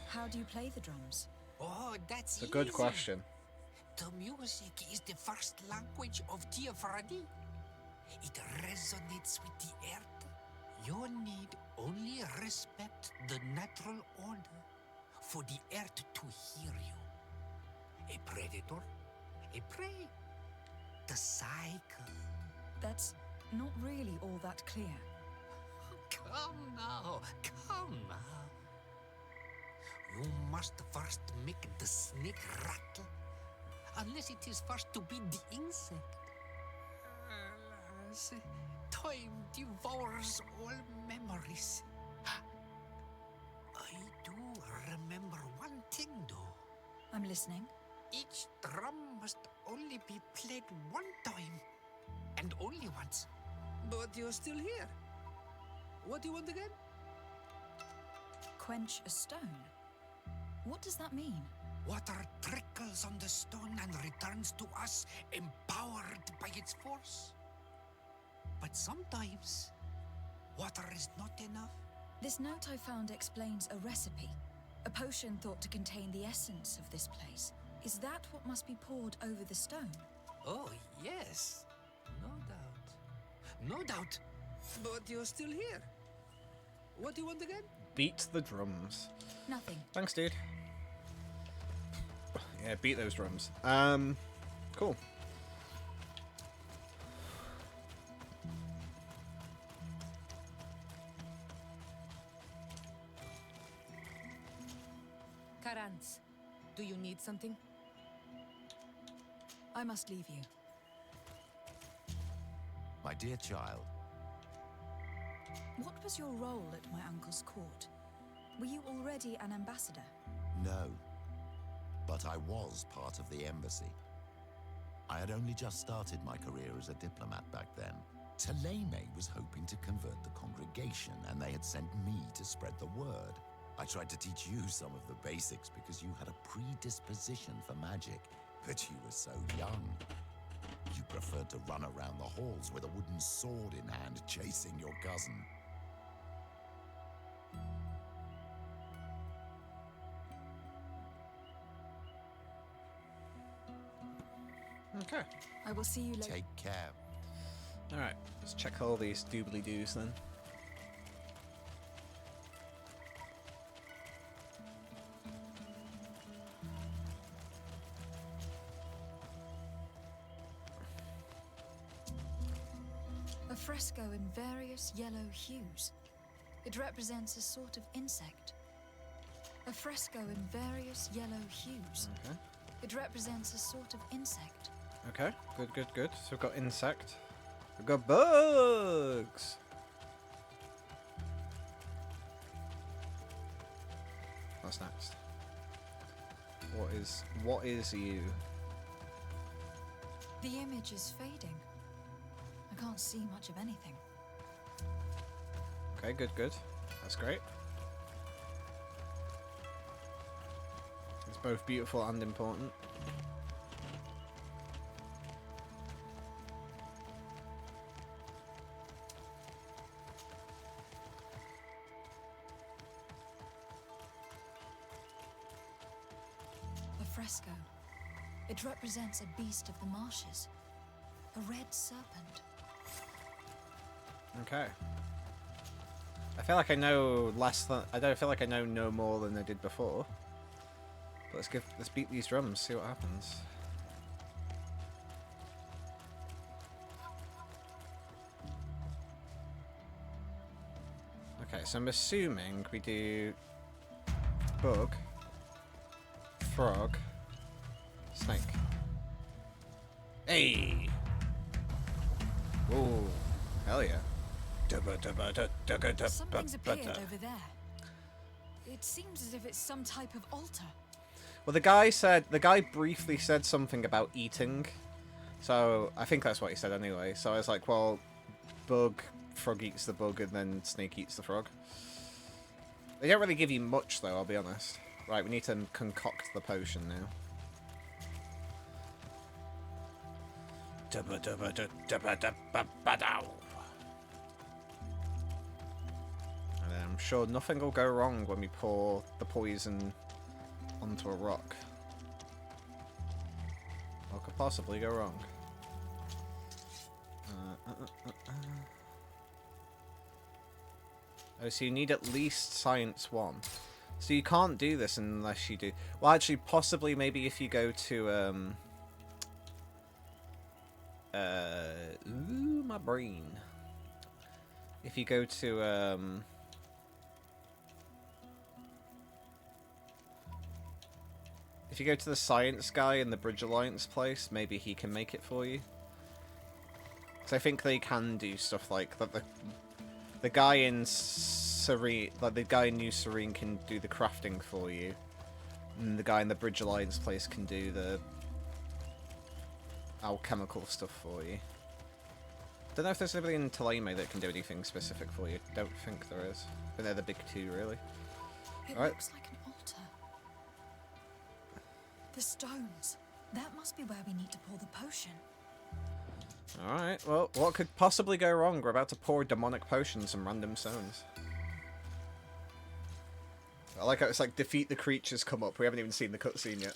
How do you play the drums? Oh, that's It's a good easy. question. The music is the first language of Tiafradi. It resonates with the earth. You need only respect the natural order for the earth to hear you. A predator, a prey, the cycle. That's not really all that clear. Come now, come now. You must first make the snake rattle, unless it is first to be the insect. Alas, time devours all memories. I do remember one thing, though. I'm listening. Each drum must only be played one time, and only once. But you're still here. What do you want again? Quench a stone? What does that mean? Water trickles on the stone and returns to us, empowered by its force. But sometimes, water is not enough. This note I found explains a recipe. A potion thought to contain the essence of this place. Is that what must be poured over the stone? Oh, yes. No doubt. No doubt. But you're still here. What do you want again? Beat the drums. Nothing. Thanks, dude. Yeah, beat those drums. Cool. Karans, do you need something? I must leave you. My dear child, What was your role at my uncle's court? Were you already an ambassador? no. But I was part of the embassy. I had only just started my career as a diplomat back then. Taleme was hoping to convert the congregation, and they had sent me to spread the word. I tried to teach you some of the basics because you had a predisposition for magic, but you were so young. You preferred to run around the halls with a wooden sword in hand, chasing your cousin. Okay. I will see you later. Take care. Alright, let's check all these doobly-doos then. A fresco in various yellow hues. It represents a sort of insect. A fresco in various yellow hues. Okay. It represents a sort of insect. Okay, good, good, good. So we've got insect. We've got bugs! What's next? What is you? The image is fading. I can't see much of anything. Okay, good, good. That's great. It's both beautiful and important. A fresco. It represents a beast of the marshes. A red serpent. Okay. I feel like I know less than I don't feel like I know no more than I did before. But let's beat these drums, see what happens. Okay, so I'm assuming we do bug, frog, snake. Hey! Ooh, hell yeah. Something's appeared over there. It seems as if it's some type of altar. Well, the guy briefly said something about eating. So, I think that's what he said anyway. So I was like, well, frog eats the bug, and then snake eats the frog. They don't really give you much, though, I'll be honest. Right, we need to concoct the potion now. And I'm sure nothing will go wrong when we pour the poison onto a rock. What could possibly go wrong? Oh, so you need at least Science 1. So you can't do this unless you do... Well, actually, possibly maybe if you go to... Ooh, my brain. If you go to... If you go to the science guy in the Bridge Alliance place, maybe he can make it for you. Because I think they can do stuff like that. The guy in Serene, like the guy in New Serene, can do the crafting for you, and the guy in the Bridge Alliance place can do the alchemical stuff for you. Don't know if there's anybody in Talame that can do anything specific for you. Don't think there is. But they're the big two, really. It All right. looks like an altar. The stones. That must be where we need to pour the potion. Alright, well, what could possibly go wrong? We're about to pour demonic potions and random stones. I like how it's like defeat the creatures come up. We haven't even seen the cutscene yet.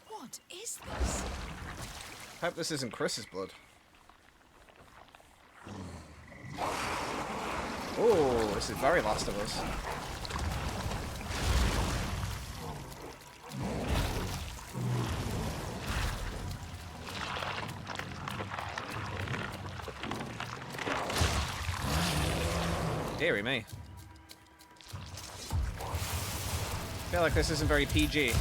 What is this? I hope this isn't Chris's blood. Oh, this is very Last of Us. Deary me. I feel like this isn't very PG.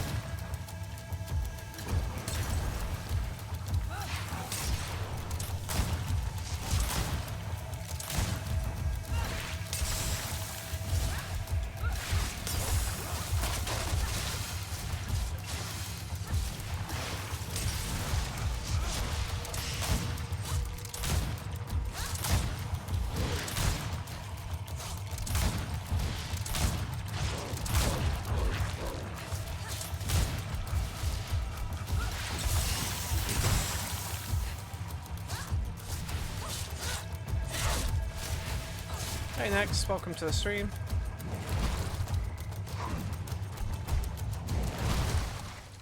Hey Nex, welcome to the stream.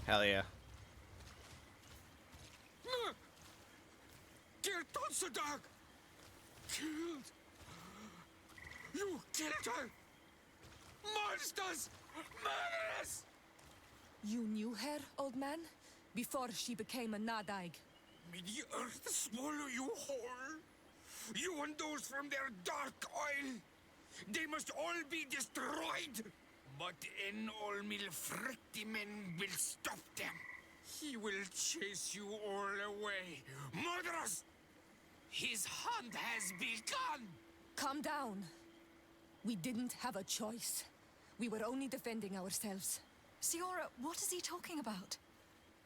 Hell yeah. Dear Dog! Killed! You killed her! Monsters! Murderers! You knew her, old man? Before she became a Nadaig? May the earth swallow you whole! You and those from their dark oil! They must all be destroyed! But Enolmil Frictimen will stop them. He will chase you all away. Murderers! His hunt has begun! Calm down. We didn't have a choice. We were only defending ourselves. Siora, what is he talking about?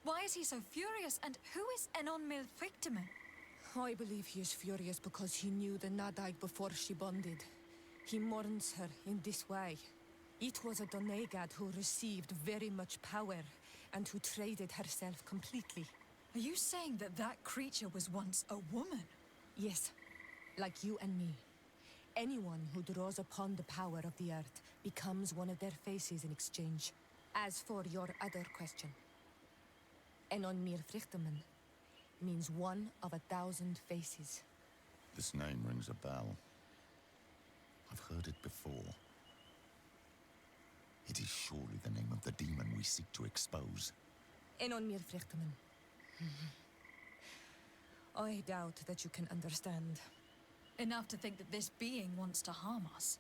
Why is he so furious, and who is Enonmil Frictimen? I believe he is furious because he knew the Nadaig before she bonded. He mourns her in this way. It was a Doneigad who received very much power and who traded herself completely. Are you saying that that creature was once a woman? Yes, like you and me. Anyone who draws upon the power of the earth becomes one of their faces in exchange. As for your other question, Enonmir Frichteman means one of 1,000 faces. This name rings a bell. I've heard it before. It is surely the name of the demon we seek to expose. Enonmir Frichteman. I doubt that you can understand. Enough to think that this being wants to harm us.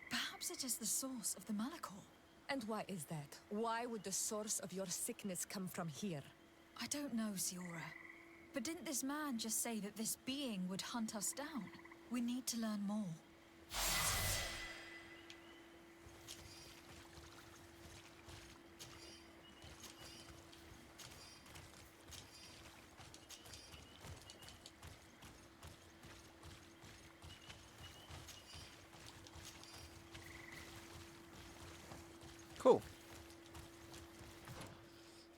Perhaps it is the source of the Malachor. And why is that? Why would the source of your sickness come from here? I don't know, Siora. But didn't this man just say that this being would hunt us down? We need to learn more. Cool.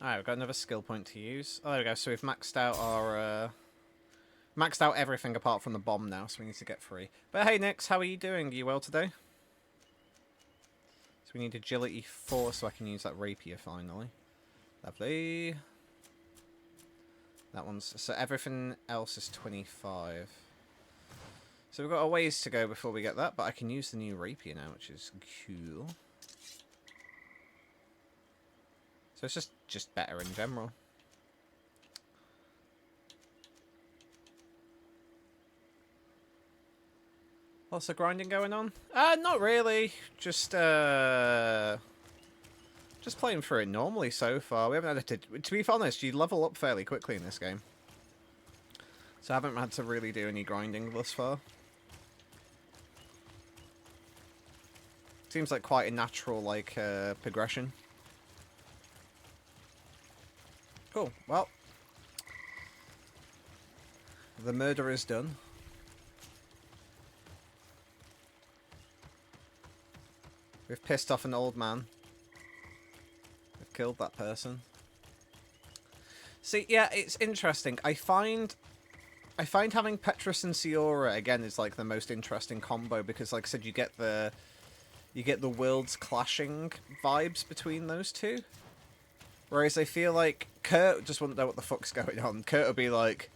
Alright, we've got another skill point to use. Oh, there we go. So we've maxed out our Maxed out everything apart from the bomb now, so we need to get 3. But hey, Nix, how are you doing? Are you well today? So we need agility 4 so I can use that rapier finally. Lovely. That one's... So everything else is 25. So we've got a ways to go before we get that, but I can use the new rapier now, which is cool. So it's just better in general. Lots of grinding going on? Not really. Just playing through it normally so far. We haven't had to be honest, you level up fairly quickly in this game. So I haven't had to really do any grinding thus far. Seems like quite a natural, like, progression. Cool. Well, the murder is done. We've pissed off an old man. We've killed that person. See, yeah, it's interesting. I find having Petrus and Siora again is like the most interesting combo because, like I said, you get the worlds clashing vibes between those two. Whereas I feel like Kurt just wouldn't know what the fuck's going on. Kurt would be like,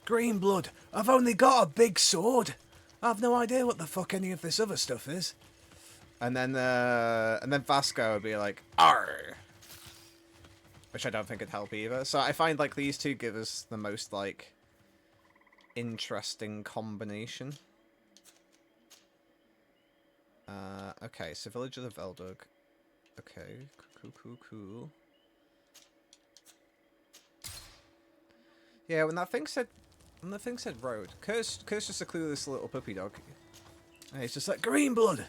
Greenblood, I've only got a big sword. I've no idea what the fuck any of this other stuff is. And then Vasco would be like, Arr! Which I don't think would help either. So I find like these two give us the most like interesting combination. Okay, so Villager of Veldug. Okay, cool. Yeah, when the thing said road, Kurt's just a clueless little puppy dog. And he's just like, Greenblood,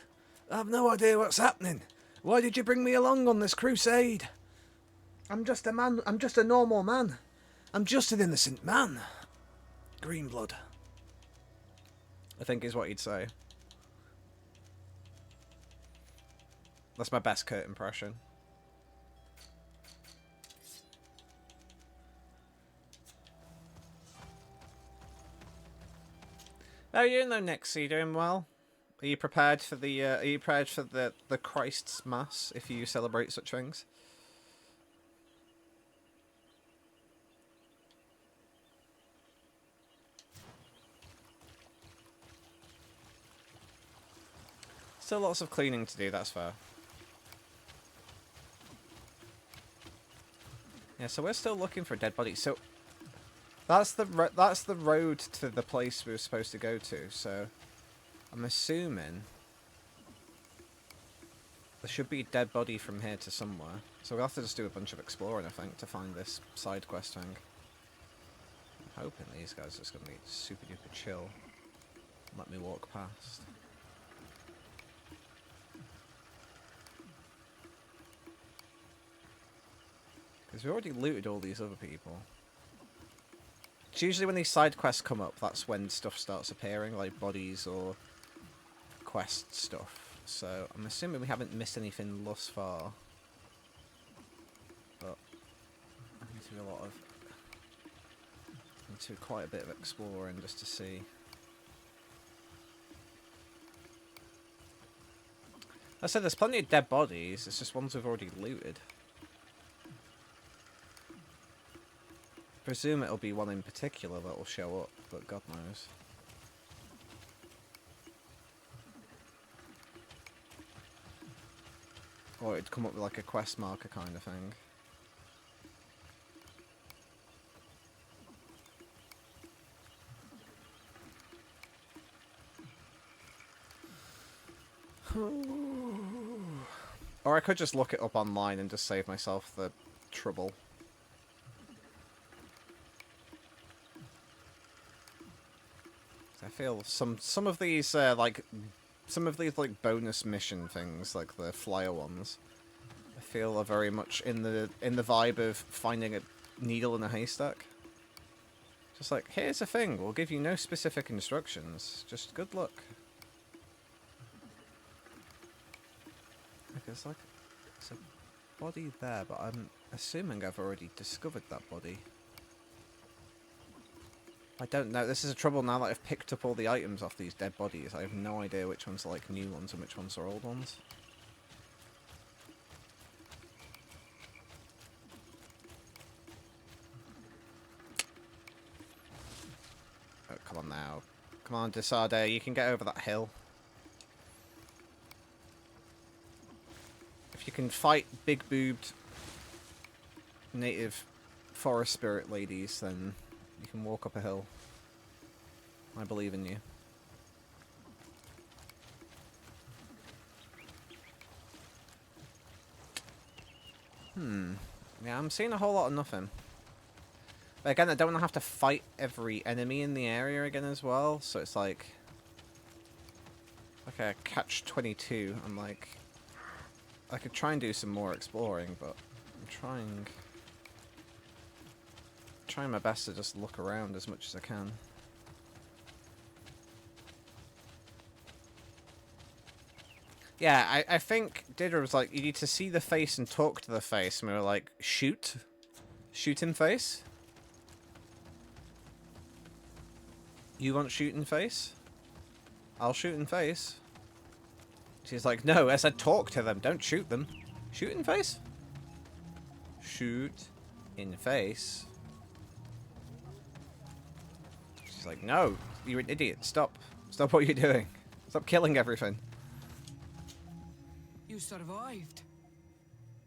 I have no idea what's happening. Why did you bring me along on this crusade? I'm just a man. I'm just a normal man. I'm just an innocent man. Greenblood, I think is what he'd say. That's my best Kurt impression. How are you doing though, Nix? Are you doing well? Are you prepared for the the Christ's Mass if you celebrate such things? Still lots of cleaning to do, that's fair. Yeah, so we're still looking for a dead body. So that's the road to the place we were supposed to go to. So I'm assuming there should be a dead body from here to somewhere. So we'll have to just do a bunch of exploring, I think, to find this side quest thing. I'm hoping these guys are just going to be super duper chill. Let me walk past. Because we already looted all these other people. It's usually when these side quests come up, that's when stuff starts appearing, like bodies or quest stuff. So I'm assuming we haven't missed anything thus far. But I need to do quite a bit of exploring just to see. I said there's plenty of dead bodies, it's just ones we've already looted. Presume it'll be one in particular that will show up, but God knows. Or it'd come up with like a quest marker kind of thing. Or I could just look it up online and just save myself the trouble. I feel some of these like bonus mission things, like the flyer ones, I feel are very much in the vibe of finding a needle in a haystack. Just like, here's a thing, we'll give you no specific instructions, just good luck. Okay, it's like it's a body there, but I'm assuming I've already discovered that body. I don't know. This is a trouble now that I've picked up all the items off these dead bodies. I have no idea which ones are like new ones and which ones are old ones. Oh, come on now. Come on, Sardet, you can get over that hill. If you can fight big-boobed native forest spirit ladies, then you can walk up a hill. I believe in you. Yeah, I'm seeing a whole lot of nothing. But again, I don't want to have to fight every enemy in the area again as well, so it's like a catch-22. I'm like, I could try and do some more exploring, but I'm trying my best to just look around as much as I can. Yeah, I think Didra was like, you need to see the face and talk to the face, and we were like, shoot in face? You want shoot in face? I'll shoot in face. She's like, no, I said talk to them, don't shoot them. Shoot in face? Shoot in face. She's like, no, you're an idiot. Stop. Stop what you're doing. Stop killing everything. You survived.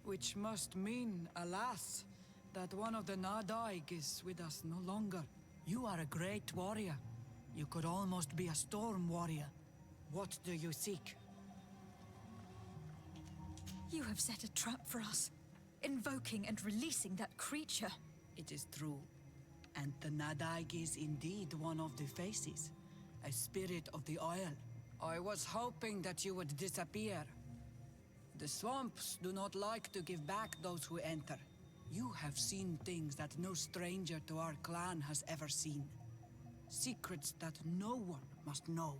Which must mean, alas, that one of the Nadaig is with us no longer. You are a great warrior. You could almost be a storm warrior. What do you seek? You have set a trap for us, invoking and releasing that creature. It is true. And the Nadaig is indeed one of the faces. A spirit of the Isle. I was hoping that you would disappear. The swamps do not like to give back those who enter. You have seen things that no stranger to our clan has ever seen. Secrets that no one must know.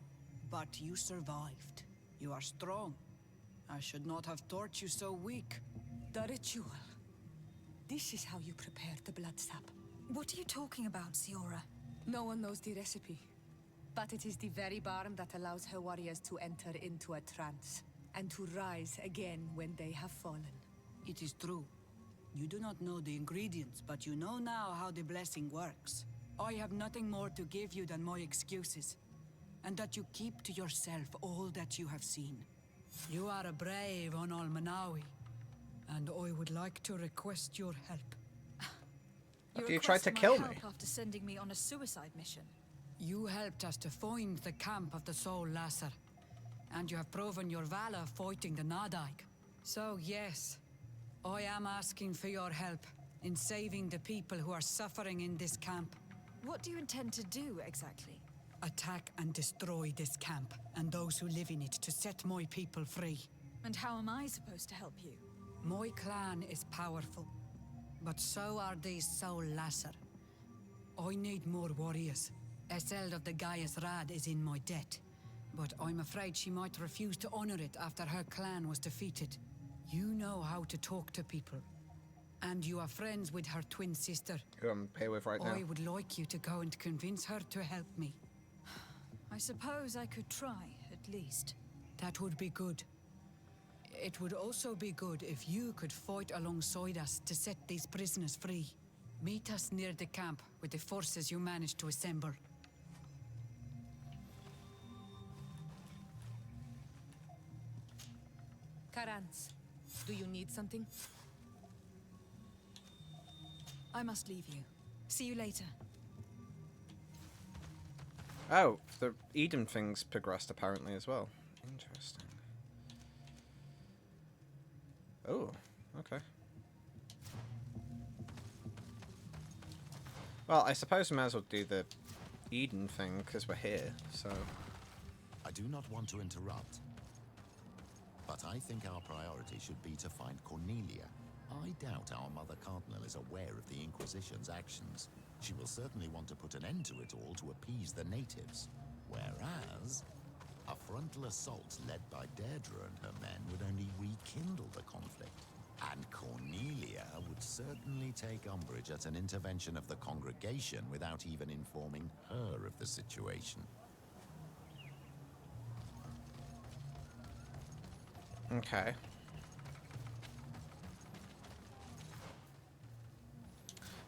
But you survived. You are strong. I should not have thought you so weak. The ritual. This is how you prepare the blood sap. What are you talking about, Siora? No one knows the recipe. But it is the very barm that allows her warriors to enter into a trance. And to rise again when they have fallen. It is true. You do not know the ingredients, but you know now how the blessing works. I have nothing more to give you than my excuses. And that you keep to yourself all that you have seen. You are a brave Onol Manawi, and I would like to request your help. You tried to kill me. After sending me on a suicide mission. You helped us to find the camp of the Soul Lasser. And you have proven your valor fighting the Nadaig. So yes, I am asking for your help in saving the people who are suffering in this camp. What do you intend to do, exactly? Attack and destroy this camp, and those who live in it, to set my people free. And how am I supposed to help you? My clan is powerful, but so are these Soul Lasser. I need more warriors. Eseld of the Gaius Rad is in my debt. But I'm afraid she might refuse to honor it after her clan was defeated. You know how to talk to people. And you are friends with her twin sister. Who I'm paired with right now. I would like you to go and convince her to help me. I suppose I could try, at least. That would be good. It would also be good if you could fight alongside us to set these prisoners free. Meet us near the camp with the forces you managed to assemble. Karans, do you need something? I must leave you. See you later. Oh, the Eden thing's progressed apparently as well. Interesting. Oh, okay. Well, I suppose we might as well do the Eden thing because we're here, so... I do not want to interrupt, but I think our priority should be to find Cornelia. I doubt our Mother Cardinal is aware of the Inquisition's actions. She will certainly want to put an end to it all to appease the natives. Whereas, a frontal assault led by Deirdre and her men would only rekindle the conflict. And Cornelia would certainly take umbrage at an intervention of the congregation without even informing her of the situation. Okay.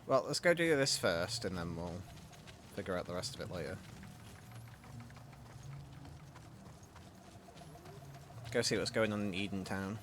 Well, let's go do this first, and then we'll figure out the rest of it later. Go see what's going on in Edentown.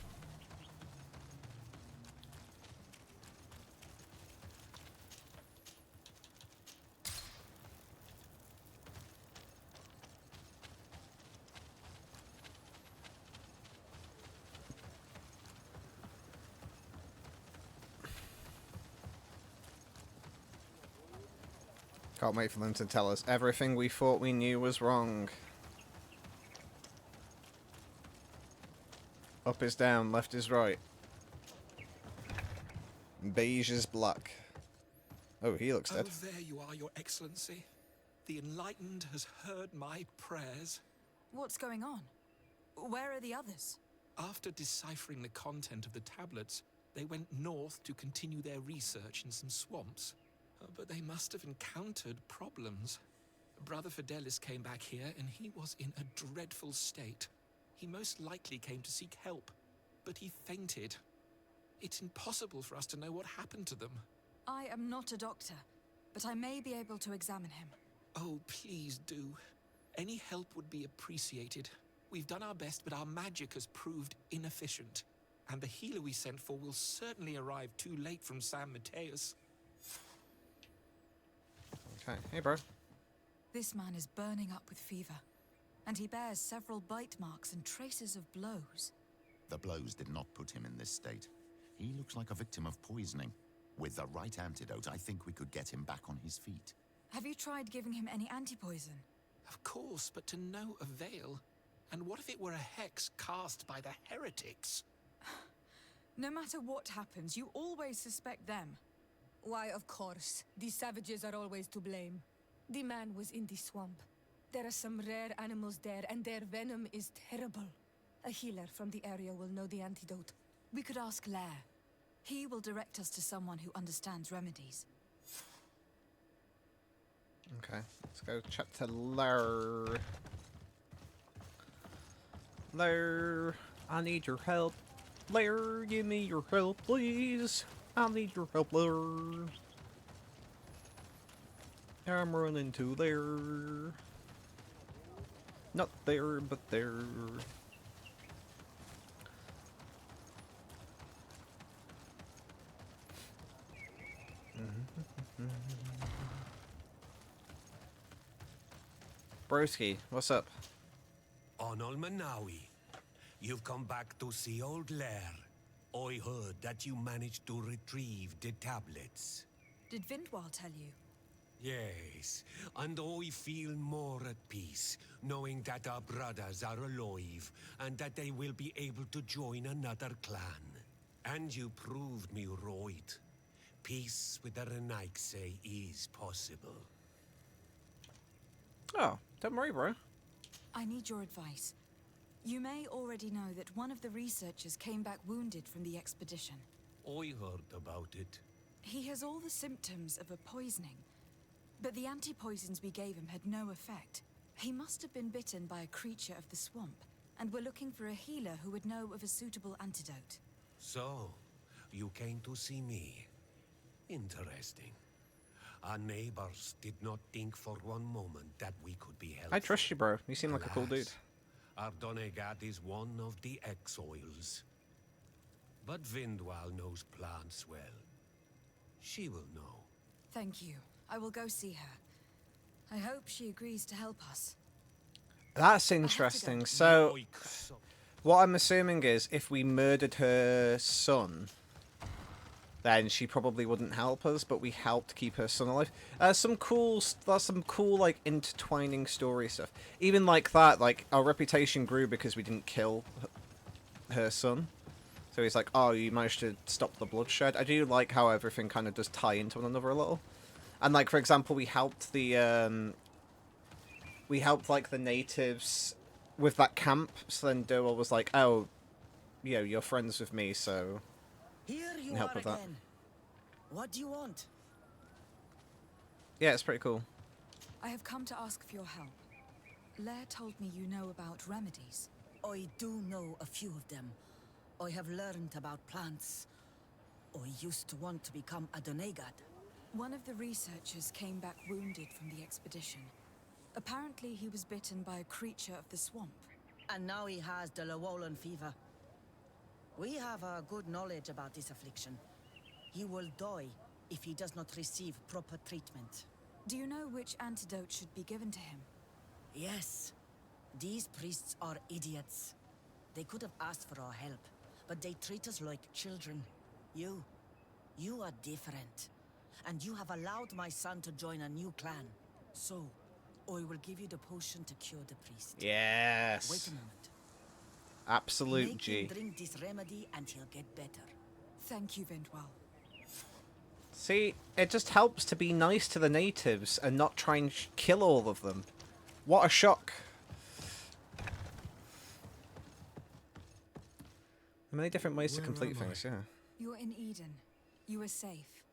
Can't wait for them to tell us everything we thought we knew was wrong. Up is down, left is right. Beige is black. Oh, he looks dead. Oh, there you are, Your Excellency. The Enlightened has heard my prayers. What's going on? Where are the others? After deciphering the content of the tablets, they went north to continue their research in some swamps. But they must have encountered problems. Brother Fidelis came back here, and he was in a dreadful state. He most likely came to seek help, but he fainted. It's impossible for us to know what happened to them. I am not a doctor, but I may be able to examine him. Oh, please do. Any help would be appreciated. We've done our best, but our magic has proved inefficient. And the healer we sent for will certainly arrive too late from San Mateus. Okay, hey bro. This man is burning up with fever, and he bears several bite marks and traces of blows. The blows did not put him in this state. He looks like a victim of poisoning. With the right antidote, I think we could get him back on his feet. Have you tried giving him any anti-poison? Of course, but to no avail. And what if it were a hex cast by the heretics? No matter what happens, you always suspect them. Why, of course. These savages are always to blame. The man was in the swamp. There are some rare animals there, and their venom is terrible. A healer from the area will know the antidote. We could ask Lair. He will direct us to someone who understands remedies. Okay, let's go chat to Lair. Lair, I need your help. Lair, give me your help, please. I need your help, Lair. I'm running to there. Not there, but there. Broski, what's up? Onol Manawi, you've come back to see old Lair. I heard that you managed to retrieve the tablets. Did Vindwal tell you? Yes, and I feel more at peace, knowing that our brothers are alive, and that they will be able to join another clan. And you proved me right. Peace with the Renaigse is possible. Oh, don't worry, bro. I need your advice. You may already know that one of the researchers came back wounded from the expedition. I heard about it. He has all the symptoms of a poisoning, but the anti-poisons we gave him had no effect. He must have been bitten by a creature of the swamp, and we're looking for a healer who would know of a suitable antidote. So, you came to see me. Interesting. Our neighbors did not think for one moment that we could be helpful. I trust you, bro. You seem like a cool dude. Our Donegat is one of the exiles. But Vindwal knows plants well. She will know. Thank you. I will go see her. I hope she agrees to help us. That's interesting. So, what I'm assuming is if we murdered her son, then she probably wouldn't help us, but we helped keep her son alive. There's some cool like intertwining story stuff. Even like that, like our reputation grew because we didn't kill her son. So he's like, oh, you managed to stop the bloodshed. I do like how everything kind of does tie into one another a little. And like, for example, we helped the like the natives with that camp. So then Durwell was like, oh, you know, you're friends with me, so Here you help are with that. again. What do you want? Yeah, it's pretty cool. I have come to ask for your help. Lair told me you know about remedies. I do know a few of them. I have learned about plants. I used to want to become a Donegad. One of the researchers came back wounded from the expedition. Apparently he was bitten by a creature of the swamp. And now he has the Llewellyn fever. We have a good knowledge about this affliction. He will die if he does not receive proper treatment. Do you know which antidote should be given to him? Yes. These priests are idiots. They could have asked for our help, but they treat us like children. You are different. And you have allowed my son to join a new clan. So, I will give you the potion to cure the priest. Yes. Wait a moment. Absolute Make G. him drink this remedy and he'll get better. Thank you, Vindwell. See, it just helps to be nice to the natives and not try and kill all of them. What a shock. Many different ways to complete things, yeah. You're in Eden. You are safe.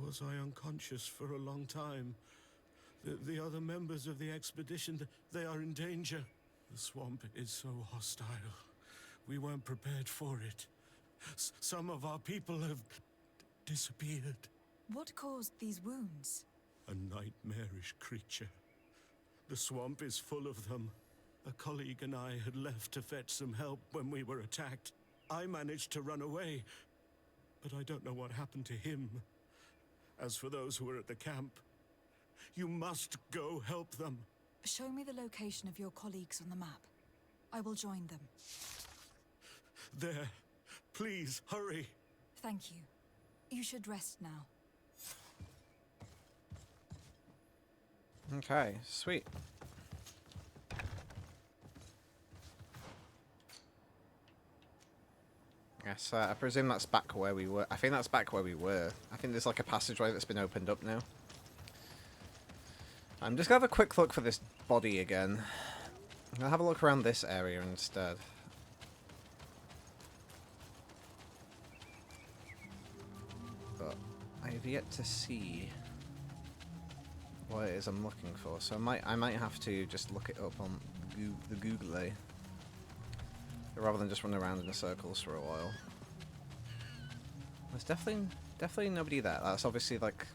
Was I unconscious for a long time? The other members of the expedition, they are in danger. The swamp is so hostile. We weren't prepared for it. Some of our people have disappeared. What caused these wounds? A nightmarish creature. The swamp is full of them. A colleague and I had left to fetch some help when we were attacked. I managed to run away, but I don't know what happened to him. As for those who were at the camp, you must go help them. Show me the location of your colleagues on the map. I will join them. There. Please, hurry. Thank you. You should rest now. Okay, sweet. Yes, I presume that's back where we were. I think that's back where we were. I think there's like a passageway that's been opened up now. I'm just going to have a quick look for this body again. I'll have a look around this area instead. But I have yet to see what it is I'm looking for, so I might have to just look it up on the Google, rather than just run around in circles for a while. There's definitely nobody there. That's obviously like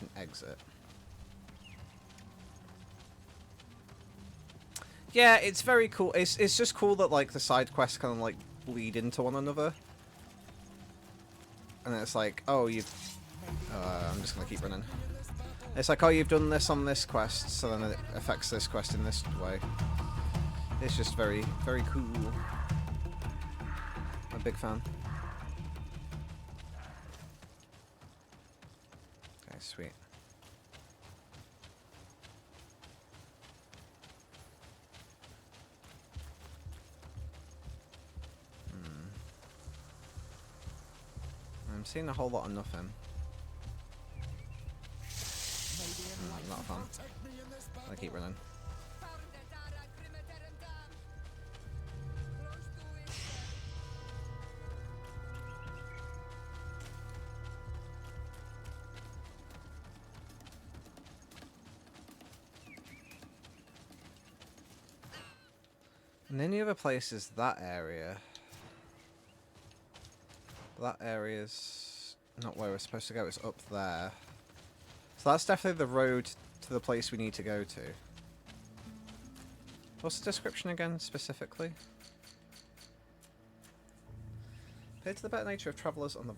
an exit. Yeah, it's very cool. It's just cool that like the side quests kind of like bleed into one another. And it's like, oh, you've... I'm just going to keep running. It's like, oh, you've done this on this quest, so then it affects this quest in this way. It's just very, very cool. I'm a big fan. Okay, sweet. I'm seeing a whole lot of nothing. Not fun. I keep running. And any other places, that area. That area's not where we're supposed to go, it's up there. So that's definitely the road to the place we need to go to. What's the description again, specifically? Paid to the better nature of travellers on the...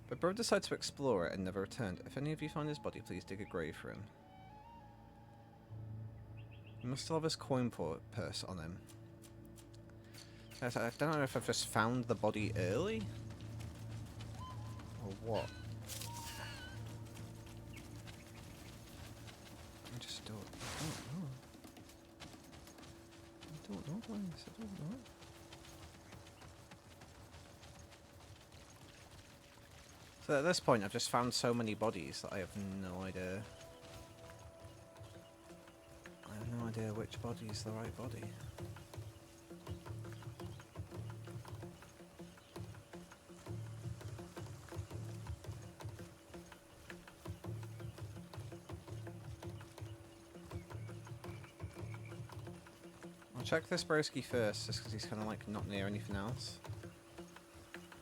But Bro decided to explore it and never returned. If any of you find his body, please dig a grave for him. He must still have his coin purse on him. I don't know if I've just found the body early? Or what? I just don't know. I don't know, guys. I don't know. So at this point, I've just found so many bodies that I have no idea. I have no idea which body is the right body. I'll check this broski first, just because he's kind of like not near anything else.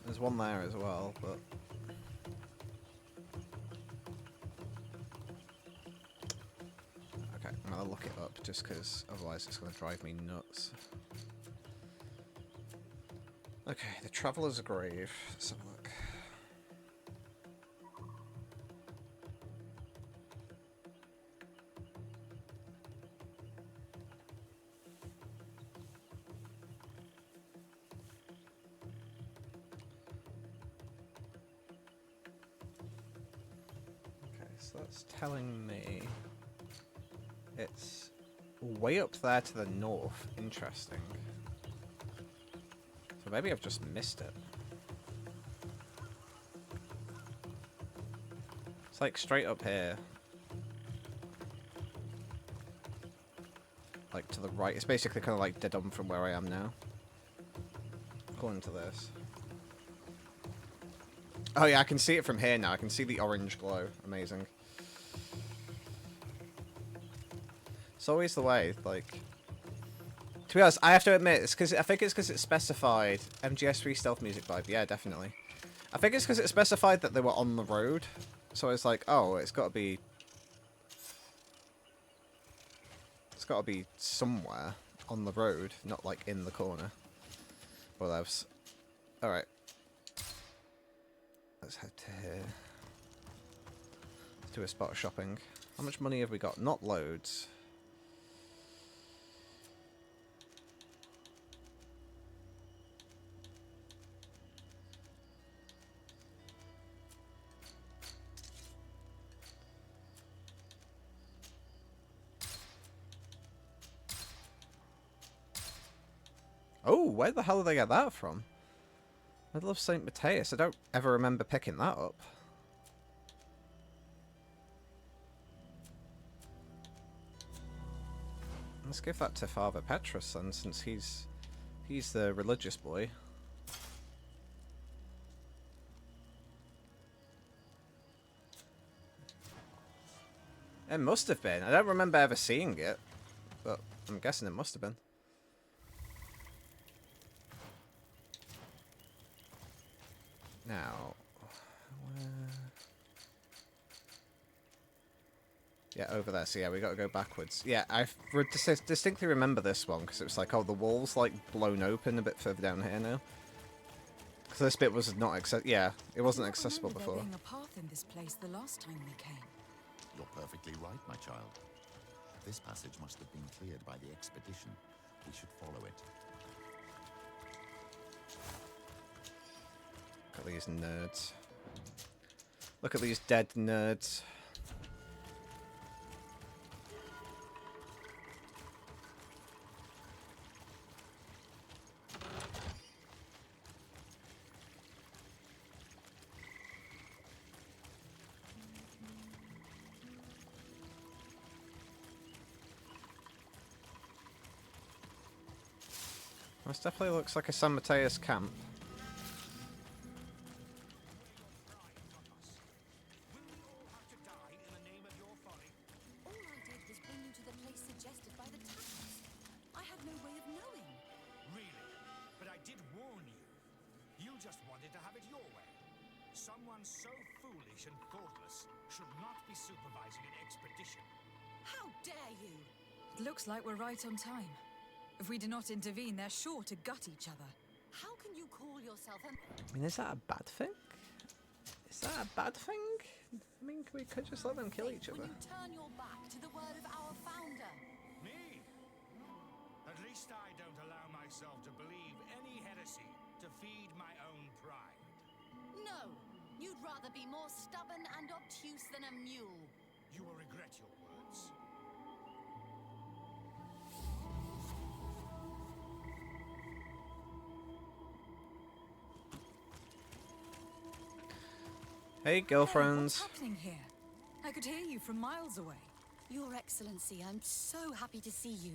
There's one there as well, but... Okay, I'm gonna look it up, just because otherwise it's gonna drive me nuts. Okay, the Traveller's Grave. Let's have a look. So that's telling me it's way up there to the north. Interesting. So maybe I've just missed it. It's like straight up here. Like to the right. It's basically kind of like dead on from where I am now. According to this. Oh yeah, I can see it from here now. I can see the orange glow. Amazing. It's always the way, like... To be honest, I have to admit, it's because I think it's because it's specified MGS3 stealth music vibe. Yeah, definitely. I think it's because it specified that they were on the road. So it's like, oh, it's got to be... It's got to be somewhere on the road, not like in the corner. What else? Alright. Let's head to here. Let's do a spot of shopping. How much money have we got? Not loads. Oh, where the hell did they get that from? Middle of St. Matthias. I don't ever remember picking that up. Let's give that to Father Petrus then, since he's the religious boy. It must have been. I don't remember ever seeing it, but I'm guessing it must have been. Now, yeah, over there. So yeah, we got to go backwards. Yeah, I distinctly remember this one because it was like, oh, the wall's like blown open a bit further down here now. Because this bit was not accessible. Yeah, it wasn't accessible before. There being a path in this place the last time we came. You're perfectly right, my child. This passage must have been cleared by the expedition. We should follow it. Look at these nerds. Look at these dead nerds. This definitely looks like a San Matthias camp. Someone so foolish and thoughtless should not be supervising an expedition. How dare you! It looks like we're right on time. If we do not intervene, they're sure to gut each other. How can you call yourself a... I mean, is that a bad thing? Is that a bad thing? I mean, we could just let them kill each other. When you turn your back to the word of our founder? Me? At least I don't allow myself to believe any heresy to feed my own pride. No! You'd rather be more stubborn and obtuse than a mule. You will regret your words. Hey, girlfriends. Hey, what's happening here? I could hear you from miles away. Your Excellency, I'm so happy to see you.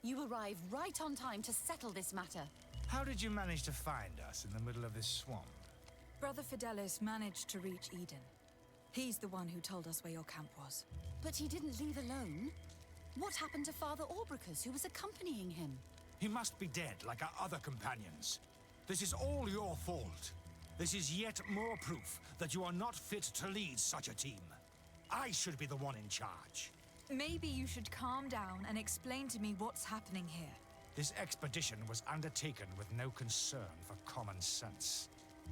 You arrived right on time to settle this matter. How did you manage to find us in the middle of this swamp? Brother Fidelis managed to reach Eden. He's the one who told us where your camp was. But he didn't leave alone. What happened to Father Orbricus, who was accompanying him? He must be dead, like our other companions. This is all your fault. This is yet more proof that you are not fit to lead such a team. I should be the one in charge. Maybe you should calm down and explain to me what's happening here. This expedition was undertaken with no concern for common sense.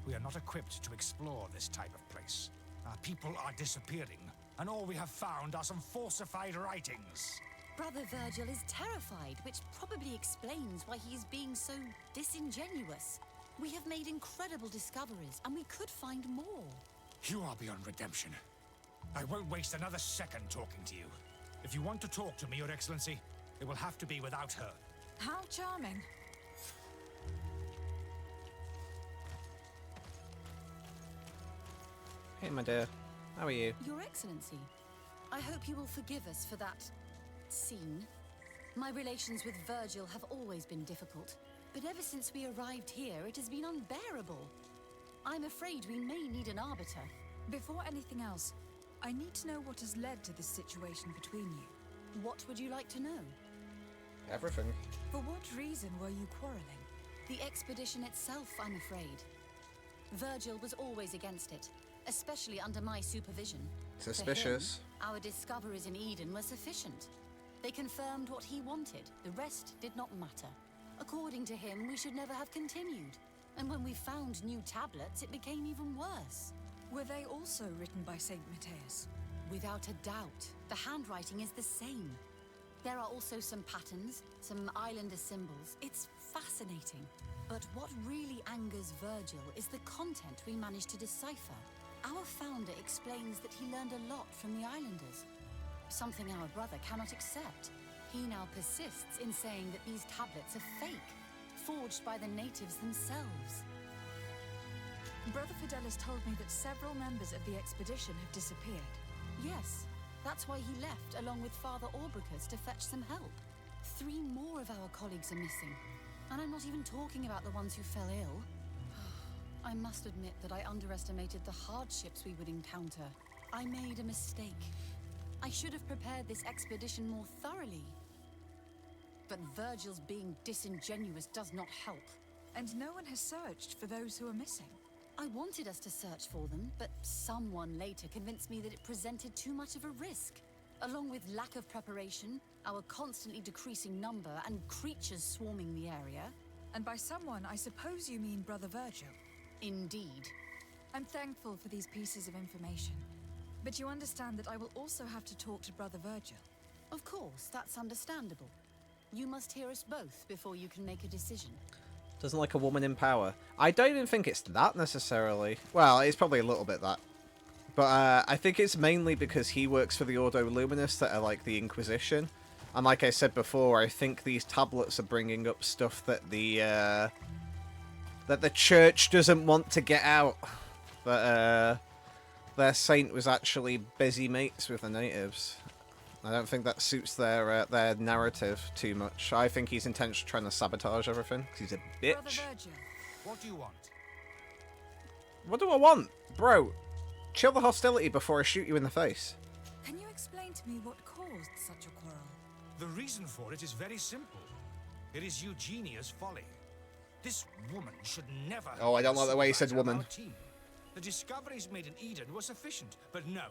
We are not equipped to explore this type of place. Our people are disappearing, and all we have found are some falsified writings. Brother Virgil is terrified, which probably explains why he is being so disingenuous. We have made incredible discoveries, and we could find more. You are beyond redemption. I won't waste another second talking to you. If you want to talk to me, Your Excellency, it will have to be without her. How charming. Hey, my dear. How are you? Your Excellency, I hope you will forgive us for that scene. My relations with Virgil have always been difficult, but ever since we arrived here, it has been unbearable. I'm afraid we may need an arbiter. Before anything else, I need to know what has led to this situation between you. What would you like to know? Everything. For what reason were you quarreling? The expedition itself, I'm afraid. Virgil was always against it, especially under my supervision. Suspicious. For him, our discoveries in Eden were sufficient. They confirmed what he wanted. The rest did not matter. According to him, we should never have continued. And when we found new tablets, it became even worse. Were they also written by Saint Matthias? Without a doubt. The handwriting is the same. There are also some patterns, some islander symbols. It's fascinating. But what really angers Virgil is the content we managed to decipher. Our founder explains that he learned a lot from the islanders. Something our brother cannot accept. He now persists in saying that these tablets are fake, forged by the natives themselves. Brother Fidelis told me that several members of the expedition have disappeared. Yes, that's why he left along with Father Orbricus to fetch some help. 3 more of our colleagues are missing, and I'm not even talking about the ones who fell ill. I must admit that I underestimated the hardships we would encounter. I made a mistake. I should have prepared this expedition more thoroughly. But Virgil's being disingenuous does not help. And no one has searched for those who are missing. I wanted us to search for them, but someone later convinced me that it presented too much of a risk. Along with lack of preparation, our constantly decreasing number, and creatures swarming the area. And by someone, I suppose you mean Brother Virgil. Indeed. I'm thankful for these pieces of information. But you understand that I will also have to talk to Brother Virgil. Of course, that's understandable. You must hear us both before you can make a decision. Doesn't like a woman in power. I don't even think it's that necessarily. Well, it's probably a little bit that. But I think it's mainly because he works for the Ordo Luminus that are like the Inquisition. And like I said before, I think these tablets are bringing up stuff that the church doesn't want to get out. But their saint was actually busy mates with the natives. I don't think that suits their narrative too much. I think he's intentionally trying to sabotage everything, because he's a bitch. Brother Virgil. What do you want? What do I want? Bro, chill the hostility before I shoot you in the face. Can you explain to me what caused such a quarrel? The reason for it is very simple. It is Eugenia's folly. This woman should never have Oh, I don't like the way he said supervised woman. our team. The discoveries made in Eden were sufficient, but no.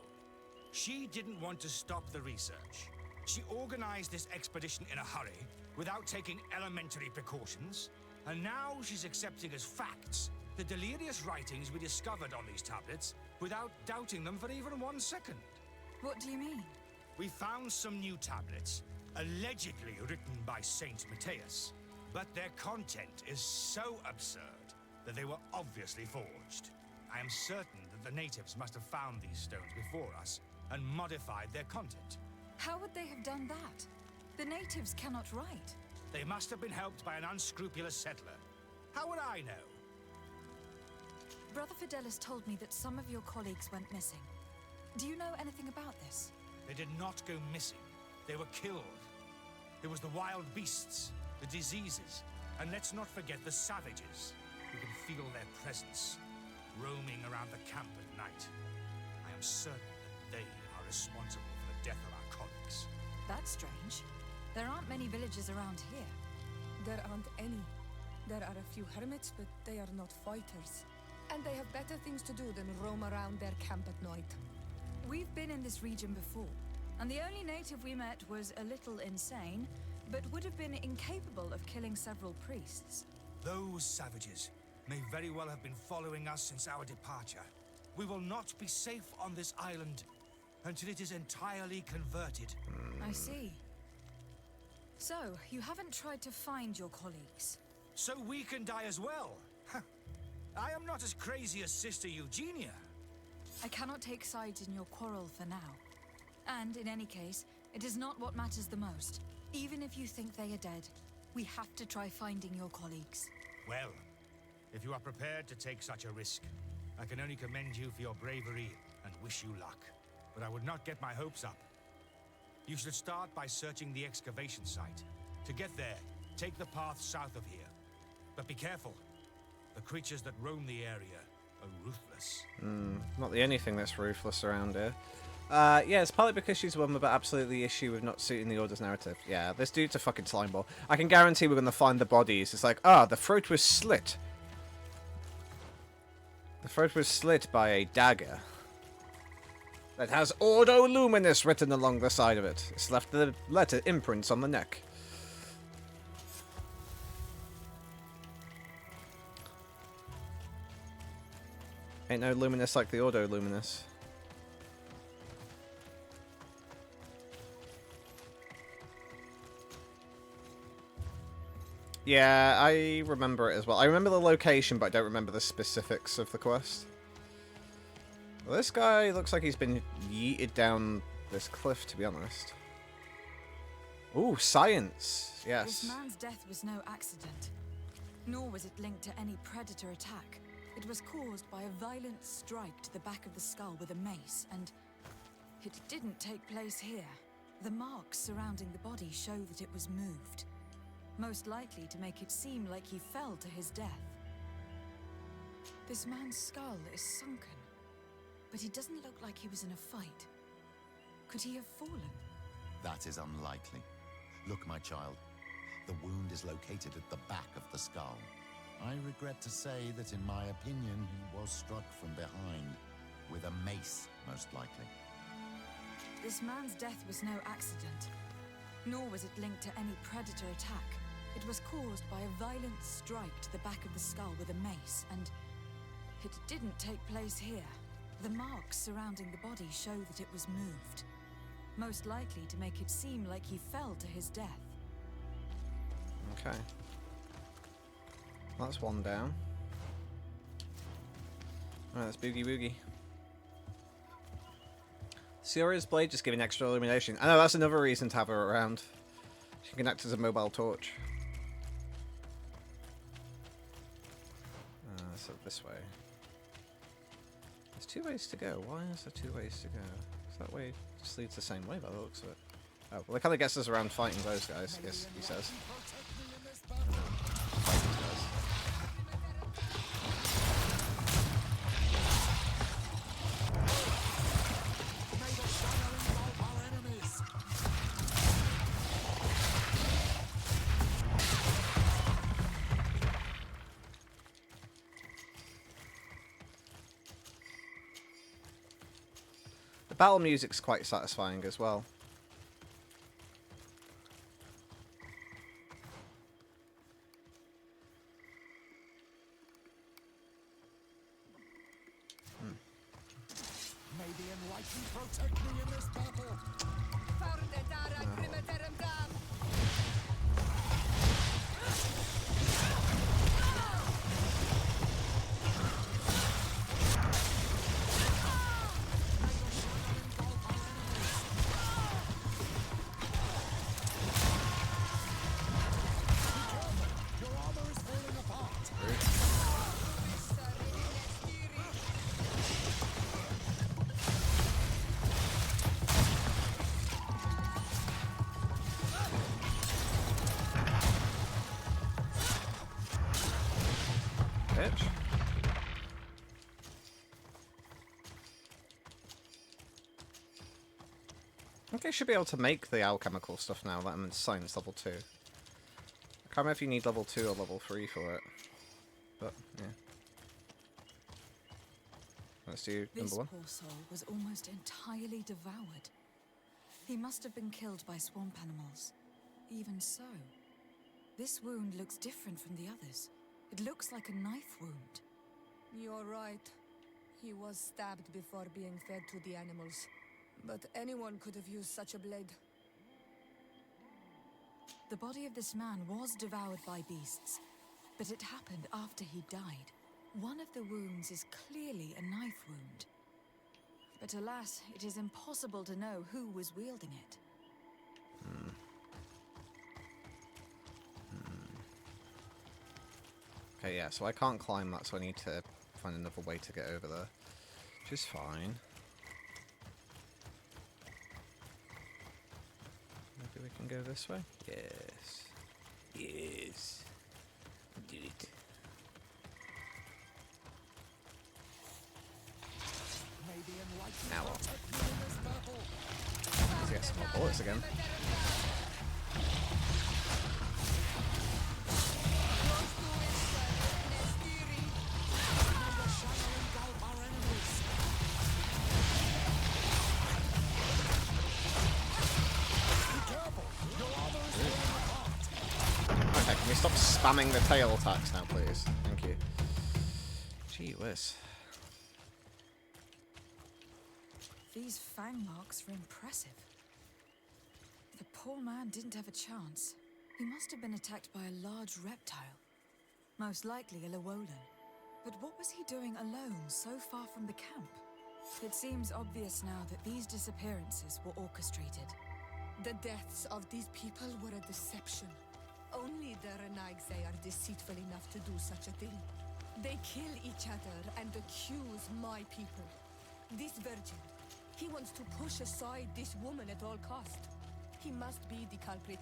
She didn't want to stop the research. She organized this expedition in a hurry, without taking elementary precautions, and now she's accepting as facts the delirious writings we discovered on these tablets, without doubting them for even 1 second. What do you mean? We found some new tablets, allegedly written by Saint Matthias, but their content is so absurd that they were obviously forged. I am certain that the natives must have found these stones before us and modified their content. How would they have done that? The natives cannot write. They must have been helped by an unscrupulous settler. How would I know? Brother Fidelis told me that some of your colleagues went missing. Do you know anything about this? They did not go missing. They were killed. It was the wild beasts, the diseases, and let's not forget the savages. We can feel their presence, roaming around the camp at night. I am certain that they are responsible for the death of our colleagues. That's strange. There aren't many villages around here. There aren't any. There are a few hermits, but they are not fighters. And they have better things to do than roam around their camp at night. We've been in this region before, and the only native we met was a little insane, but would have been incapable of killing several priests. Those savages may very well have been following us since our departure. We will not be safe on this island until it is entirely converted. I see. So, you haven't tried to find your colleagues? So we can die as well? I am not as crazy as Sister Eugenia. I cannot take sides in your quarrel for now. And in any case, it is not what matters the most. Even if you think they are dead, we have to try finding your colleagues. Well, if you are prepared to take such a risk, I can only commend you for your bravery and wish you luck. But I would not get my hopes up. You should start by searching the excavation site. To get there, take the path south of here. But be careful. The creatures that roam the area are ruthless. Not the only thing that's ruthless around here. Yeah, it's partly because she's a woman, but absolutely the issue with not suiting the Order's narrative. Yeah, this dude's a fucking slimeball. I can guarantee we're going to find the bodies. It's like, the throat was slit. The throat was slit by a dagger that has Ordo Luminous written along the side of it. It's left the letter imprints on the neck. Ain't no luminous like the Ordo Luminous. Yeah, I remember it as well. I remember the location, but I don't remember the specifics of the quest. Well, this guy looks like he's been yeeted down this cliff, to be honest. Ooh, science. Yes. This man's death was no accident. Nor was it linked to any predator attack. It was caused by a violent strike to the back of the skull with a mace, and it didn't take place here. The marks surrounding the body show that it was moved. Most likely to make it seem like he fell to his death. This man's skull is sunken, but he doesn't look like he was in a fight. Could he have fallen? That is unlikely. Look, my child. The wound is located at the back of the skull. I regret to say that in my opinion, he was struck from behind. With a mace, most likely. This man's death was no accident. Nor was it linked to any predator attack. It was caused by a violent strike to the back of the skull with a mace, and it didn't take place here. The marks surrounding the body show that it was moved. Most likely to make it seem like he fell to his death. Okay. That's one down. Alright, that's Boogie Woogie. Siora's blade just giving extra illumination. I know, that's another reason to have her around. She can act as a mobile torch. So this way. There's two ways to go. Why is there two ways to go? Because that way just leads the same way by the looks of it. Oh, well, it kind of gets us around fighting those guys, I guess he says. Battle music's quite satisfying as well. May the Enlightened protect me in this battle. think I should be able to make the alchemical stuff now that I'm in science level 2. I can't remember if you need level 2 or level 3 for it. But, yeah. Let's do This number 1. poor soul was almost entirely devoured. He must have been killed by swamp animals. Even so, this wound looks different from the others. It looks like a knife wound. You're right. He was stabbed before being fed to the animals. But anyone could have used such a blade. The body of this man was devoured by beasts, but it happened after he died. One of the wounds is clearly a knife wound. But alas, it is impossible to know who was wielding it. Okay, yeah, so I can't climb that, so I need to find another way to get over there. Which is fine. Maybe we can go this way? Yes. Yes. Do it. Now what? Let's get some more bullets again. Okay, can we stop spamming the tail attacks now, please? Thank you. Gee whiz. These fang marks are impressive. The poor man didn't have a chance. He must have been attacked by a large reptile. Most likely a Llewellyn. But what was he doing alone so far from the camp? It seems obvious now that these disappearances were orchestrated. The deaths of these people were a deception. Only the Renaigse are deceitful enough to do such a thing. They kill each other and accuse my people. This virgin, he wants to push aside this woman at all cost. He must be the culprit.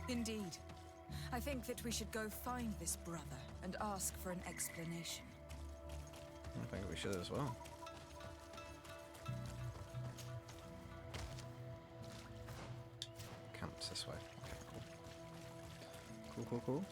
Indeed. I think that we should go find this brother and ask for an explanation. I think we should as well. Camp's this way. Okay, cool. Cool, cool, cool.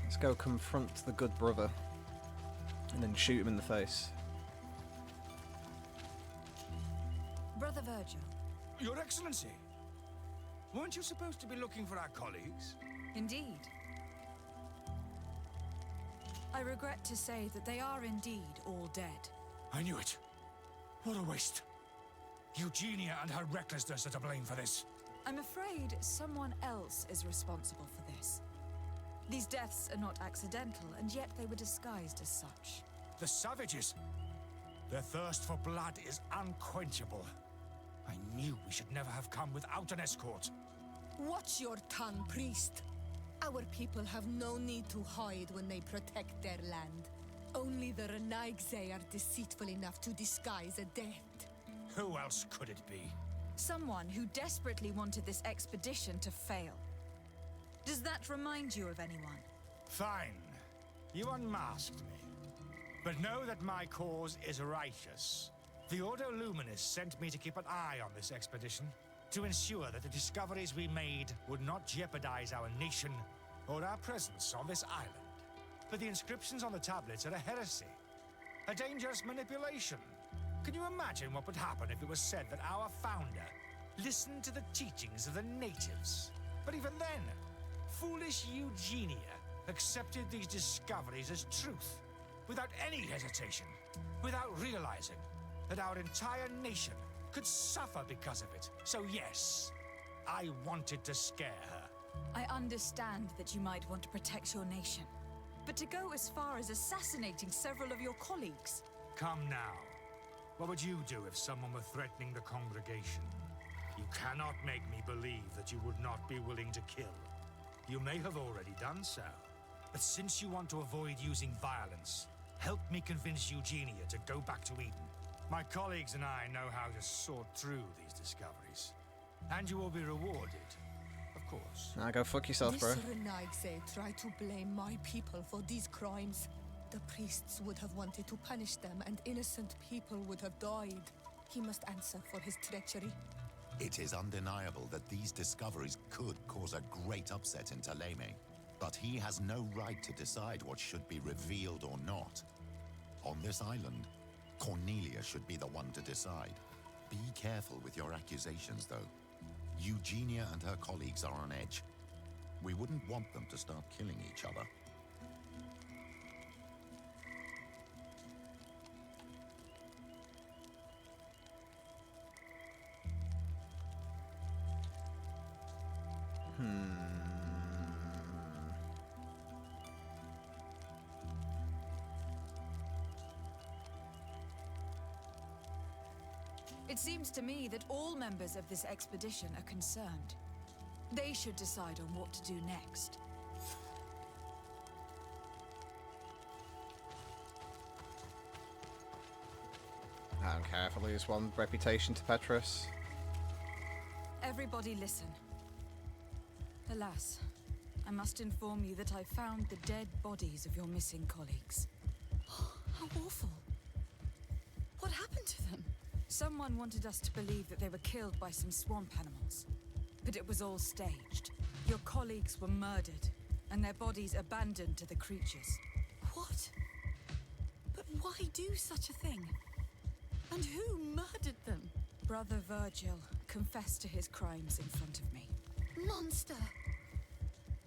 Let's go confront the good brother and then shoot him in the face. Brother Virgil. Your Excellency! Weren't you supposed to be looking for our colleagues? Indeed. I regret to say that they are indeed all dead. I knew it. What a waste. Eugenia and her recklessness are to blame for this. I'm afraid someone else is responsible for this. These deaths are not accidental, and yet they were disguised as such. The savages! Their thirst for blood is unquenchable. I knew we should never have come without an escort. Watch your tongue, priest. Our people have no need to hide when they protect their land. Only the Renaigse are deceitful enough to disguise a death. Who else could it be? Someone who desperately wanted this expedition to fail. Does that remind you of anyone? Fine. You unmasked me. But know that my cause is righteous. The Ordo Luminis sent me to keep an eye on this expedition, to ensure that the discoveries we made would not jeopardize our nation or our presence on this island. But the inscriptions on the tablets are a heresy, a dangerous manipulation. Can you imagine what would happen if it was said that our founder listened to the teachings of the natives? But even then, foolish Eugenia accepted these discoveries as truth, without any hesitation, without realizing that our entire nation could suffer because of it. So yes, I wanted to scare her. I understand that you might want to protect your nation, but to go as far as assassinating several of your colleagues... Come now. What would you do if someone were threatening the congregation? You cannot make me believe that you would not be willing to kill. You may have already done so. But since you want to avoid using violence, help me convince Eugenia to go back to Eden. My colleagues and I know how to sort through these discoveries. And you will be rewarded, of course. Now go fuck yourself, bro. This Renaigse tried to blame my people for these crimes. The priests would have wanted to punish them, and innocent people would have died. He must answer for his treachery. It is undeniable that these discoveries could cause a great upset in Taleme. But he has no right to decide what should be revealed or not. On this island, Cornelia should be the one to decide. Be careful with your accusations, though. Eugenia and her colleagues are on edge. We wouldn't want them to start killing each other. It seems to me that all members of this expedition are concerned. They should decide on what to do next. I don't care if I lose one reputation to Petrus. Everybody listen. Alas, I must inform you that I found the dead bodies of your missing colleagues. How awful. What happened to them? Someone wanted us to believe that they were killed by some swamp animals. But it was all staged. Your colleagues were murdered, and their bodies abandoned to the creatures. What? But why do such a thing? And who murdered them? Brother Virgil confessed to his crimes in front of me. Monster!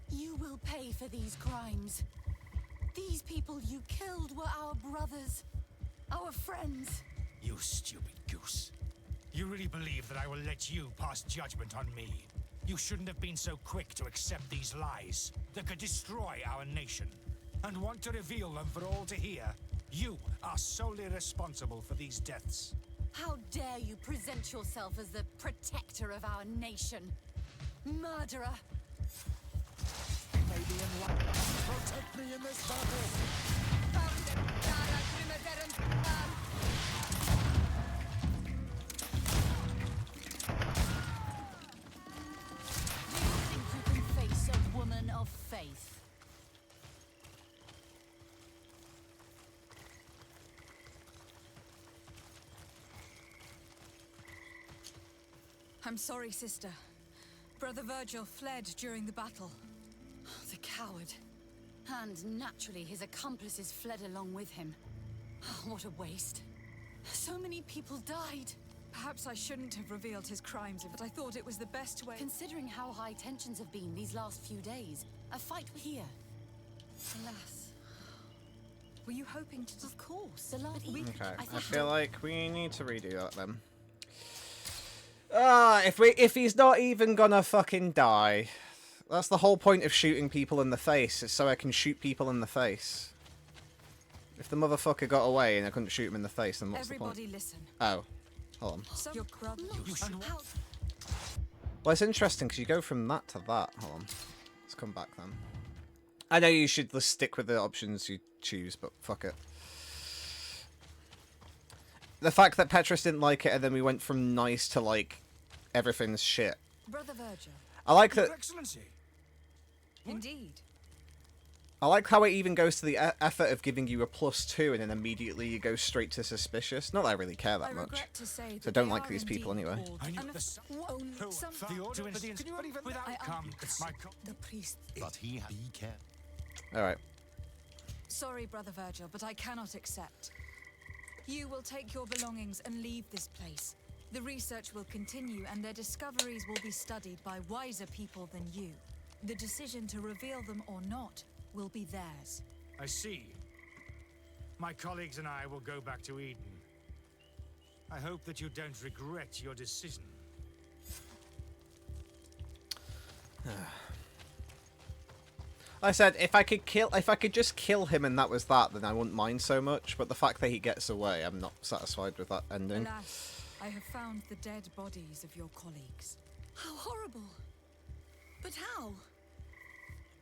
You will pay for these crimes. These people you killed were our brothers, our friends. You stupid goose. You really believe that I will let you pass judgment on me? You shouldn't have been so quick to accept these lies that could destroy our nation. And want to reveal them for all to hear. You are solely responsible for these deaths. How dare you present yourself as the protector of our nation? Murderer! Maybe in life. Protect me in this battle! Do you think you can face a woman of faith? I'm sorry, sister. Brother Virgil fled during the battle. The coward. And naturally, his accomplices fled along with him. What a waste. So many people died. Perhaps I shouldn't have revealed his crimes, but I thought it was the best way. Considering how high tensions have been these last few days, a fight here. Alas. Were you hoping to... Of course. The last Okay, I feel like we need to redo that then. If he's not even gonna fucking die. That's the whole point of shooting people in the face, is so I can shoot people in the face. If the motherfucker got away and I couldn't shoot him in the face, then what's the point? Everybody listen. Oh. Hold on. Your brother... Well, it's interesting because you go from that to that. Hold on. Let's come back then. I know you should just stick with the options you choose, but fuck it. The fact that Petrus didn't like it and then we went from nice to, like, everything's shit. Brother Virgil. I like that... Excellency. Indeed. I like how it even goes to the effort of giving you a +2 and then immediately you go straight to suspicious. Not that I really care that much. So I don't like these people anyway. The priest. But he be careful. Alright. Sorry, Brother Virgil, but I cannot accept. You will take your belongings and leave this place. The research will continue and their discoveries will be studied by wiser people than you. The decision to reveal them or not will be theirs. I see. My colleagues and I will go back to Eden. I hope that you don't regret your decision. I said if I could just kill him and that was that, then I wouldn't mind so much. But the fact that he gets away, I'm not satisfied with that ending. Alas, I have found the dead bodies of your colleagues. How horrible. But how?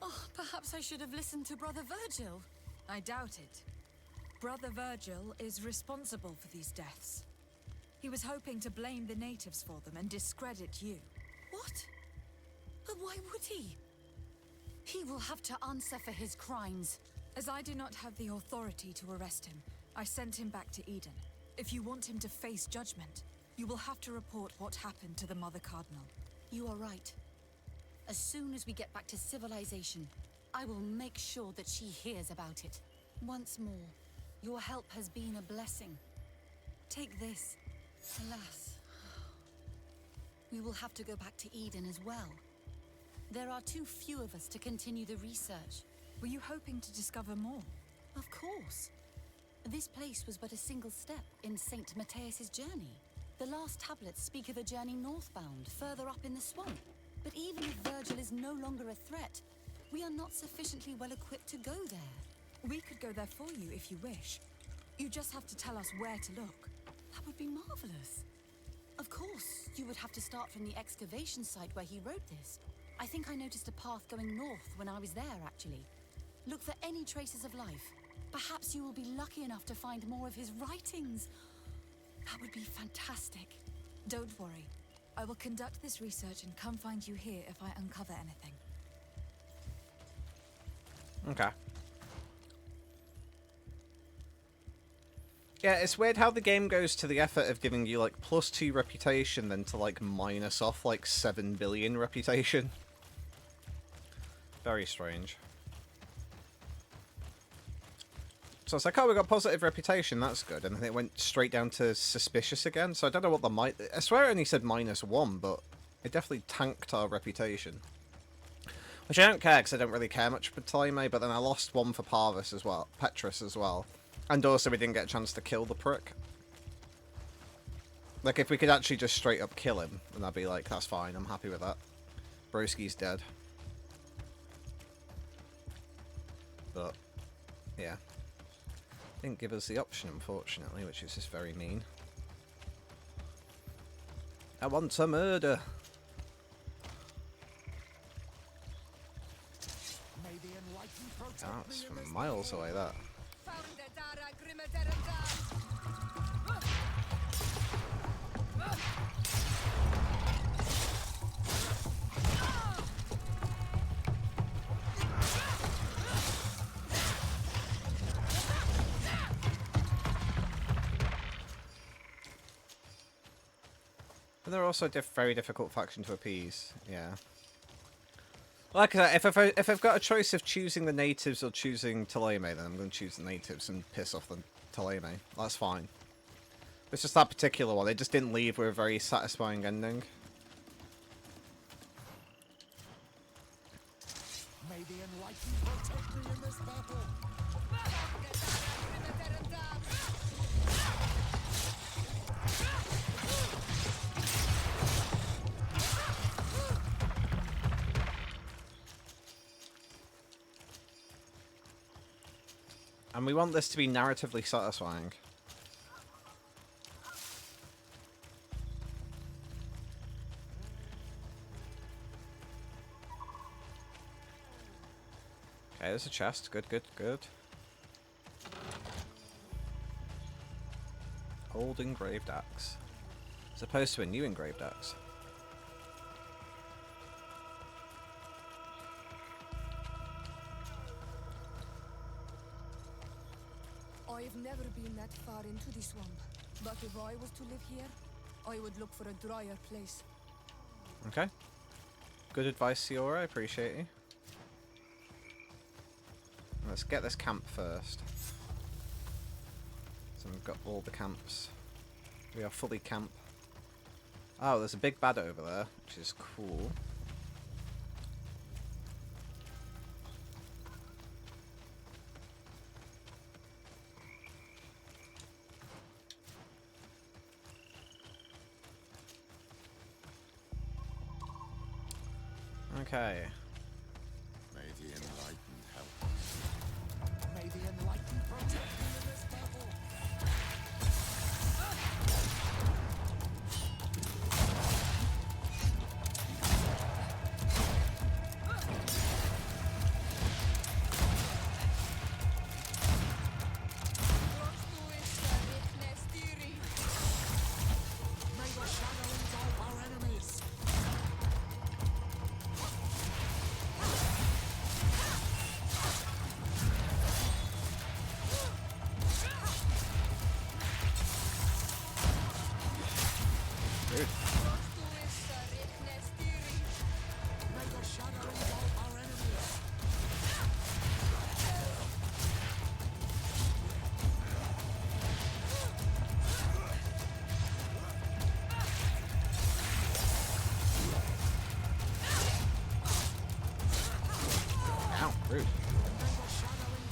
Oh, perhaps I should have listened to Brother Virgil. I doubt it. Brother Virgil is responsible for these deaths. He was hoping to blame the natives for them and discredit you. What? But why would he? He will have to answer for his crimes. As I do not have the authority to arrest him, I sent him back to Eden. If you want him to face judgment, you will have to report what happened to the Mother Cardinal. You are right. As soon as we get back to civilization, I will make sure that she hears about it. Once more, your help has been a blessing. Take this. Alas, we will have to go back to Eden as well. There are too few of us to continue the research. Were you hoping to discover more? Of course. This place was but a single step in St. Matthias's journey. The last tablets speak of a journey northbound, further up in the swamp. But even if Virgil is no longer a threat, we are not sufficiently well equipped to go there. We could go there for you if you wish. You just have to tell us where to look. That would be marvelous. Of course, you would have to start from the excavation site where he wrote this. I think I noticed a path going north when I was there, actually. Look for any traces of life. Perhaps you will be lucky enough to find more of his writings. That would be fantastic. Don't worry. I will conduct this research and come find you here if I uncover anything. Okay. Yeah, it's weird how the game goes to the effort of giving you, like, +2 reputation, then to, like, minus off, like, 7 billion reputation. Very strange. So it's like, oh, we got positive reputation, that's good. And then it went straight down to suspicious again. So I don't know what the I swear it only said -1, but it definitely tanked our reputation. Which I don't care, because I don't really care much for Ptolemy, but then I lost 1 for Parvis as well, Petrus as well. And also we didn't get a chance to kill the prick. Like, if we could actually just straight up kill him, then I'd be like, that's fine, I'm happy with that. Broski's dead. But, yeah. Didn't give us the option, unfortunately, which is just very mean. I want to murder. That's from miles away, that. But they're also a very difficult faction to appease, yeah. Like I said, if I've got a choice of choosing the natives or choosing Ptolemy, then I'm going to choose the natives and piss off the Ptolemy. That's fine. It's just that particular one. They just didn't leave with a very satisfying ending. May the enlightened protect me in this battle. And we want this to be narratively satisfying. Okay, there's a chest. Good, good, good. Old engraved axe. As opposed to a new engraved axe. I've never been that far into the swamp, but if I was to live here, I would look for a drier place. Okay. Good advice, Siora. I appreciate you. Let's get this camp first. So we've got all the camps. We are fully camp. Oh, there's a big bad over there, which is cool. Okay. May the enlightened help. May the enlightened protect me in this battle.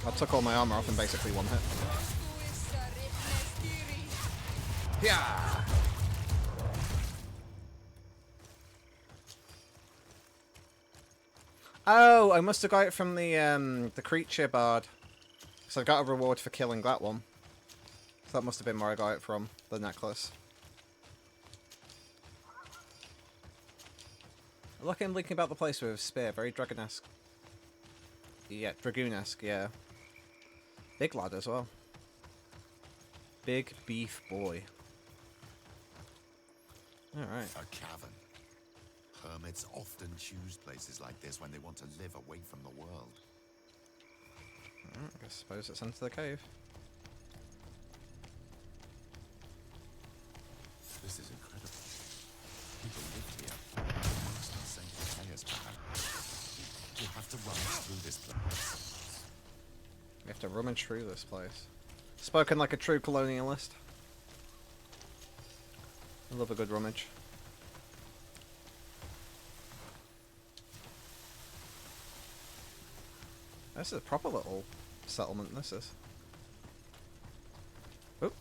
I took all my armor off in basically one hit. Yeah. Oh, I must have got it from the creature bard. So I got a reward for killing that one. So that must have been where I got it from, the necklace. Look, I'm thinking about the place with a spear, very dragonesque. Yeah, dragoonesque, yeah. Big lad as well. Big beef boy. Alright. A cavern. Hermits often choose places like this when they want to live away from the world. I suppose it's into the cave. This is incredible. People live here. Almost in St. Matthias, perhaps. We'll have to rummage through this place. We have to rummage through this place. Spoken like a true colonialist. I love a good rummage. This is a proper little settlement, this is. Oop.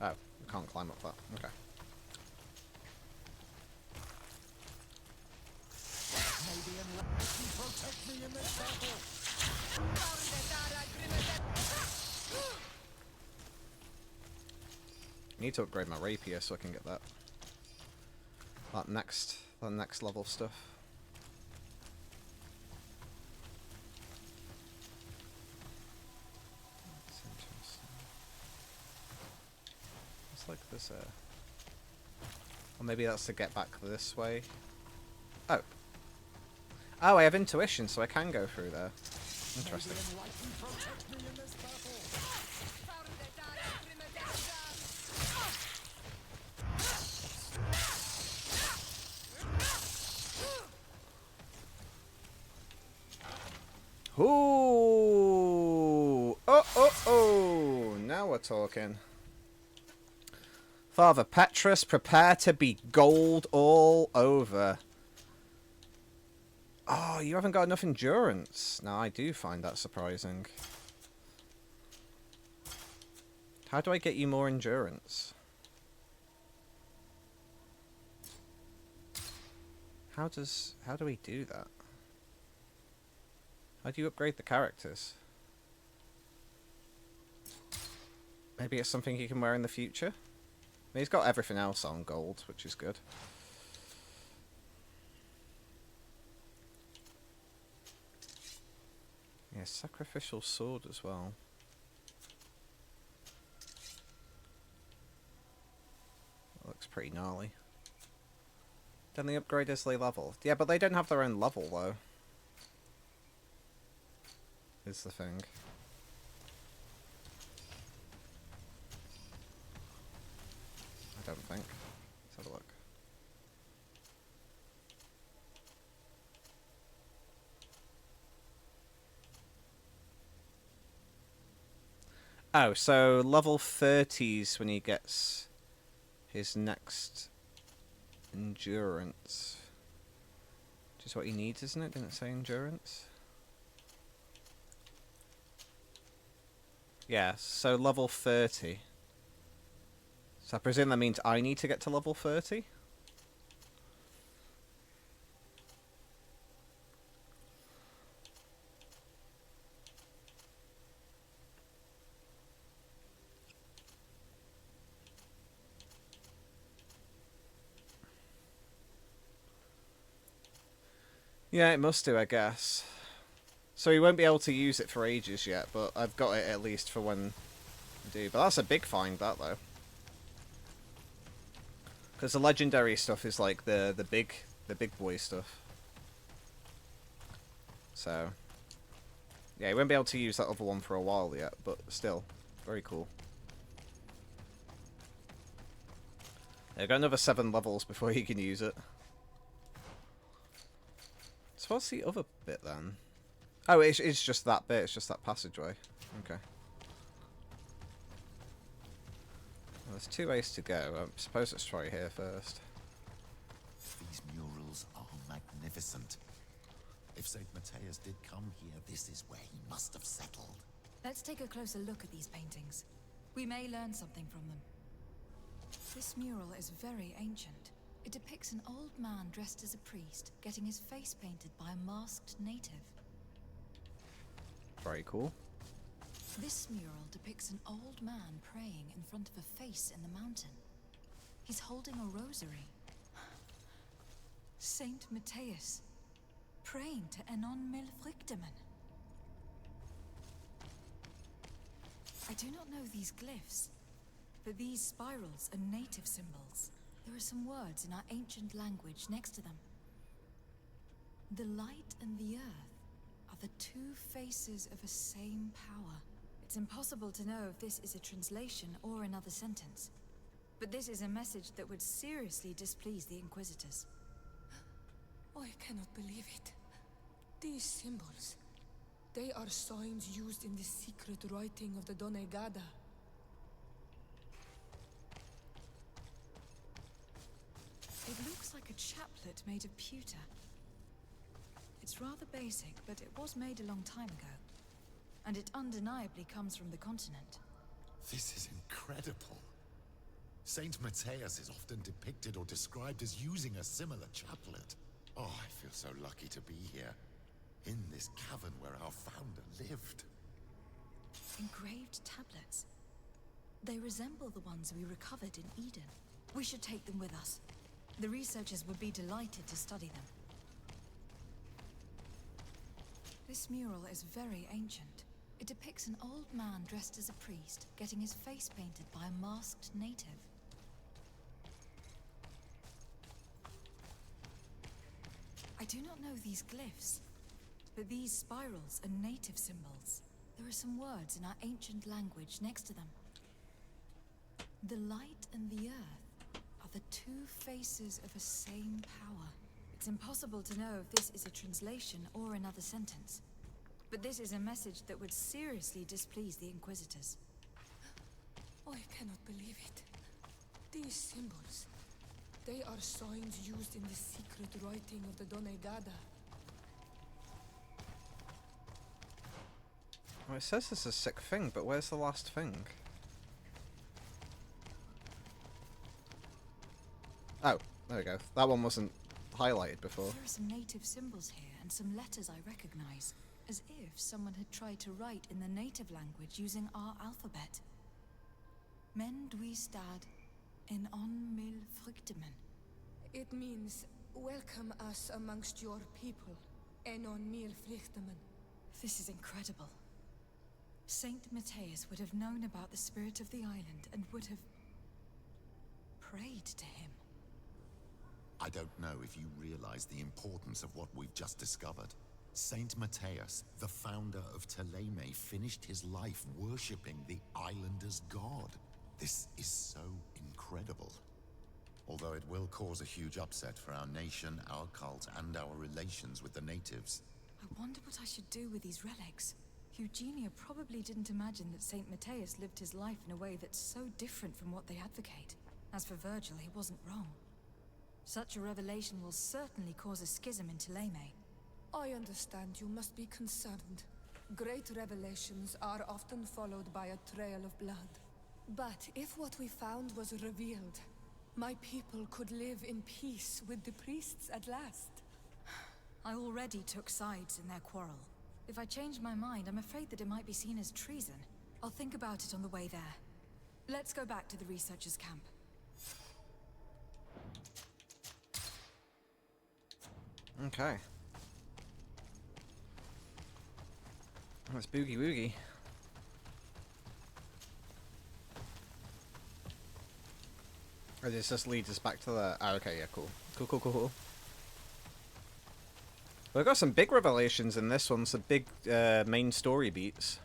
Oh, we can't climb up that. Okay. Protect me in this battle. I need to upgrade my rapier so I can get that next level stuff. That's interesting. It's like this or maybe that's to get back this way. Oh. Oh, I have intuition, so I can go through there. Interesting. Ooh! Oh! Now we're talking. Father Petrus, prepare to be gold all over. Oh, you haven't got enough endurance. Now, I do find that surprising. How do I get you more endurance? How do we do that? How do you upgrade the characters? Maybe it's something he can wear in the future? I mean, he's got everything else on gold, which is good. Yeah, sacrificial sword as well. That looks pretty gnarly. Then the upgrade is level. Yeah, but they don't have their own level though. Is the thing. I don't think. Let's have a look. Oh, so level 30s when he gets his next endurance. Which is what he needs, isn't it? Didn't it say endurance? Yeah, so level 30. So I presume that means I need to get to level 30? Yeah, it must do, I guess. So he won't be able to use it for ages yet, but I've got it at least for when I do. But that's a big find, that, though. Because the legendary stuff is like the big boy stuff. So yeah, he won't be able to use that other one for a while yet, but still, very cool. Yeah, got another 7 levels before he can use it. So what's the other bit then? Oh, it's just that bit. It's just that passageway. Okay. Well, there's 2 ways to go. I suppose let's try here first. These murals are magnificent. If St. Matthias did come here, this is where he must have settled. Let's take a closer look at these paintings. We may learn something from them. This mural is very ancient. It depicts an old man dressed as a priest, getting his face painted by a masked native. Very cool. This mural depicts an old man praying in front of a face in the mountain. He's holding a rosary. Saint Matthias, praying to Enon Milfrichteman. I do not know these glyphs, but these spirals are native symbols. There are some words in our ancient language next to them. The light and the earth are the two faces of a same power. It's impossible to know if this is a translation or another sentence, but this is a message that would seriously displease the Inquisitors. I cannot believe it. These symbols, they are signs used in the secret writing of the Donegada. It looks like a chaplet made of pewter. It's rather basic, but it was made a long time ago. And it undeniably comes from the continent. This is incredible. Saint Matthias is often depicted or described as using a similar chaplet. Oh, I feel so lucky to be here. In this cavern where our founder lived. Engraved tablets. They resemble the ones we recovered in Eden. We should take them with us. The researchers would be delighted to study them. This mural is very ancient. It depicts an old man dressed as a priest, getting his face painted by a masked native. I do not know these glyphs, but these spirals are native symbols. There are some words in our ancient language next to them. The light and the earth are the two faces of a same power. It's impossible to know if this is a translation or another sentence, but this is a message that would seriously displease the Inquisitors. I cannot believe it. These symbols, they are signs used in the secret writing of the Donegada. Well, it says it's a sick thing, but where's the last thing? Oh, there we go. That one wasn't highlighted before. There are some native symbols here and some letters I recognize, as if someone had tried to write in the native language using our alphabet. Men dwi stad en on mil fruktemen. It means, welcome us amongst your people, Enon mil fruktemen. This is incredible. Saint Matthias would have known about the spirit of the island and would have prayed to him. I don't know if you realize the importance of what we've just discovered. Saint Matthias, the founder of Teleme, finished his life worshipping the islanders' god. This is so incredible. Although it will cause a huge upset for our nation, our cult, and our relations with the natives. I wonder what I should do with these relics. Eugenia probably didn't imagine that Saint Matthias lived his life in a way that's so different from what they advocate. As for Virgil, he wasn't wrong. Such a revelation will certainly cause a schism in Teleme. I understand you must be concerned. Great revelations are often followed by a trail of blood. But if what we found was revealed, my people could live in peace with the priests at last. I already took sides in their quarrel. If I change my mind, I'm afraid that it might be seen as treason. I'll think about it on the way there. Let's go back to the researchers' camp. Okay. Let's boogie woogie. Or does this lead us back to the... Oh, okay, yeah, cool. Cool. We've got some big revelations in this one, some big main story beats.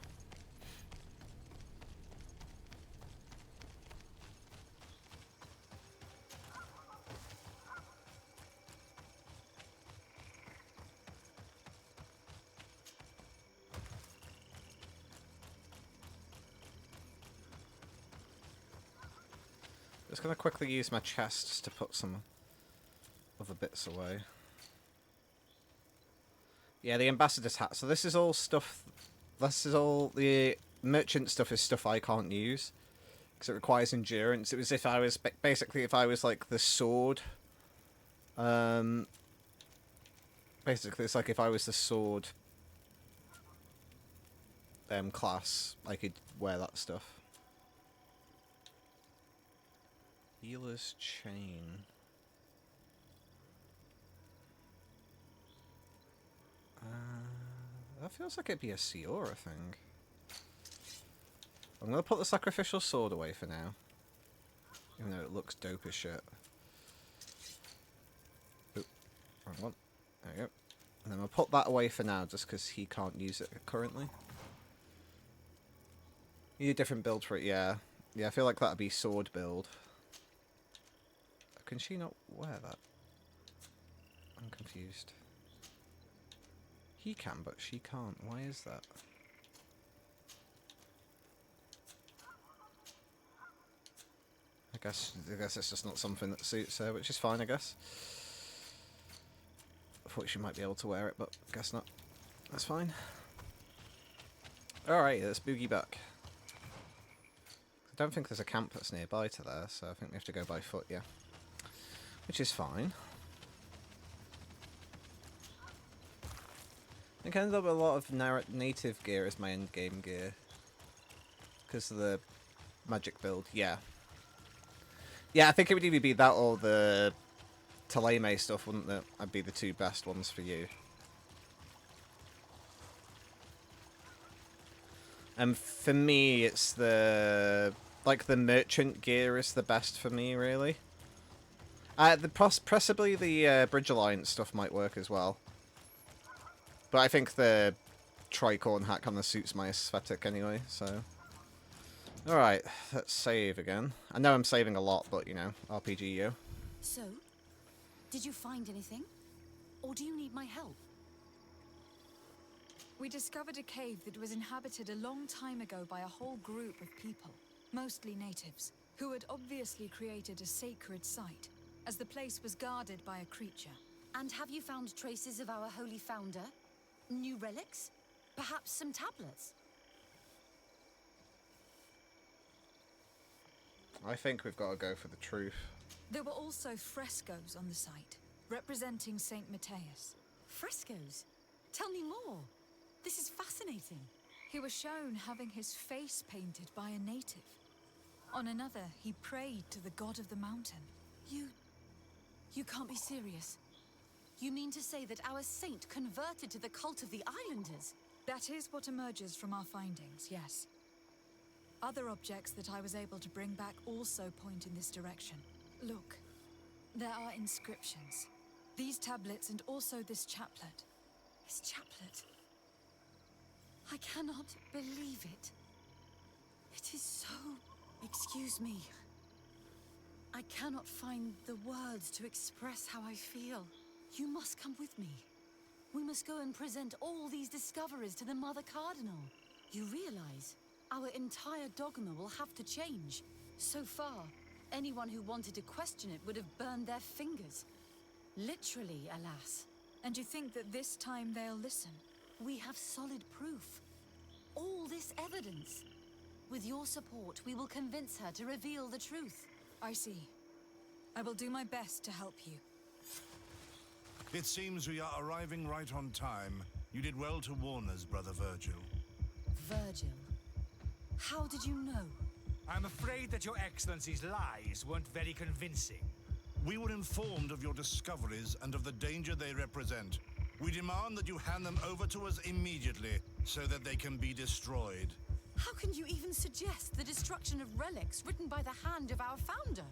Just gonna quickly use my chests to put some other bits away. Yeah, the ambassador's hat. So this is all stuff. This is all the merchant stuff. Is stuff I can't use because it requires endurance. It was if I was basically if I was like the sword. Basically, it's like if I was the sword. Class, I could wear that stuff. Healer's chain. That feels like it'd be a Siora thing. I'm gonna put the sacrificial sword away for now. Even though it looks dope as shit. Oop, wrong one. There we go. And then I'll put that away for now just because he can't use it currently. Need a different build for it, yeah. Yeah, I feel like that'd be sword build. Can she not wear that? I'm confused. He can, but she can't. Why is that? I guess it's just not something that suits her, which is fine, I guess. I thought she might be able to wear it, but guess not. That's fine. Alright, let's boogie back. I don't think there's a camp that's nearby to there, so I think we have to go by foot, yeah. Which is fine. I think I ended up with a lot of native gear as my end game gear. Because of the magic build, yeah. Yeah, I think it would either be that or the Taleme stuff, wouldn't it? I'd be the two best ones for you. And for me, it's the... like, the merchant gear is the best for me, really. Possibly the Bridge Alliance stuff might work as well. But I think the tricorn hat kind of suits my aesthetic anyway, so... Alright, let's save again. I know I'm saving a lot, but, you know, RPG yo. So, did you find anything? Or do you need my help? We discovered a cave that was inhabited a long time ago by a whole group of people, mostly natives, who had obviously created a sacred site, as the place was guarded by a creature. And have you found traces of our holy founder? New relics? Perhaps some tablets? I think we've got to go for the truth. There were also frescoes on the site, representing Saint Matthias. Frescoes? Tell me more. This is fascinating. He was shown having his face painted by a native. On another, he prayed to the god of the mountain. You can't be serious. You mean to say that our saint converted to the cult of the islanders? That is what emerges from our findings, yes. Other objects that I was able to bring back also point in this direction. Look, there are inscriptions. These tablets and also this chaplet. This chaplet? I cannot believe it. It is so... Excuse me. I cannot find the words to express how I feel. You must come with me. We must go and present all these discoveries to the Mother Cardinal. You realize our entire dogma will have to change. So far, anyone who wanted to question it would have burned their fingers. Literally, alas. And you think that this time they'll listen? We have solid proof. All this evidence. With your support, we will convince her to reveal the truth. I see. I will do my best to help you. It seems we are arriving right on time. You did well to warn us, Brother Virgil. Virgil? How did you know? I'm afraid that your Excellency's lies weren't very convincing. We were informed of your discoveries and of the danger they represent. We demand that you hand them over to us immediately, so that they can be destroyed. How can you even suggest the destruction of relics written by the hand of our founder?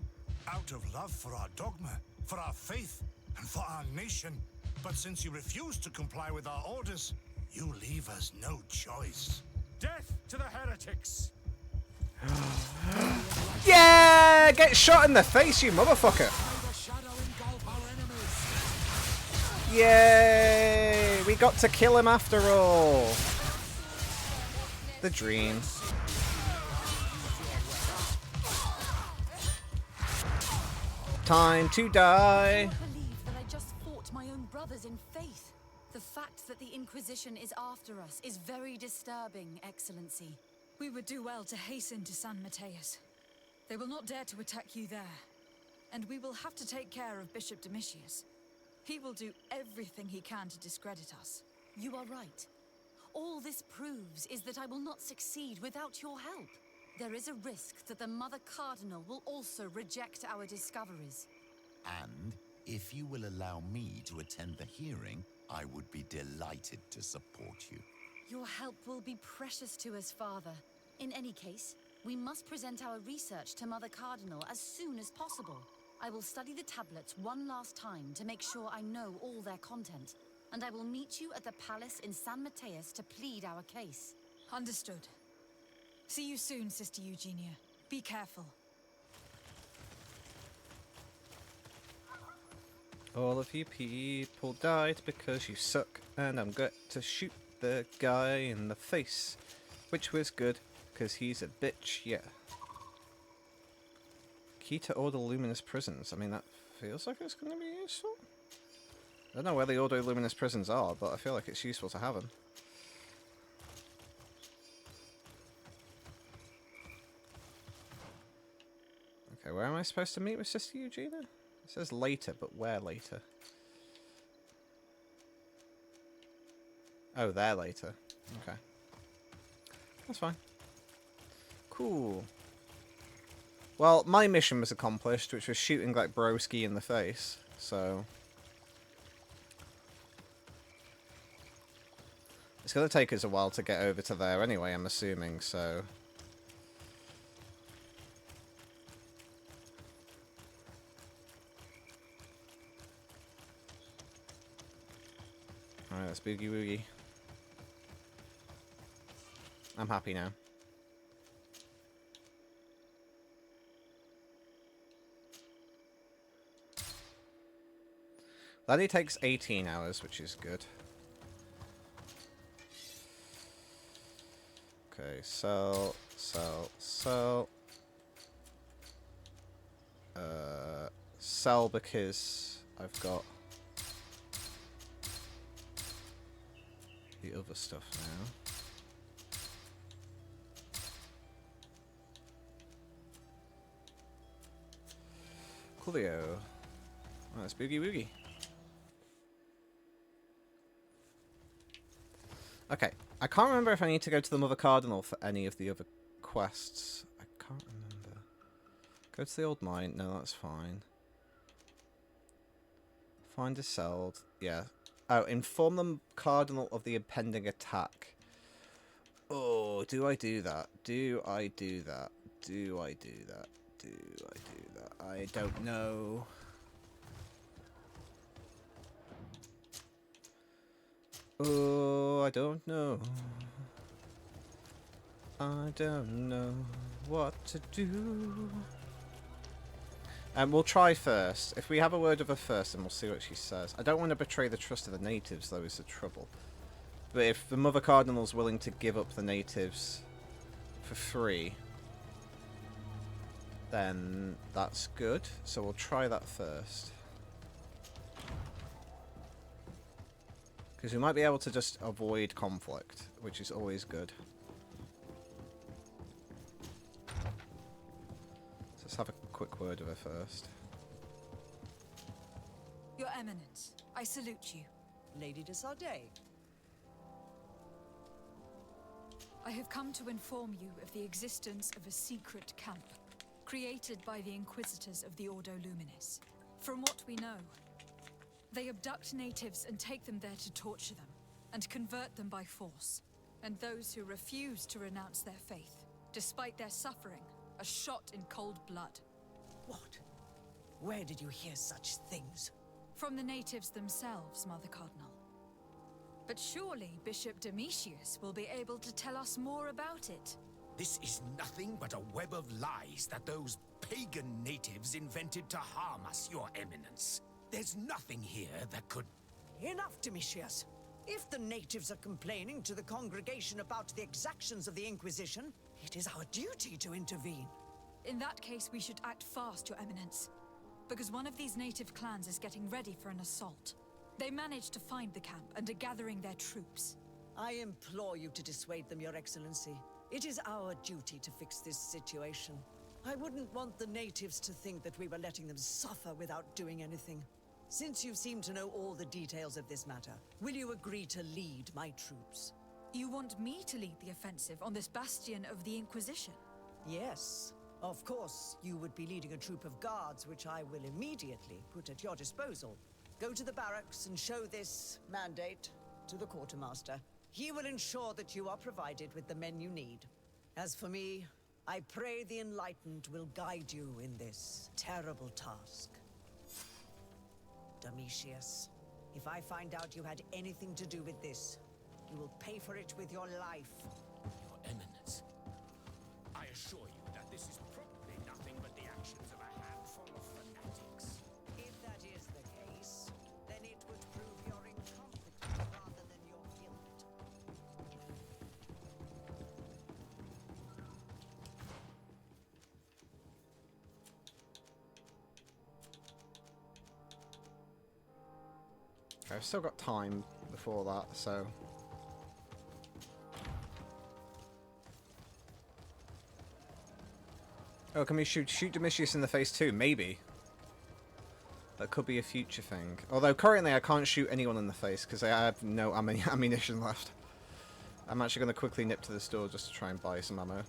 Out of love for our dogma, for our faith, and for our nation. But since you refuse to comply with our orders, you leave us no choice. Death to the heretics! Yeah! Get shot in the face, you motherfucker! Yay! We got to kill him after all! The dream. Time to die! I believe that I just fought my own brothers in faith. The fact that the Inquisition is after us is very disturbing, Excellency. We would do well to hasten to San Mateus. They will not dare to attack you there. And we will have to take care of Bishop Domitius. He will do everything he can to discredit us. You are right. All this proves is that I will not succeed without your help. There is a risk that the Mother Cardinal will also reject our discoveries. And if you will allow me to attend the hearing, I would be delighted to support you. Your help will be precious to us, Father. In any case, we must present our research to Mother Cardinal as soon as possible. I will study the tablets one last time to make sure I know all their content. And I will meet you at the palace in San Mateus to plead our case. Understood. See you soon, Sister Eugenia. Be careful. All of you people died because you suck, and I'm going to shoot the guy in the face. Which was good, because he's a bitch, yeah. Key to Order Luminous Prisons. I mean, that feels like it's going to be useful. I don't know where the Order Luminous Prisons are, but I feel like it's useful to have them. Okay, where am I supposed to meet with Sister Eugenia? It says later, but where later? Oh, there later. Okay. That's fine. Cool. Well, my mission was accomplished, which was shooting like Broski in the face, so... It's going to take us a while to get over to there anyway, I'm assuming, so... Alright, let's boogie woogie. I'm happy now. That only takes 18 hours, which is good. Okay, sell. Sell because I've got the other stuff now. Coolio. Oh, that's boogie woogie. Okay, I can't remember if I need to go to the Mother Cardinal for any of the other quests. I can't remember. Go to the old mine. No, that's fine. Find a cell. Yeah. Oh, inform the Cardinal of the impending attack. Oh, do I do that? Do I do that? Do I do that? Do I do that? I don't know. Oh, I don't know. I don't know what to do. We'll try first. If we have a word with her first, then we'll see what she says. I don't want to betray the trust of the natives, though, is the trouble. But if the Mother Cardinal's willing to give up the natives for free, then that's good. So we'll try that first. Because we might be able to just avoid conflict, which is always good. Let's have a quick word with her first. Your Eminence, I salute you. Lady de Sardet. I have come to inform you of the existence of a secret camp, created by the Inquisitors of the Ordo Luminis. From what we know, they abduct natives and take them there to torture them, and convert them by force. And those who refuse to renounce their faith, despite their suffering, are shot in cold blood. What? Where did you hear such things? From the natives themselves, Mother Cardinal. But surely Bishop Domitius will be able to tell us more about it. This is nothing but a web of lies that those pagan natives invented to harm us, Your Eminence. There's nothing here that could... Enough, Domitius. If the natives are complaining to the congregation about the exactions of the Inquisition, it is our duty to intervene. In that case, we should act fast, Your Eminence. Because one of these native clans is getting ready for an assault. They managed to find the camp and are gathering their troops. I implore you to dissuade them, Your Excellency. It is our duty to fix this situation. I wouldn't want the natives to think that we were letting them suffer without doing anything. Since you seem to know all the details of this matter, will you agree to lead my troops? You want me to lead the offensive on this bastion of the Inquisition? Yes. Of course, you would be leading a troop of guards, which I will immediately put at your disposal. Go to the barracks and show this mandate to the quartermaster. He will ensure that you are provided with the men you need. As for me, I pray the Enlightened will guide you in this terrible task. Domitius, if I find out you had anything to do with this, you will pay for it with your life. Your Eminence, I assure you that this is probably nothing but the actions of a handful of fanatics. If that is the case, then it would prove your incompetence rather than your guilt. I've still got time before that, so... Oh, can we shoot Domitius in the face too? Maybe. That could be a future thing. Although currently I can't shoot anyone in the face because I have no ammunition left. I'm actually going to quickly nip to the store just to try and buy some ammo.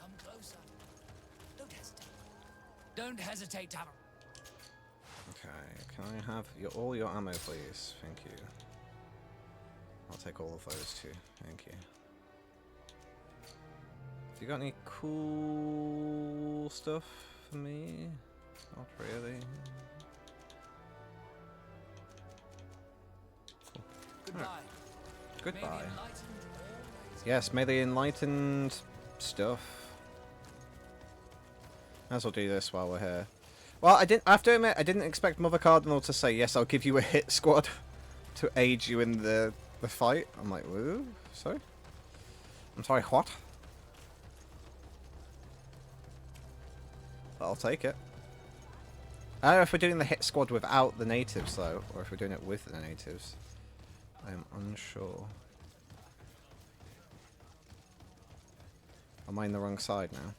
Come closer. Don't hesitate. Don't hesitate, Tamara. Okay, can I have all your ammo, please? Thank you. I'll take all of those too. Thank you. Have you got any cool stuff for me? Not really. Cool. Goodbye. Right. Goodbye. Yes, may the enlightened stuff. Might as well do this while we're here. Well, I have to admit, I didn't expect Mother Cardinal to say, yes, I'll give you a hit squad to aid you in the fight. I'm like, whoa, sorry? I'm sorry, what? But I'll take it. I don't know if we're doing the hit squad without the natives, though, or if we're doing it with the natives. I'm unsure. Am I in the wrong side now?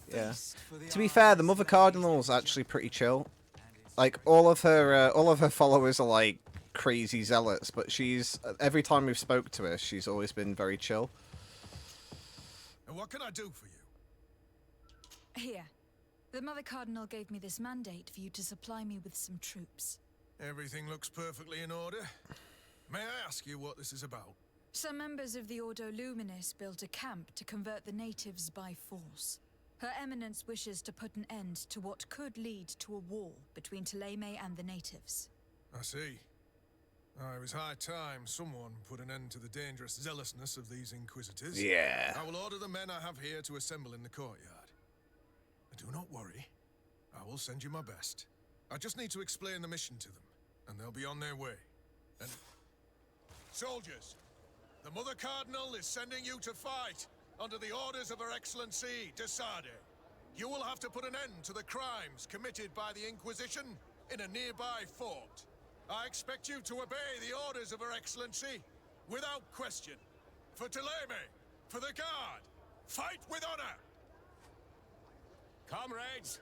Yeah. To be fair, the Mother Cardinal's actually pretty chill. Like all of her followers are like crazy zealots, but she's every time we've spoke to her, she's always been very chill. And what can I do for you? Here. The Mother Cardinal gave me this mandate for you to supply me with some troops. Everything looks perfectly in order. May I ask you what this is about? Some members of the Ordo Luminis built a camp to convert the natives by force. Her Eminence wishes to put an end to what could lead to a war between Thélème and the natives. I see. It was high time someone put an end to the dangerous zealousness of these Inquisitors. Yeah. I will order the men I have here to assemble in the courtyard. Do not worry. I will send you my best. I just need to explain the mission to them, and they'll be on their way. And... Soldiers, the Mother Cardinal is sending you to fight under the orders of Her Excellency de Sardet. You will have to put an end to the crimes committed by the Inquisition in a nearby fort. I expect you to obey the orders of Her Excellency without question. For Thélème, for the Guard, fight with honor! Comrades,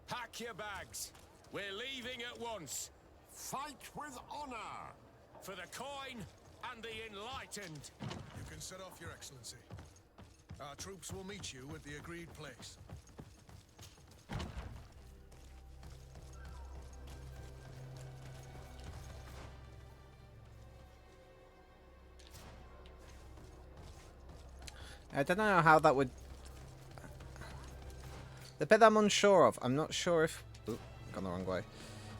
pack your bags. We're leaving at once. Fight with honor! For the coin and the enlightened. You can set off, Your Excellency. Our troops will meet you at the agreed place. I don't know how that would... The bit I'm unsure of, I'm not sure if... Oop, gone the wrong way.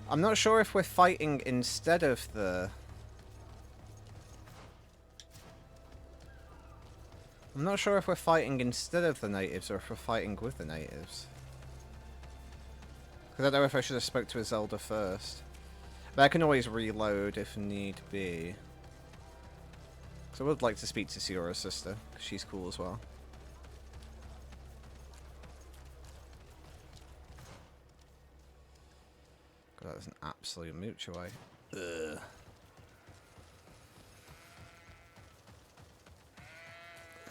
I'm not sure if we're fighting instead of the... I'm not sure if we're fighting instead of the natives or if we're fighting with the natives. Because I don't know if I should have spoke to Zelda first. But I can always reload if need be. Because I would like to speak to Siora's sister, because she's cool as well. That's an absolute mooch away. Ugh.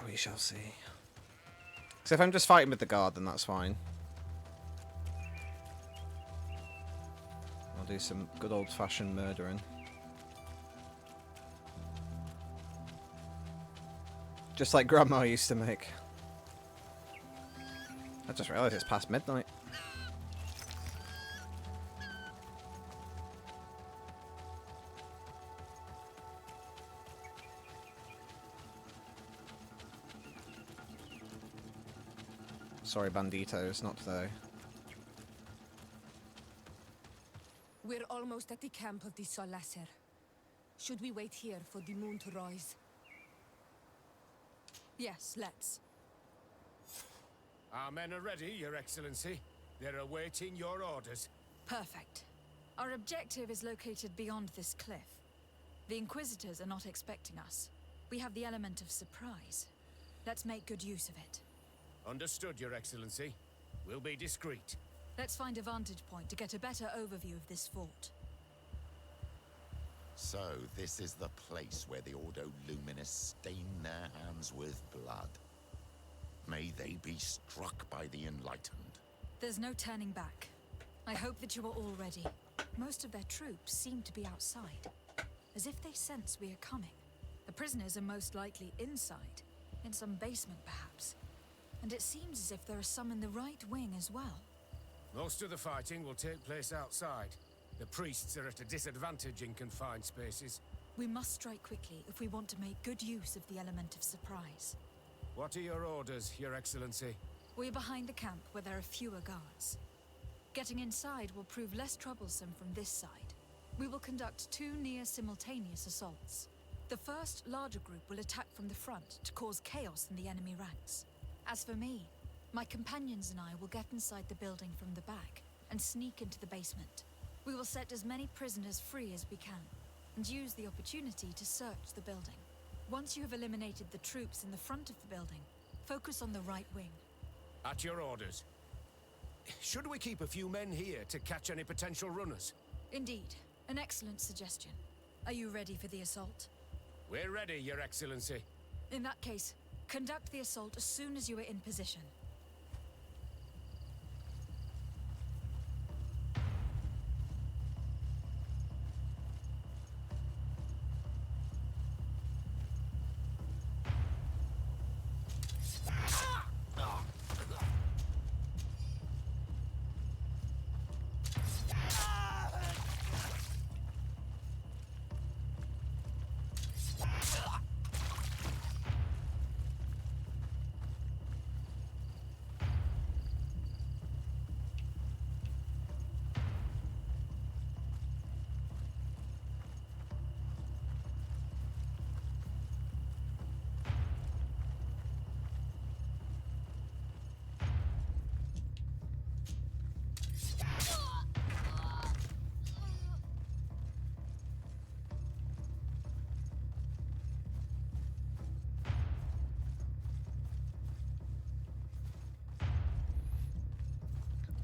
We shall see. So if I'm just fighting with the guard, then that's fine. I'll do some good old-fashioned murdering. Just like Grandma used to make. I just realised it's past midnight. Sorry, banditos, not today. We're almost at the camp of the Solasser. Should we wait here for the moon to rise? Yes, let's. Our men are ready, Your Excellency. They're awaiting your orders. Perfect. Our objective is located beyond this cliff. The Inquisitors are not expecting us. We have the element of surprise. Let's make good use of it. Understood, Your Excellency. We'll be discreet. Let's find a vantage point to get a better overview of this fort. So, this is the place where the Ordo Luminis stain their hands with blood. May they be struck by the enlightened. There's no turning back. I hope that you are all ready. Most of their troops seem to be outside, as if they sense we are coming. The prisoners are most likely inside, in some basement perhaps. And it seems as if there are some in the right wing as well. Most of the fighting will take place outside. The priests are at a disadvantage in confined spaces. We must strike quickly if we want to make good use of the element of surprise. What are your orders, Your Excellency? We're behind the camp where there are fewer guards. Getting inside will prove less troublesome from this side. We will conduct 2 near-simultaneous assaults. The first, larger group will attack from the front to cause chaos in the enemy ranks. As for me, my companions and I will get inside the building from the back and sneak into the basement. We will set as many prisoners free as we can, and use the opportunity to search the building. Once you have eliminated the troops in the front of the building, focus on the right wing. At your orders. Should we keep a few men here to catch any potential runners? Indeed, an excellent suggestion. Are you ready for the assault? We're ready, Your Excellency. In that case, conduct the assault as soon as you are in position.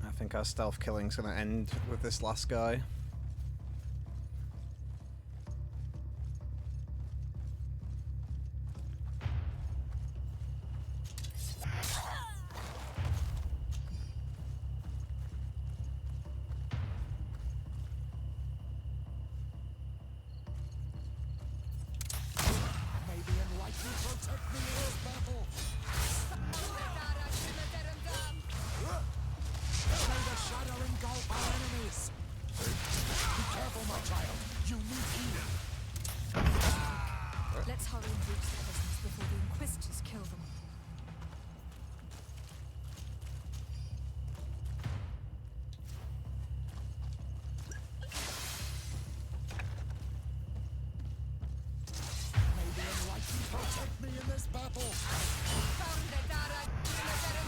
I think our stealth killing's gonna end with this last guy. May the enlightened protect me in this battle. May the shadow engulf our enemies. Be careful, my child. You need healing. Let's hurry and reach the prisoners before the Inquisitors kill them. May the enlightened protect me in this battle.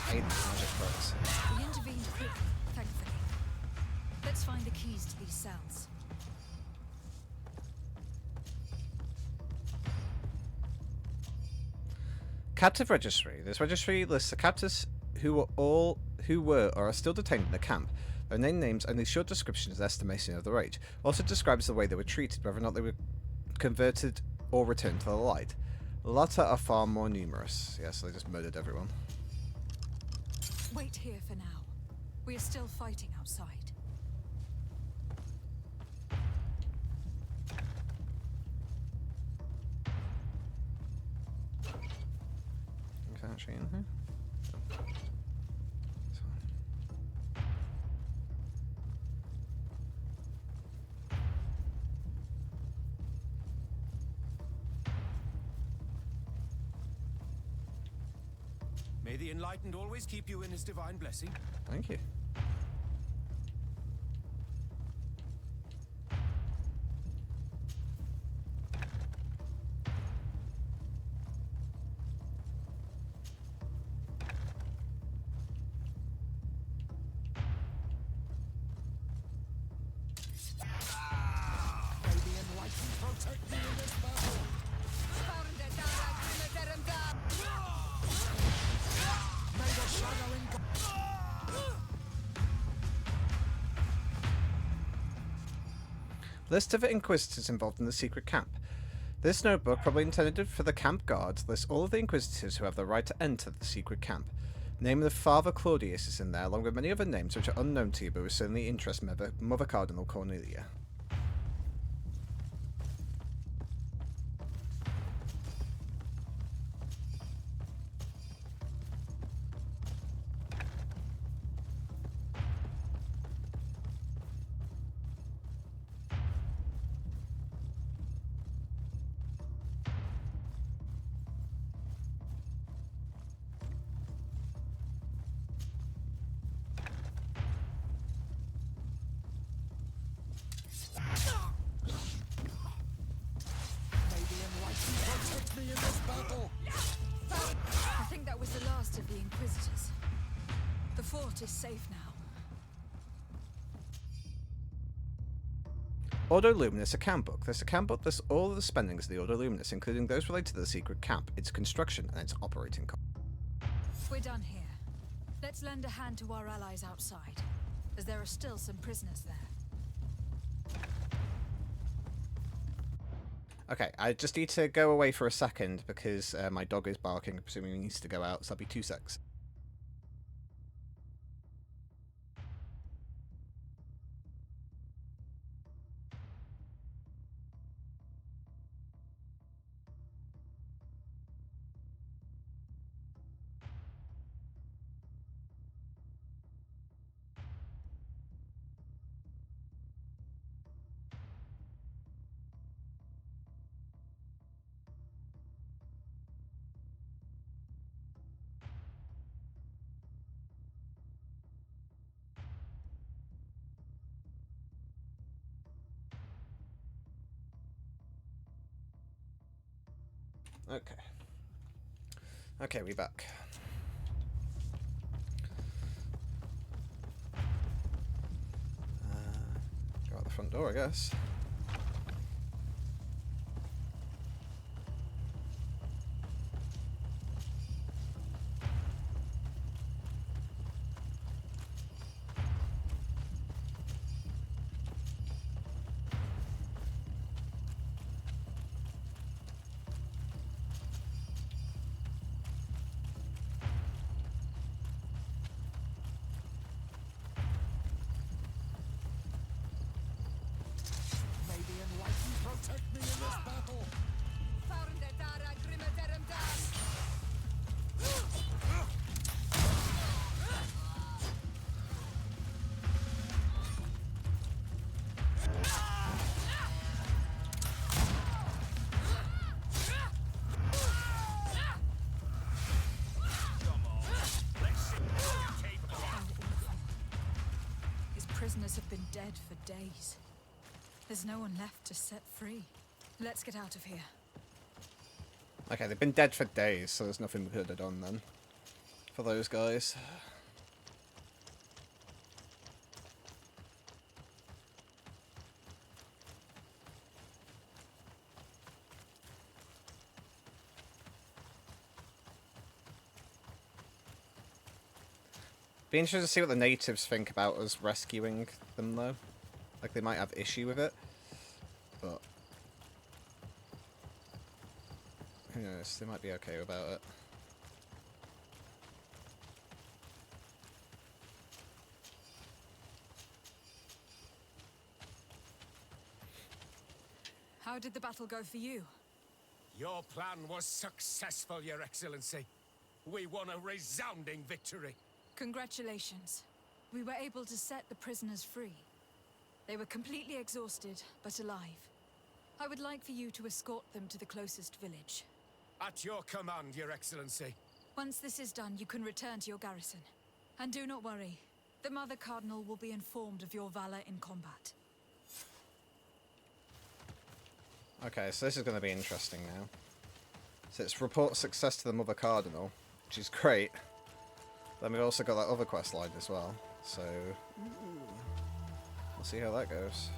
I hate these magic books. We intervened quickly, thankfully. Let's find the keys to these cells. Captive registry. This registry lists the captives who were or are still detained in the camp. Their names only short descriptions and estimation of their age. Also describes the way they were treated, whether or not they were converted or returned to the light. The latter are far more numerous. Yes, they just murdered everyone. Wait here for now. We are still fighting outside. Is that actually in here? May the Enlightened always keep you in his divine blessing. Thank you. May the Enlightened protect me in this battle. May the shadow List of Inquisitors involved in the secret camp. This notebook, probably intended for the camp guards, lists all of the Inquisitors who have the right to enter the secret camp. The name of the Father Claudius is in there, along with many other names which are unknown to you, but will certainly interest Mother Cardinal Cornelia. protect me in this battle. I think that was the last of the Inquisitors. The fort is safe now. Ordo Luminis, a camp book. This account book lists all of the spendings of the Ordo Luminis, including those related to the secret camp, its construction, and its operating costs. We're done here. Let's lend a hand to our allies outside, as there are still some prisoners there. Okay, I just need to go away for a second because my dog is barking, presuming he needs to go out, so that'll be 2 secs. Okay, we're back. Go out the front door, I guess. Protect me in this battle. His prisoners have been dead for days. There's no one left to set free. Let's get out of here. Okay, they've been dead for days, so there's nothing we could have done then. For those guys. Be interested to see what the natives think about us rescuing them, though. Like, they might have issue with it, but who knows? They might be okay about it. How did the battle go for you? Your plan was successful, Your Excellency. We won a resounding victory. Congratulations. We were able to set the prisoners free. They were completely exhausted, but alive. I would like for you to escort them to the closest village. At your command, Your Excellency. Once this is done, you can return to your garrison. And do not worry. The Mother Cardinal will be informed of your valor in combat. Okay, so this is going to be interesting now. So it's report success to the Mother Cardinal, which is great. Then we've also got that other quest line as well. So we'll see how that goes.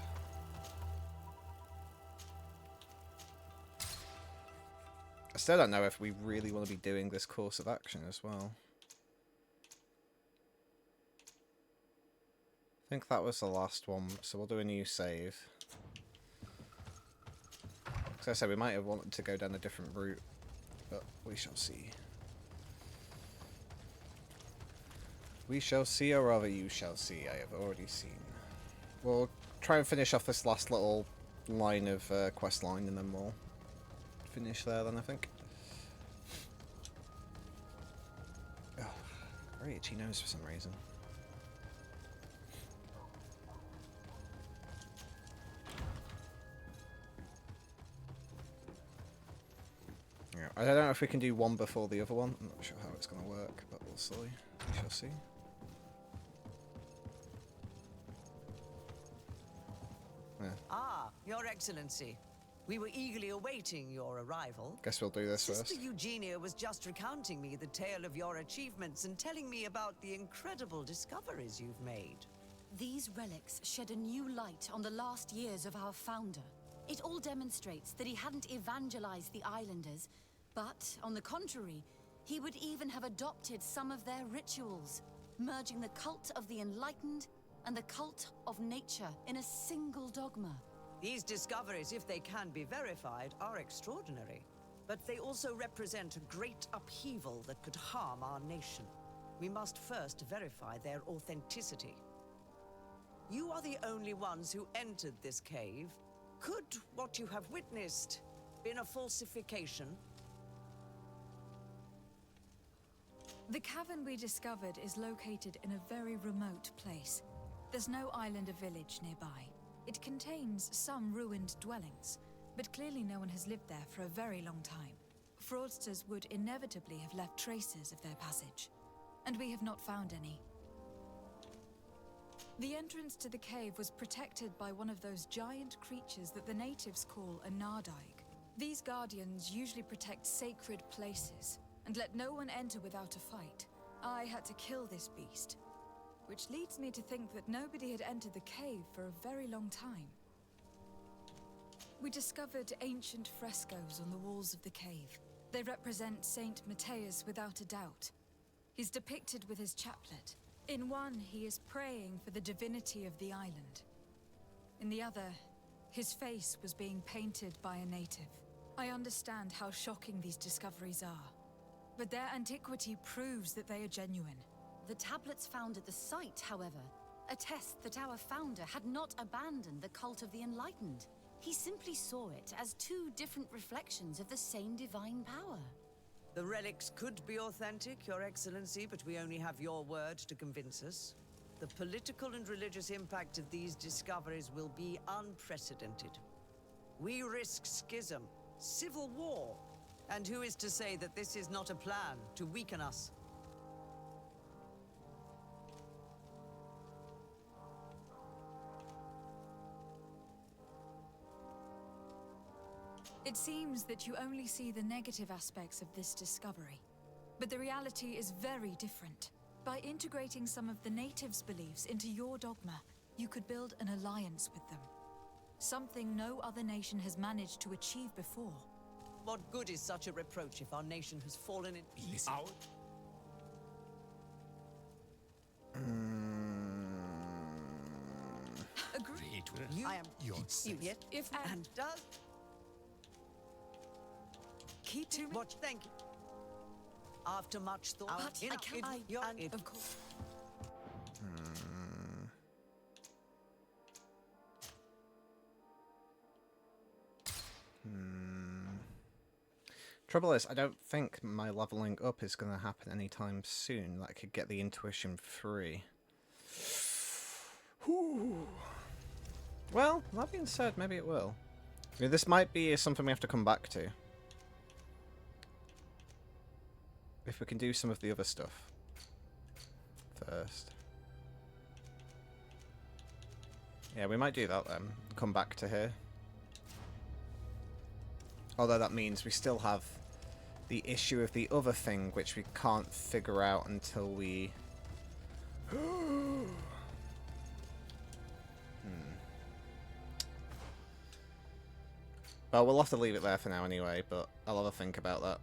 I still don't know if we really want to be doing this course of action as well. I think that was the last one, so we'll do a new save. As I said, we might have wanted to go down a different route, but we shall see. We shall see, or rather you shall see. I have already seen. We'll try and finish off this last little line of quest line, and then we'll finish there then, I think. Oh, very itchy nose for some reason. Yeah, I don't know if we can do one before the other one. I'm not sure how it's going to work, but we'll see. We shall see. Yeah. Ah, Your Excellency. We were eagerly awaiting your arrival. Guess we'll do this Sister first. Eugenia was just recounting me the tale of your achievements and telling me about the incredible discoveries you've made. These relics shed a new light on the last years of our founder. It all demonstrates that he hadn't evangelized the islanders, but, on the contrary, he would even have adopted some of their rituals, merging the cult of the enlightened and the cult of nature in a single dogma. These discoveries, if they can be verified, are extraordinary. But they also represent a great upheaval that could harm our nation. We must first verify their authenticity. You are the only ones who entered this cave. Could what you have witnessed been a falsification? The cavern we discovered is located in a very remote place. There's no island or village nearby. It contains some ruined dwellings, but clearly no one has lived there for a very long time. Fraudsters would inevitably have left traces of their passage, and we have not found any. The entrance to the cave was protected by one of those giant creatures that the natives call a Nardaig. These guardians usually protect sacred places, and let no one enter without a fight. I had to kill this beast, which leads me to think that nobody had entered the cave for a very long time. We discovered ancient frescoes on the walls of the cave. They represent Saint Matthias without a doubt. He's depicted with his chaplet. In one, he is praying for the divinity of the island. In the other, his face was being painted by a native. I understand how shocking these discoveries are, but their antiquity proves that they are genuine. The tablets found at the site, however, attest that our founder had not abandoned the cult of the enlightened. He simply saw it as two different reflections of the same divine power. The relics could be authentic, Your Excellency, but we only have your word to convince us. The political and religious impact of these discoveries will be unprecedented. We risk schism, civil war, and who is to say that this is not a plan to weaken us? It seems that you only see the negative aspects of this discovery, but the reality is very different. By integrating some of the natives' beliefs into your dogma, you could build an alliance with them. Something no other nation has managed to achieve before. What good is such a reproach if our nation has fallen in... Listen. Agreed. You, I am you yet, If and does keep to me. what? Thank you. After much thought, But I can't. Of course. Trouble is, I don't think my leveling up is going to happen anytime soon. That I could get the intuition free. Whew. Well, that being said, maybe it will. I mean, this might be something we have to come back to. If we can do some of the other stuff first. Yeah, we might do that then. Come back to here. Although that means we still have the issue of the other thing, which we can't figure out until we... Well, we'll have to leave it there for now anyway, but I'll have a think about that.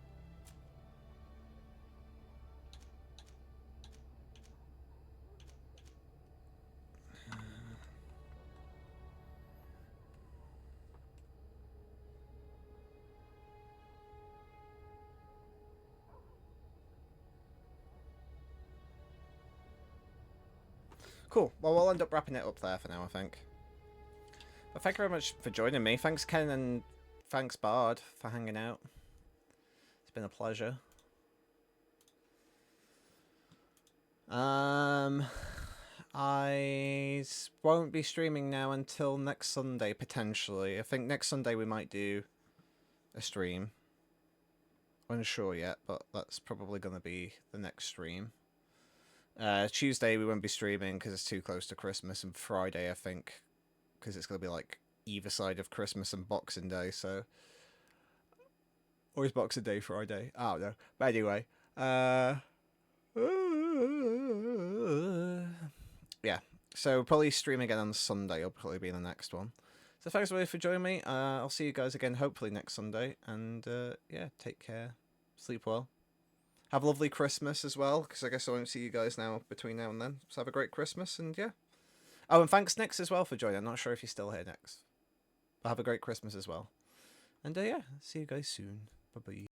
Cool. Well, we'll end up wrapping it up there for now, I think. But thank you very much for joining me. Thanks, Ken, and thanks, Bard, for hanging out. It's been a pleasure. I won't be streaming now until next Sunday, potentially. I think next Sunday we might do a stream. Unsure yet, but that's probably going to be the next stream. Tuesday we won't be streaming because it's too close to Christmas, and Friday I think because it's going to be like either side of Christmas and Boxing Day, so... Or is Boxing Day Friday? I don't know. But anyway, yeah, so probably stream again on Sunday. Will probably be the next one. So thanks everybody for joining me. I'll see you guys again hopefully next Sunday, and yeah, take care, sleep well. Have a lovely Christmas as well, because I guess I won't see you guys now between now and then. So have a great Christmas, and yeah. Oh, and thanks Nix as well for joining. I'm not sure if you're still here, Nix. But have a great Christmas as well. And yeah, see you guys soon. Bye-bye.